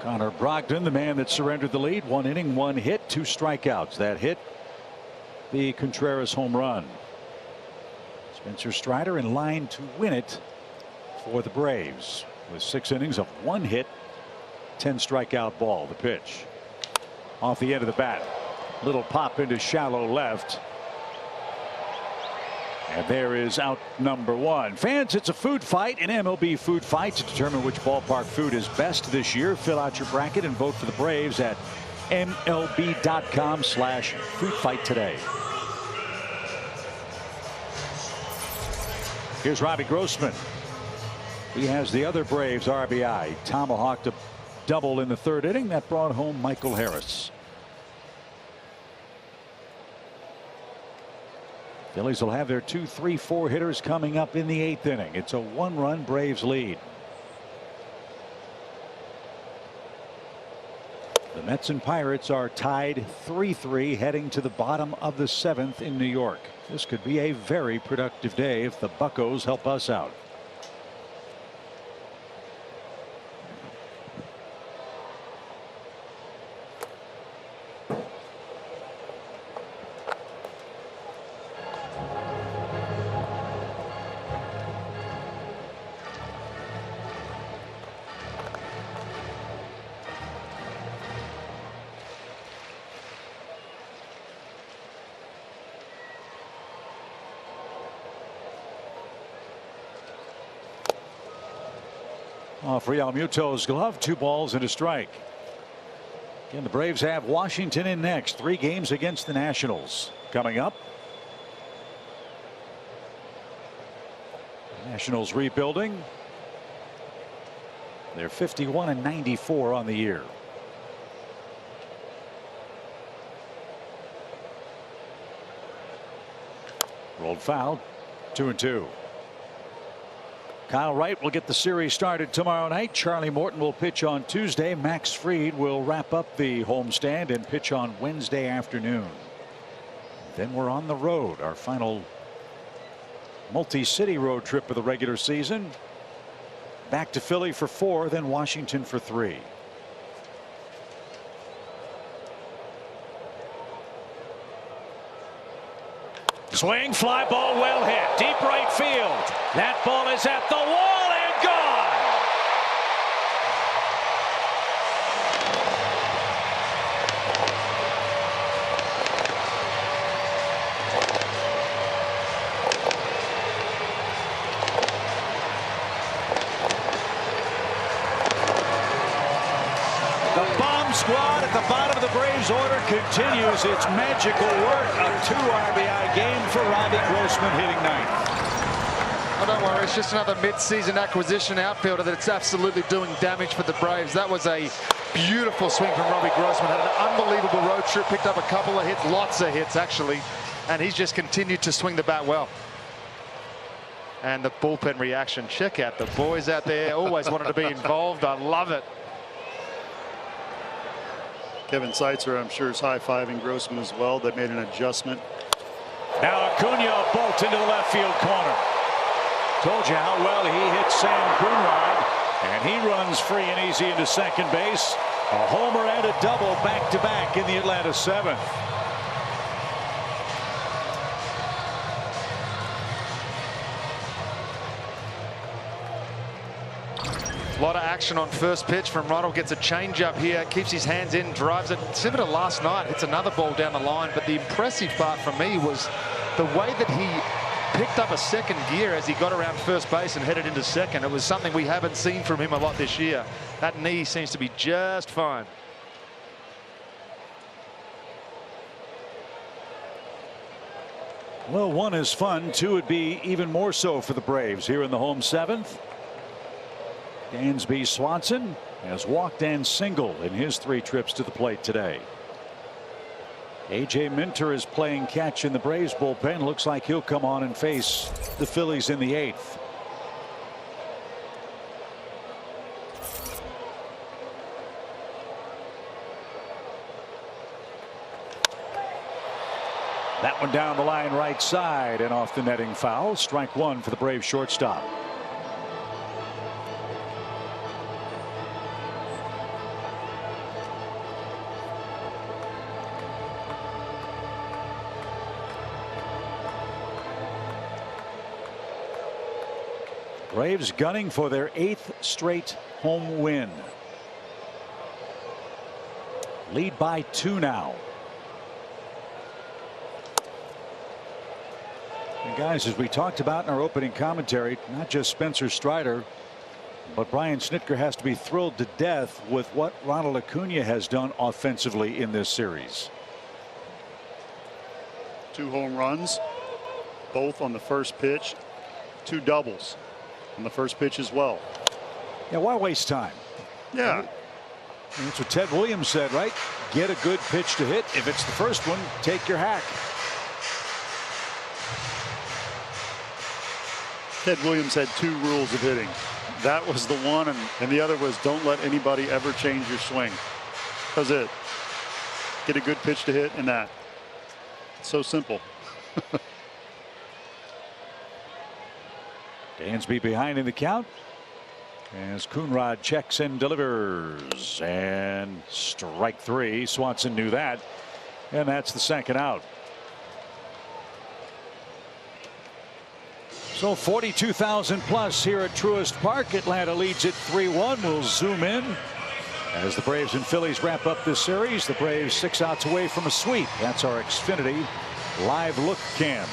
Connor Brogdon, the man that surrendered the lead, 1 inning, 1 hit, 2 strikeouts. That hit the Contreras home run. Spencer Strider in line to win it for the Braves with 6 innings of 1 hit, 10 strikeout ball. The pitch off the end of the bat. Little pop into shallow left. And there is out number 1. Fans, it's a food fight, an MLB food fight to determine which ballpark food is best this year. Fill out your bracket and vote for the Braves at MLB.com/foodfight today. Here's Robbie Grossman. He has the other Braves RBI. Tomahawked a double in the 3rd inning that brought home Michael Harris. Phillies will have their 2, 3, 4 hitters coming up in the 8th inning. It's a 1-run Braves lead. The Mets and Pirates are tied 3-3 heading to the bottom of the 7th in New York. This could be a very productive day if the Buccos help us out. Off Realmuto's glove, 2 balls and a strike. Again, the Braves have Washington in next. 3 games against the Nationals coming up. Nationals rebuilding. They're 51-94 on the year. Rolled foul, 2-2. Kyle Wright will get the series started tomorrow night. Charlie Morton will pitch on Tuesday. Max Fried will wrap up the homestand and pitch on Wednesday afternoon. Then we're on the road, our final multi-city road trip of the regular season. Back to Philly for 4, then Washington for 3. Swing, fly ball, well hit, deep right field. That ball is at the wall and gone. The bomb squad at the bottom of the Braves order continues its magical work. A 2 RBI game for Robbie Grossman, hitting 9th. Oh, don't worry, it's just another mid-season acquisition outfielder that's absolutely doing damage for the Braves. That was a beautiful swing from Robbie Grossman. Had an unbelievable road trip, picked up a couple of hits, lots of hits actually, and he's just continued to swing the bat well. And the bullpen reaction, check out the boys out there, always wanted to be involved. I love it. Kevin Seitzer, I'm sure, is high-fiving Grossman as well. They made an adjustment. Now Acuna bolts into the left field corner. Told you how well he hit Sam Coonrod, and he runs free and easy into second base. A homer and a double back-to-back in the Atlanta seventh. A lot of action on first pitch from Ronald. Gets a changeup here, keeps his hands in, drives it. Similar to last night, hits another ball down the line. But the impressive part for me was the way that he picked up a second gear as he got around first base and headed into second. It was something we haven't seen from him a lot this year. That knee seems to be just fine. Well, one is fun. Two would be even more so for the Braves here in the home seventh. Dansby Swanson has walked and singled in his 3 trips to the plate today. A.J. Minter is playing catch in the Braves bullpen. Looks like he'll come on and face the Phillies in the 8th. That one down the line right side and off the netting foul. Strike 1 for the Braves shortstop. Braves gunning for their 8th straight home win. Lead by 2 now. And guys, as we talked about in our opening commentary, not just Spencer Strider, but Brian Snitker has to be thrilled to death with what Ronald Acuna has done offensively in this series. 2 home runs, both on the first pitch, 2 doubles on the first pitch as well. Yeah, why waste time? Yeah. And that's what Ted Williams said, right? Get a good pitch to hit. If it's the first one, take your hack. Ted Williams had 2 rules of hitting. That was the one, and the other was don't let anybody ever change your swing. That was it. Get a good pitch to hit, and that. It's so simple. Dansby behind in the count as Coonrod checks and delivers, and strike 3. Swanson knew that, and that's the second out. So 42,000 plus here at Truist Park. Atlanta leads it 3-1. We'll zoom in as the Braves and Phillies wrap up this series. The Braves 6 outs away from a sweep. That's our Xfinity live look cam.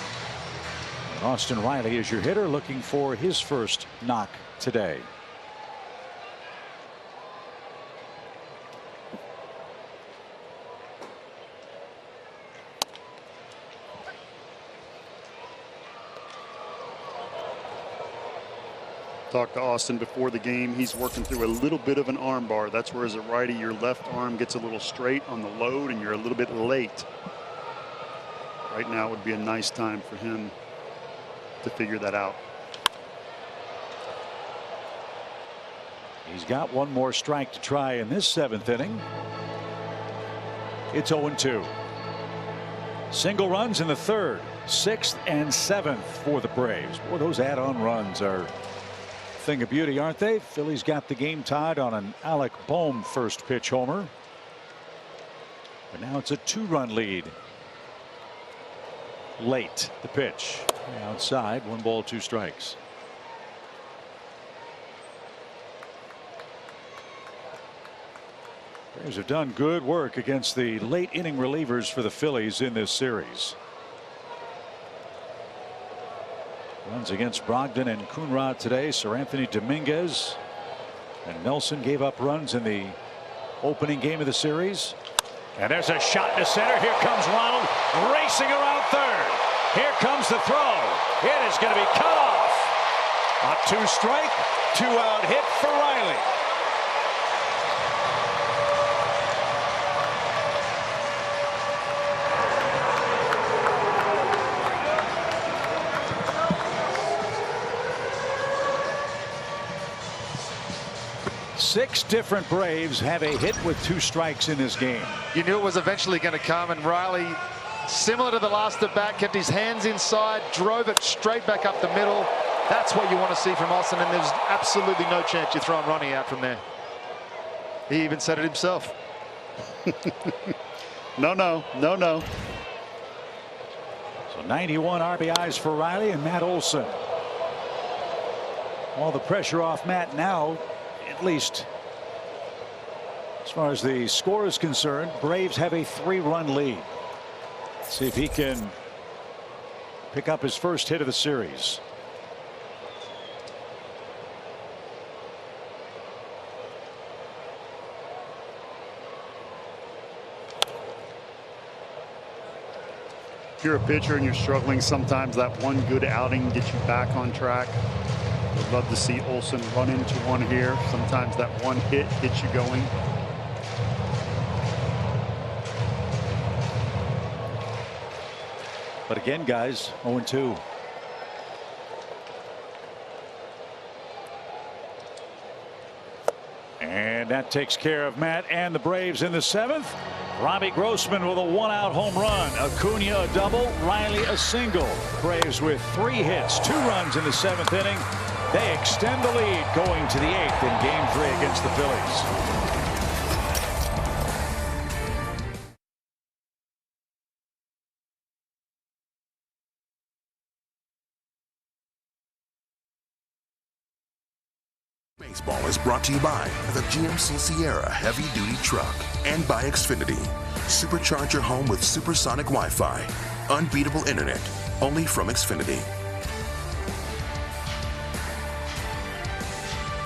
Austin Riley is your hitter, looking for his first knock today. Talked to Austin before the game. He's working through a little bit of an arm bar. That's where as a righty your left arm gets a little straight on the load and you're a little bit late. Right now would be a nice time for him to figure that out. He's got one more strike to try in this 7th inning. It's 0-2. Single runs in the 3rd, 6th, and 7th for the Braves. Boy, those add-on runs are a thing of beauty, aren't they? Phillies got the game tied on an Alec Bohm first pitch homer. But now it's a 2-run lead. Late the pitch. Outside, 1 ball, 2 strikes. Braves have done good work against the late inning relievers for the Phillies in this series. Runs against Brogdon and Coonrod today. Sir Anthony Dominguez and Nelson gave up runs in the opening game of the series. And there's a shot to center. Here comes Ronald racing around third. Here comes the throw. It is going to be cut off. A 2-strike, 2-out hit for Riley. Six different Braves have a hit with 2 strikes in this game. You knew it was eventually going to come, and Riley, similar to the last at bat, kept his hands inside, drove it straight back up the middle. That's what you want to see from Austin, and there's absolutely no chance you're throwing Ronnie out from there. He even said it himself. No. So 91 RBIs for Riley and Matt Olson. All the pressure off Matt now, at least as far as the score is concerned. Braves have a 3-run lead. Let's see if he can pick up his first hit of the series. If you're a pitcher and you're struggling, sometimes that one good outing gets you back on track. Would love to see Olson run into one here. Sometimes that one hit gets you going. But again, guys, 0-2. And that takes care of Matt and the Braves in the 7th. Robbie Grossman with a 1-out home run. Acuna a double. Riley a single. Braves with 3 hits, 2 runs in the 7th inning. They extend the lead going to the 8th in Game 3 against the Phillies. Baseball is brought to you by the GMC Sierra Heavy Duty Truck and by Xfinity. Supercharge your home with supersonic Wi-Fi. Unbeatable internet, only from Xfinity.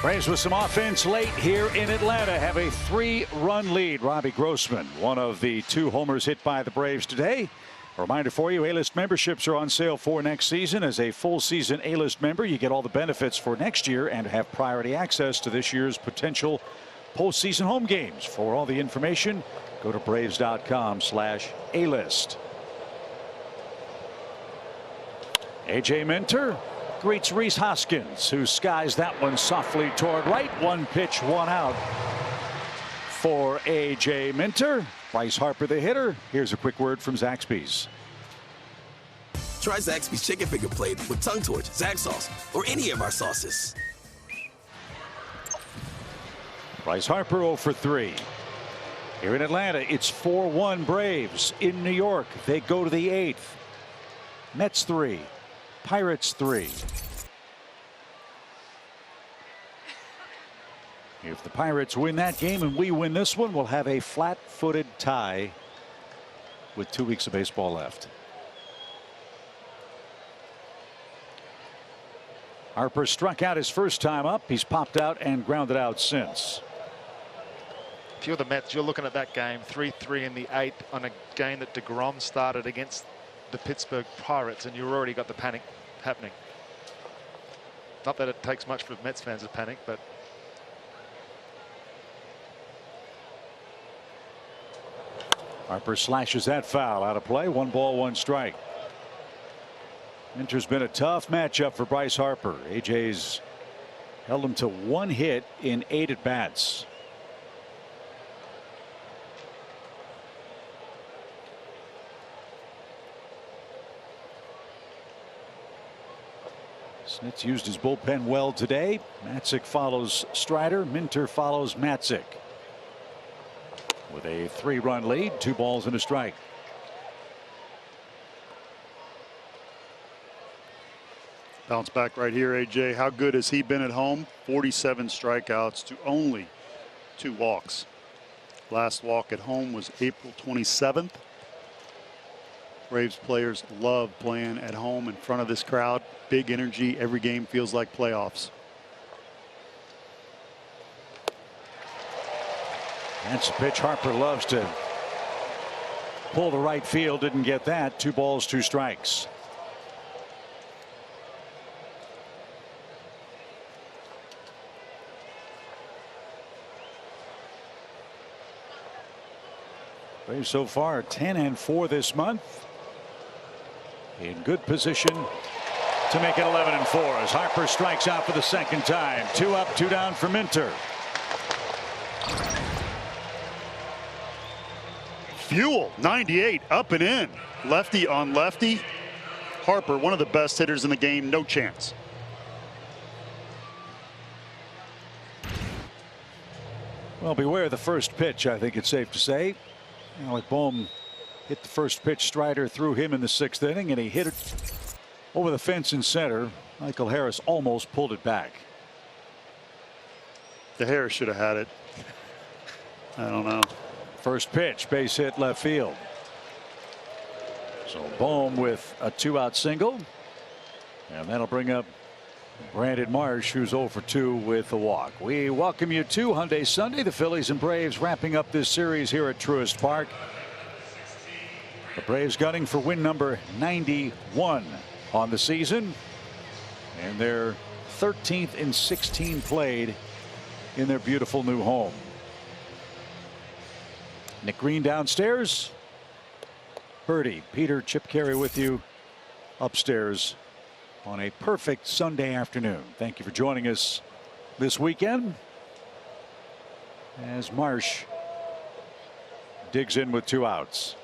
Braves with some offense late here in Atlanta have a 3-run lead. Robbie Grossman, one of the 2 homers hit by the Braves today. A reminder for you, A-list memberships are on sale for next season. As a full season A-list member, you get all the benefits for next year and have priority access to this year's potential postseason home games. For all the information, go to Braves.com/A-list. A.J. Minter greets Rhys Hoskins, who skies that one softly toward right. 1 pitch, 1 out for A.J. Minter. Bryce Harper the hitter. Here's a quick word from Zaxby's. Try Zaxby's Chicken Finger Plate with Tongue Torch, Zax Sauce, or any of our sauces. Bryce Harper 0 for 3. Here in Atlanta, it's 4-1 Braves. In New York, they go to the 8th. Mets 3. Pirates 3. If the Pirates win that game and we win this one, we'll have a flat-footed tie with 2 weeks of baseball left. Harper struck out his first time up. He's popped out and grounded out since. If you're the Mets, you're looking at that game 3-3 in the 8th on a game that DeGrom started against the Pittsburgh Pirates, and you've already got the panic happening. Not that it takes much for Mets fans to panic, but Harper slashes that foul out of play. 1 ball, 1 strike. Minter's been a tough matchup for Bryce Harper. AJ's held him to 1 hit in 8 at bats. Snitz used his bullpen well today. Matzik follows Strider. Minter follows Matzik. With a 3-run lead, 2 balls and a strike. Bounce back right here, AJ. How good has he been at home? 47 strikeouts to only 2 walks. Last walk at home was April 27th. Braves players love playing at home in front of this crowd. Big energy. Every game feels like playoffs. That's a pitch Harper loves to pull to right field. Didn't get that. 2 balls, 2 strikes. Braves so far 10-4 this month. In good position to make it 11-4 as Harper strikes out for the second time. 2 up, 2 down for Minter. Fuel 98 up and in. Lefty on lefty. Harper, one of the best hitters in the game, no chance. Well, beware the first pitch, I think it's safe to say. Alec Bohm hit the first pitch. Strider threw him in the 6th inning, and he hit it over the fence in center. Michael Harris almost pulled it back. The Harris should have had it. I don't know. First pitch, base hit left field. So Bohm with a 2-out single, and that'll bring up Brandon Marsh, who's 0 for 2 with a walk. We welcome you to Hyundai Sunday. The Phillies and Braves wrapping up this series here at Truist Park. The Braves gunning for win number 91 on the season, and their 13th in 16 played in their beautiful new home. Nick Green downstairs. Birdie, Peter, Chip Carey with you upstairs on a perfect Sunday afternoon. Thank you for joining us this weekend as Marsh digs in with 2 outs.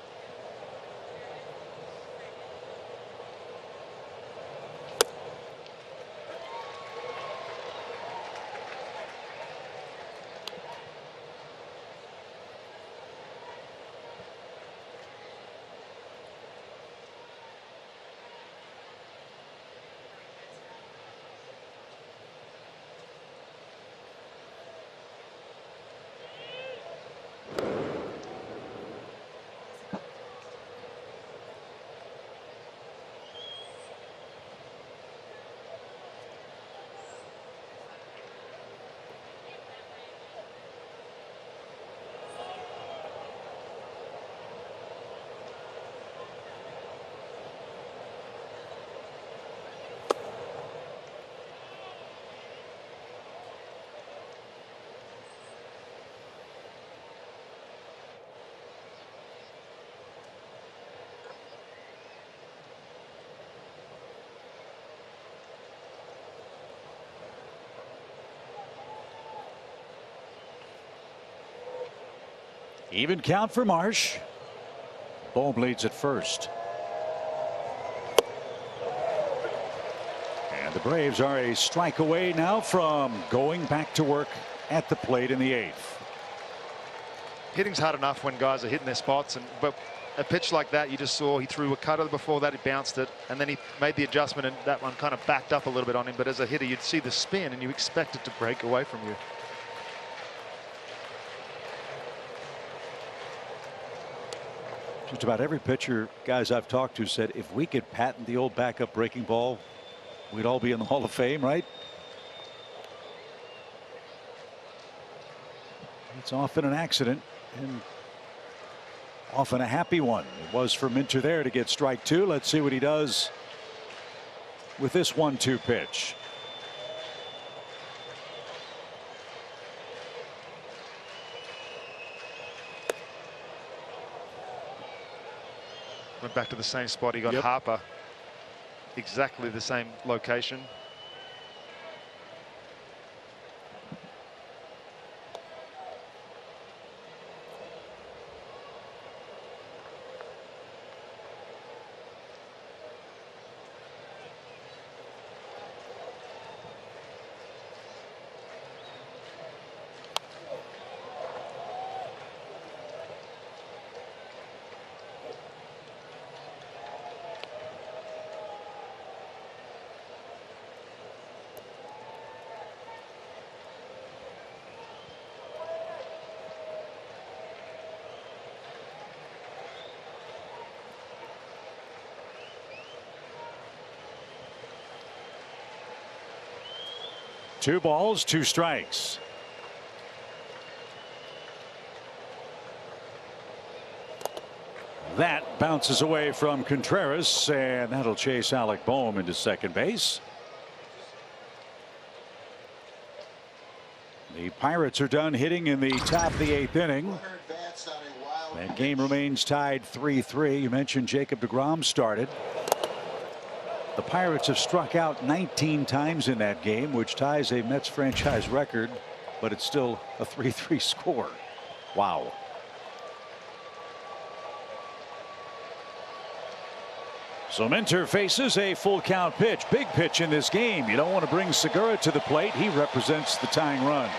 Even count for Marsh. Bohm leads at first. And the Braves are a strike away now from going back to work at the plate in the 8th. Hitting's hard enough when guys are hitting their spots, but a pitch like that, you just saw he threw a cutter before that, he bounced it, and then he made the adjustment, and that one kind of backed up a little bit on him. But as a hitter, you'd see the spin and you expect it to break away from you. Just about every pitcher guys I've talked to said if we could patent the old backup breaking ball, we'd all be in the Hall of Fame, right? It's often an accident and often a happy one. It was for Minter there to get strike 2. Let's see what he does with this 1-2 pitch. Went back to the same spot. He got Harper. Exactly the same location. Two balls, 2 strikes. That bounces away from Contreras, and that'll chase Alec Bohm into second base. The Pirates are done hitting in the top of the 8th inning. That game remains tied 3-3. You mentioned Jacob deGrom started. The Pirates have struck out 19 times in that game, which ties a Mets franchise record, but it's still a 3-3 score. Wow. So Minter faces a full count pitch. Big pitch in this game. You don't want to bring Segura to the plate. He represents the tying run.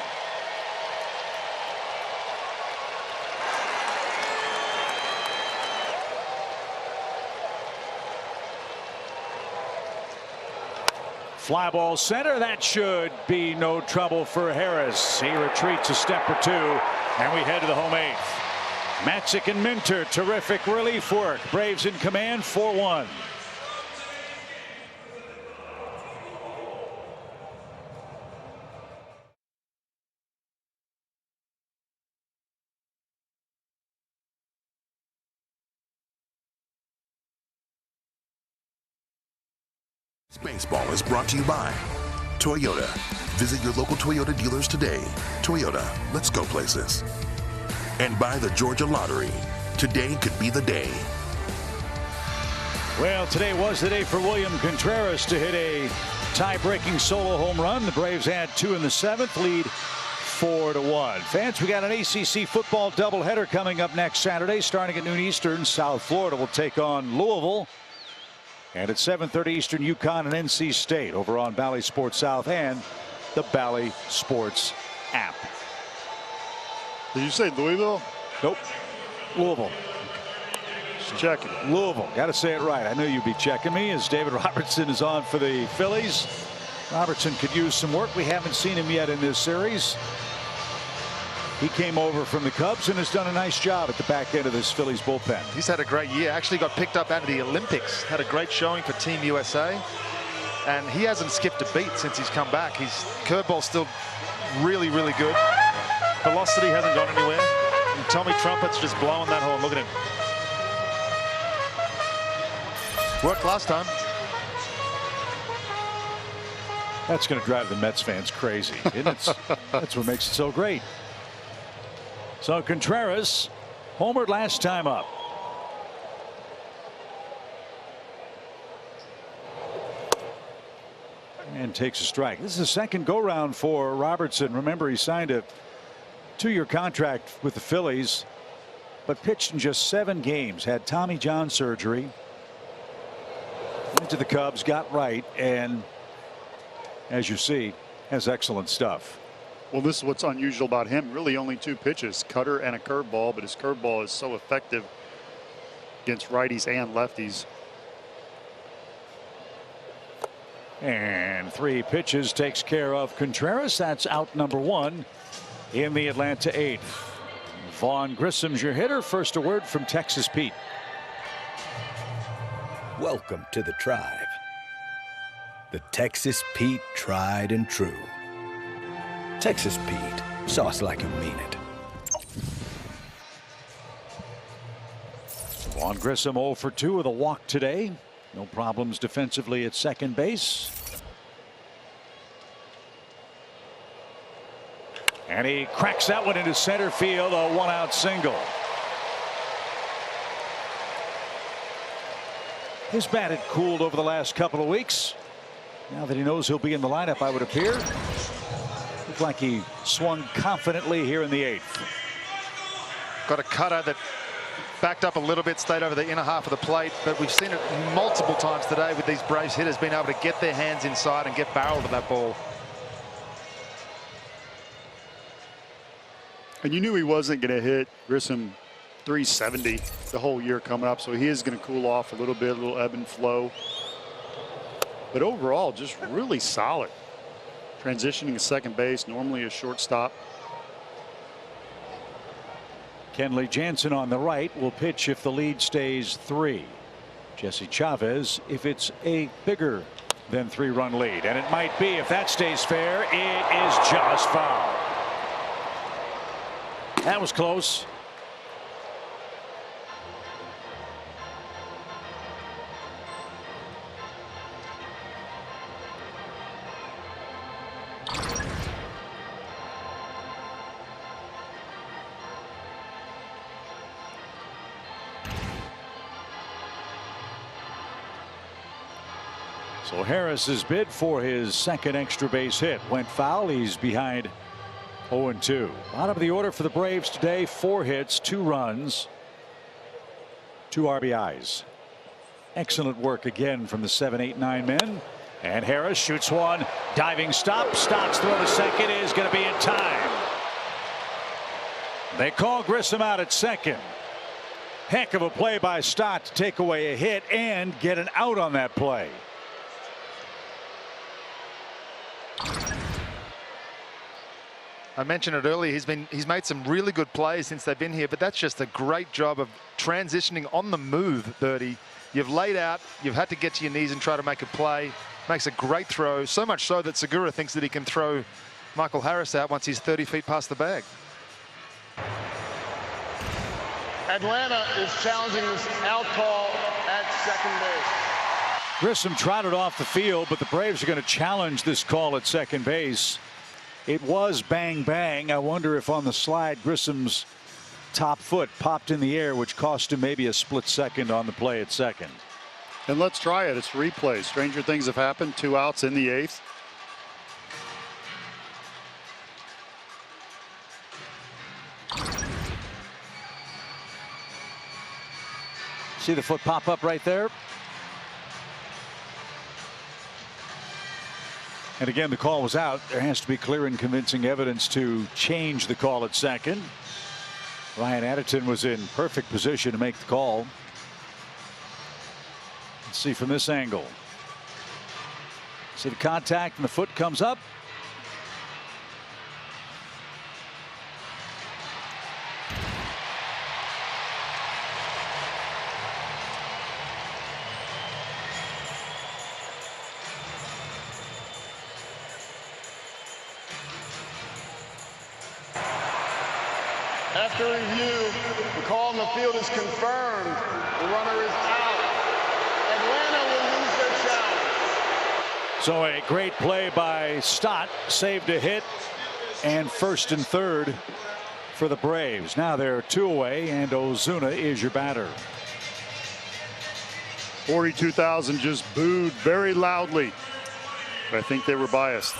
Fly ball center. That should be no trouble for Harris. He retreats a step or two, and we head to the home eighth. Matzik and Minter, terrific relief work. Braves in command, 4-1. Baseball is brought to you by Toyota. Visit your local Toyota dealers today. Toyota, let's go places. And by the Georgia Lottery. Today could be the day. Well, today was the day for William Contreras to hit a tie-breaking solo home run. The Braves had 2 in the 7th, lead 4-1. Fans, we got an ACC football doubleheader coming up next Saturday, starting at noon Eastern. South Florida will take on Louisville. And at 7:30 Eastern, UConn and NC State over on Bally Sports South and the Bally Sports app. Did you say Louisville? Nope. Louisville. Just checking. Louisville. Got to say it right. I knew you'd be checking me as David Robertson is on for the Phillies. Robertson could use some work. We haven't seen him yet in this series. He came over from the Cubs and has done a nice job at the back end of this Phillies bullpen. He's had a great year. Actually got picked up out of the Olympics. Had a great showing for Team USA. And he hasn't skipped a beat since he's come back. His curveball's still really, really good. Velocity hasn't gone anywhere. And Tommy Trumpet's just blowing that horn. Look at him. Worked last time. That's going to drive the Mets fans crazy. And that's what makes it so great. So Contreras homered last time up. And takes a strike. This is the second go round for Robertson. Remember, he signed a 2-year contract with the Phillies, but pitched in just 7 games, had Tommy John surgery, went to the Cubs, got right, and as you see, has excellent stuff. Well, this is what's unusual about him. Really only 2 pitches, cutter and a curveball, but his curveball is so effective against righties and lefties. And 3 pitches takes care of Contreras. That's out number 1 in the Atlanta 8th. Vaughn Grissom's your hitter. First a word from Texas Pete. Welcome to the tribe. The Texas Pete tried and true. Texas Pete, sauce like you mean it. Vaughn Grissom 0 for 2 with a walk today. No problems defensively at second base. And he cracks that one into center field, a 1-out single. His bat had cooled over the last couple of weeks. Now that he knows he'll be in the lineup, I would appear. Looked like he swung confidently here in the 8th. Got a cutter that backed up a little bit, stayed over the inner half of the plate, but we've seen it multiple times today with these Braves hitters being able to get their hands inside and get barreled at that ball. And you knew he wasn't going to hit Grissom 370 the whole year coming up, so he is going to cool off a little bit, a little ebb and flow. But overall, just really solid. Transitioning to second base, normally a shortstop. Kenley Jansen on the right will pitch if the lead stays 3. Jesse Chavez if it's a bigger than 3-run lead, and it might be. If that stays fair, it is just foul. That was close. So Harris's bid for his second extra base hit went foul. He's behind 0-2. Bottom of the order for the Braves today. 4 hits, 2 runs, 2 RBIs. Excellent work again from the 7, 8, 9 men. And Harris shoots one. Diving stop. Stott's throw to second is going to be in time. They call Grissom out at second. Heck of a play by Stott to take away a hit and get an out on that play. I mentioned it earlier. He's made some really good plays since they've been here, but that's just a great job of transitioning on the move, Birdie. You've laid out, you've had to get to your knees and try to make a play. Makes a great throw, so much so that Segura thinks that he can throw Michael Harris out once he's 30 feet past the bag. Atlanta is challenging this out call at second base. Grissom trotted off the field, but the Braves are going to challenge this call at second base. It was bang bang. I wonder if on the slide Grissom's top foot popped in the air, which cost him maybe a split second on the play at second. And let's try it. It's replay. Stranger things have happened. 2 outs in the 8th. See the foot pop up right there. And again, the call was out. There has to be clear and convincing evidence to change the call at second. Ryan Addington was in perfect position to make the call. Let's see from this angle. See the contact and the foot comes up. After review, the call on the field is confirmed. The runner is out. Atlanta will lose their challenge. So a great play by Stott, saved a hit, and first and third for the Braves. Now they're 2 away, and Ozuna is your batter. 42,000 just booed very loudly. But I think they were biased.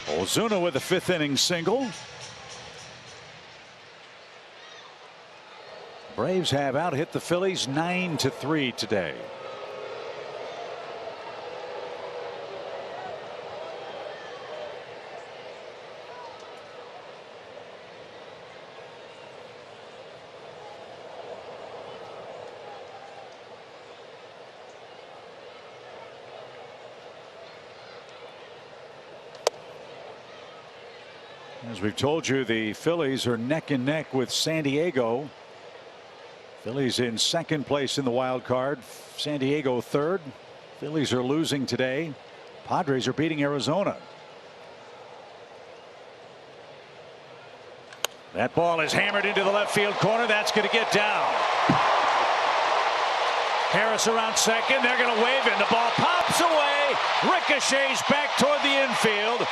Ozuna with a 5th inning single. Braves have out hit the Phillies 9-3 today. As we've told you, the Phillies are neck and neck with San Diego. Phillies in second place in the wild card. San Diego third. Phillies are losing today. Padres are beating Arizona. That ball is hammered into the left field corner. That's going to get down. Harris around second. They're going to wave in. The ball pops away. Ricochets back toward the infield.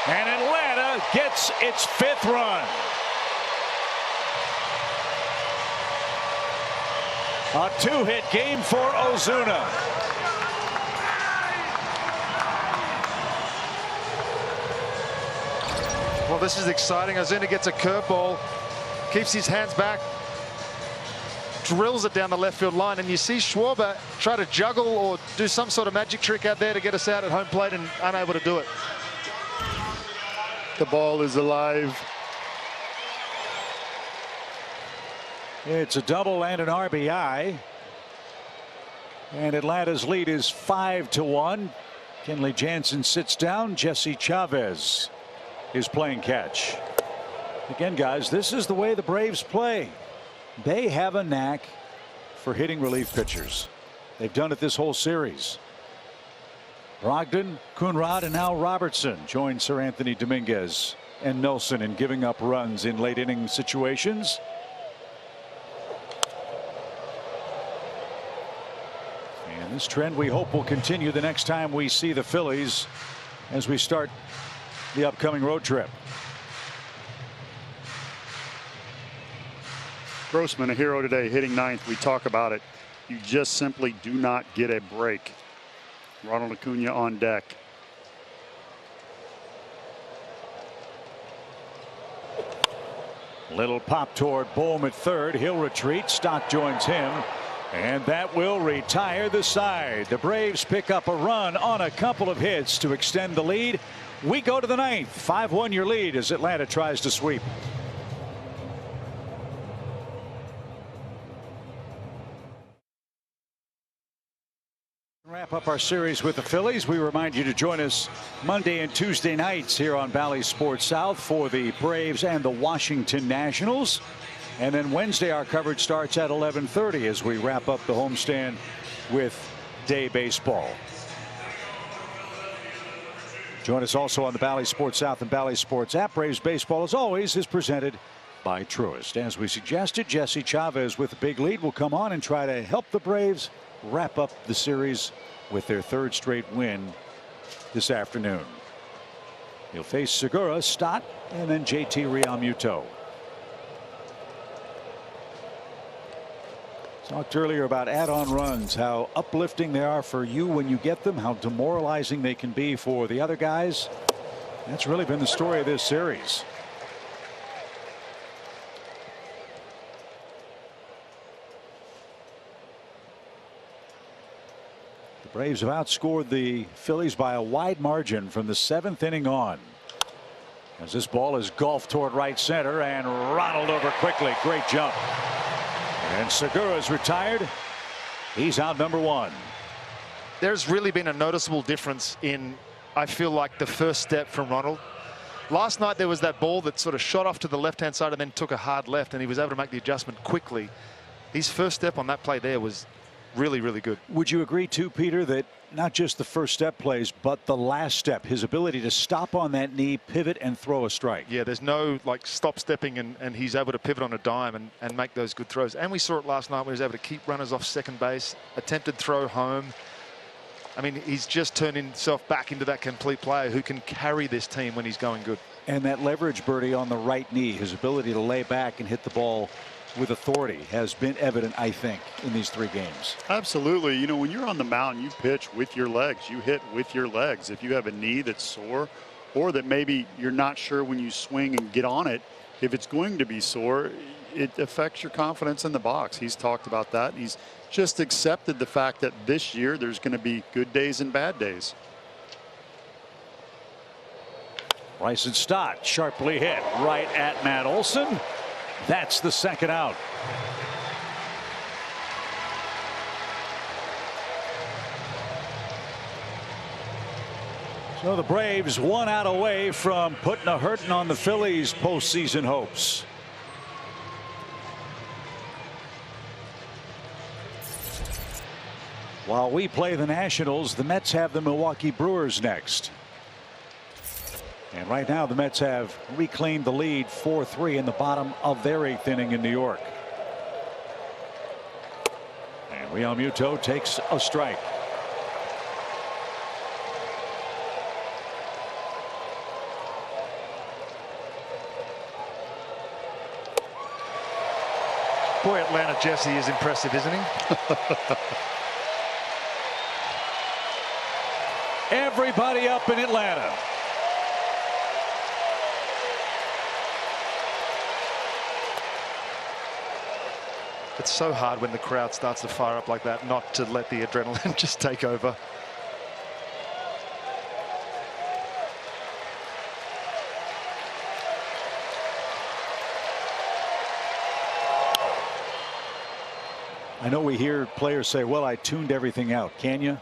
And Atlanta gets its 5th run. A 2-hit game for Ozuna. Well, this is exciting. Ozuna gets a curveball, keeps his hands back, drills it down the left field line, and you see Schwarber try to juggle or do some sort of magic trick out there to get us out at home plate and unable to do it. The ball is alive. It's a double and an RBI. And Atlanta's lead is 5-1. Kenley Jansen sits down. Jesse Chavez is playing catch. Again, guys, this is the way the Braves play. They have a knack for hitting relief pitchers. They've done it this whole series. Brogdon, Coonrod, and now Robertson join Sir Anthony Dominguez and Nelson in giving up runs in late inning situations. And this trend we hope will continue the next time we see the Phillies as we start the upcoming road trip. Grossman, a hero today, hitting ninth. We talk about it. You just simply do not get a break. Ronald Acuna on deck. Little pop toward Bohm at third. He'll retreat. Stock joins him. And that will retire the side. The Braves pick up a run on a couple of hits to extend the lead. We go to the ninth. 5-1 your lead as Atlanta tries to sweep. Wrap up our series with the Phillies. We remind you to join us Monday and Tuesday nights here on Bally Sports South for the Braves and the Washington Nationals. And then Wednesday our coverage starts at 11:30 as we wrap up the homestand with day baseball. Join us also on the Bally Sports South and Bally Sports app. Braves baseball, as always, is presented by Truist. As we suggested, Jesse Chavez with a big lead will come on and try to help the Braves wrap up the series with their third straight win this afternoon. He'll face Segura, Stott, and then JT Realmuto. Talked earlier about add-on runs, how uplifting they are for you when you get them, how demoralizing they can be for the other guys. That's really been the story of this series. The Braves have outscored the Phillies by a wide margin from the 7th inning on. As this ball is golfed toward right center and Ronald over quickly. Great jump. And Segura's retired. He's out number 1. There's really been a noticeable difference in, I feel like, the first step from Ronald. Last night there was that ball that sort of shot off to the left-hand side and then took a hard left, and he was able to make the adjustment quickly. His first step on that play there was really, really good. Would you agree too, Peter, that not just the first step plays, but the last step, his ability to stop on that knee, pivot, and throw a strike? Yeah, there's no like stop stepping, and he's able to pivot on a dime and make those good throws. And we saw it last night when he was able to keep runners off second base, attempted throw home. I mean, he's just turned himself back into that complete player who can carry this team when he's going good. And that leverage, Bertie, on the right knee, his ability to lay back and hit the ball with authority has been evident, I think, in these 3 games. Absolutely. You know, when you're on the mound, you pitch with your legs. You hit with your legs. If you have a knee that's sore, or that maybe you're not sure when you swing and get on it, if it's going to be sore, it affects your confidence in the box. He's talked about that. He's just accepted the fact that this year there's going to be good days and bad days. Bryson Stott sharply hit right at Matt Olson. That's the second out. So the Braves 1 out away from putting a hurting on the Phillies' postseason hopes. While we play the Nationals, the Mets have the Milwaukee Brewers next. And right now the Mets have reclaimed the lead 4-3 in the bottom of their 8th inning in New York. And Realmuto takes a strike. Boy, Atlanta Jesse is impressive, isn't he? Everybody up in Atlanta. It's so hard when the crowd starts to fire up like that not to let the adrenaline just take over. I know we hear players say, well, I tuned everything out. Can you?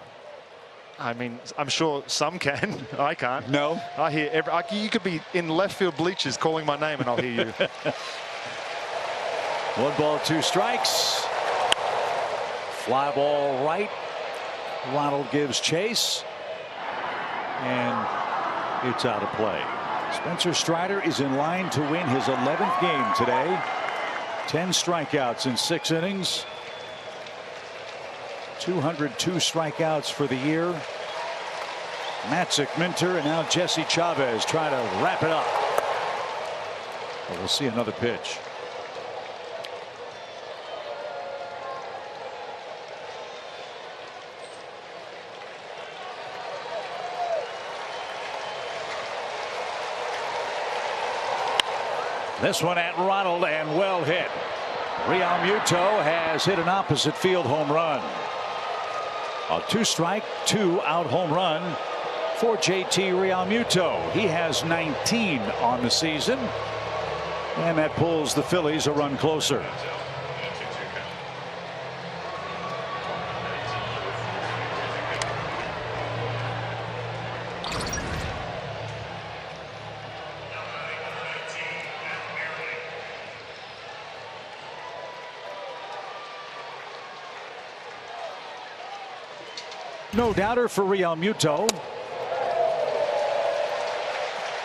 I mean, I'm sure some can. I can't. No. I hear you could be in left field bleachers calling my name and I'll hear you. 1 ball, 2 strikes. Fly ball right. Ronald gives chase. And it's out of play. Spencer Strider is in line to win his 11th game today. 10 strikeouts in 6 innings. 202 strikeouts for the year. Matzik, Minter, and now Jesse Chavez trying to wrap it up. But we'll see another pitch. This one at Ronald and well hit. Real Muto has hit an opposite field home run. A 2-strike, 2-out home run for JT Realmuto. He has 19 on the season, and that pulls the Phillies a run closer. No doubter for Realmuto.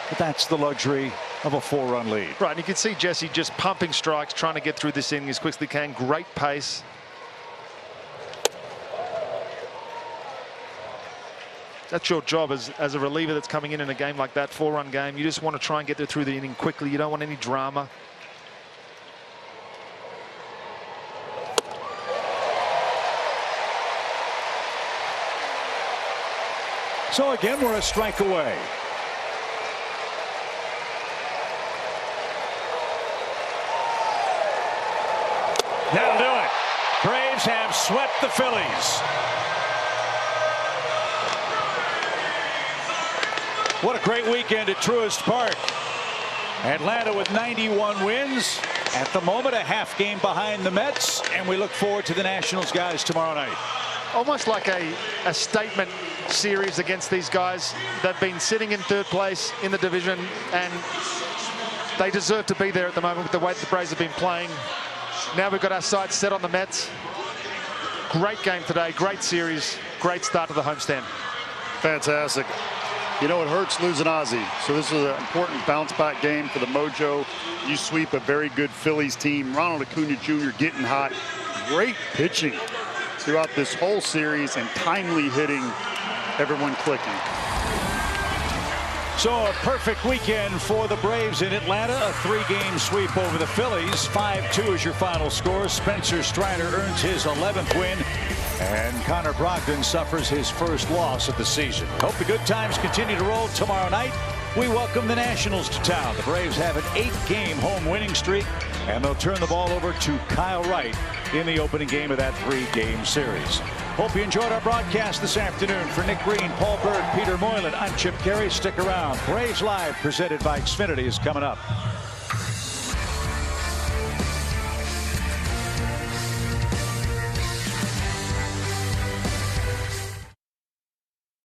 But that's the luxury of a 4-run lead. Right, and you can see Jesse just pumping strikes, trying to get through this inning as quickly as he can. Great pace. That's your job as a reliever that's coming in a game like that, 4-run game. You just want to try and get through the inning quickly. You don't want any drama. So again, we're a strike away. That'll do it. Braves have swept the Phillies. What a great weekend at Truist Park. Atlanta with 91 wins. At the moment, a half game behind the Mets, and we look forward to the Nationals guys tomorrow night. Almost like a statement series against these guys. They've been sitting in 3rd place in the division, and they deserve to be there at the moment with the way the Braves have been playing. Now we've got our sights set on the Mets. Great game today, great series, great start to the homestand. Fantastic. You know, it hurts losing Ozzie, so this is an important bounce-back game for the Mojo. You sweep a very good Phillies team. Ronald Acuna Jr. getting hot. Great pitching throughout this whole series and timely hitting, everyone clicking. So a perfect weekend for the Braves in Atlanta. A 3-game sweep over the Phillies. 5-2 is your final score. Spencer Strider earns his 11th win, and Connor Brogdon suffers his first loss of the season. Hope the good times continue to roll tomorrow night. We welcome the Nationals to town. The Braves have an 8-game home winning streak, and they'll turn the ball over to Kyle Wright in the opening game of that 3-game series. Hope you enjoyed our broadcast this afternoon. For Nick Green, Paul Bird, Peter Moylan, I'm Chip Carey. Stick around. Braves Live, presented by Xfinity, is coming up.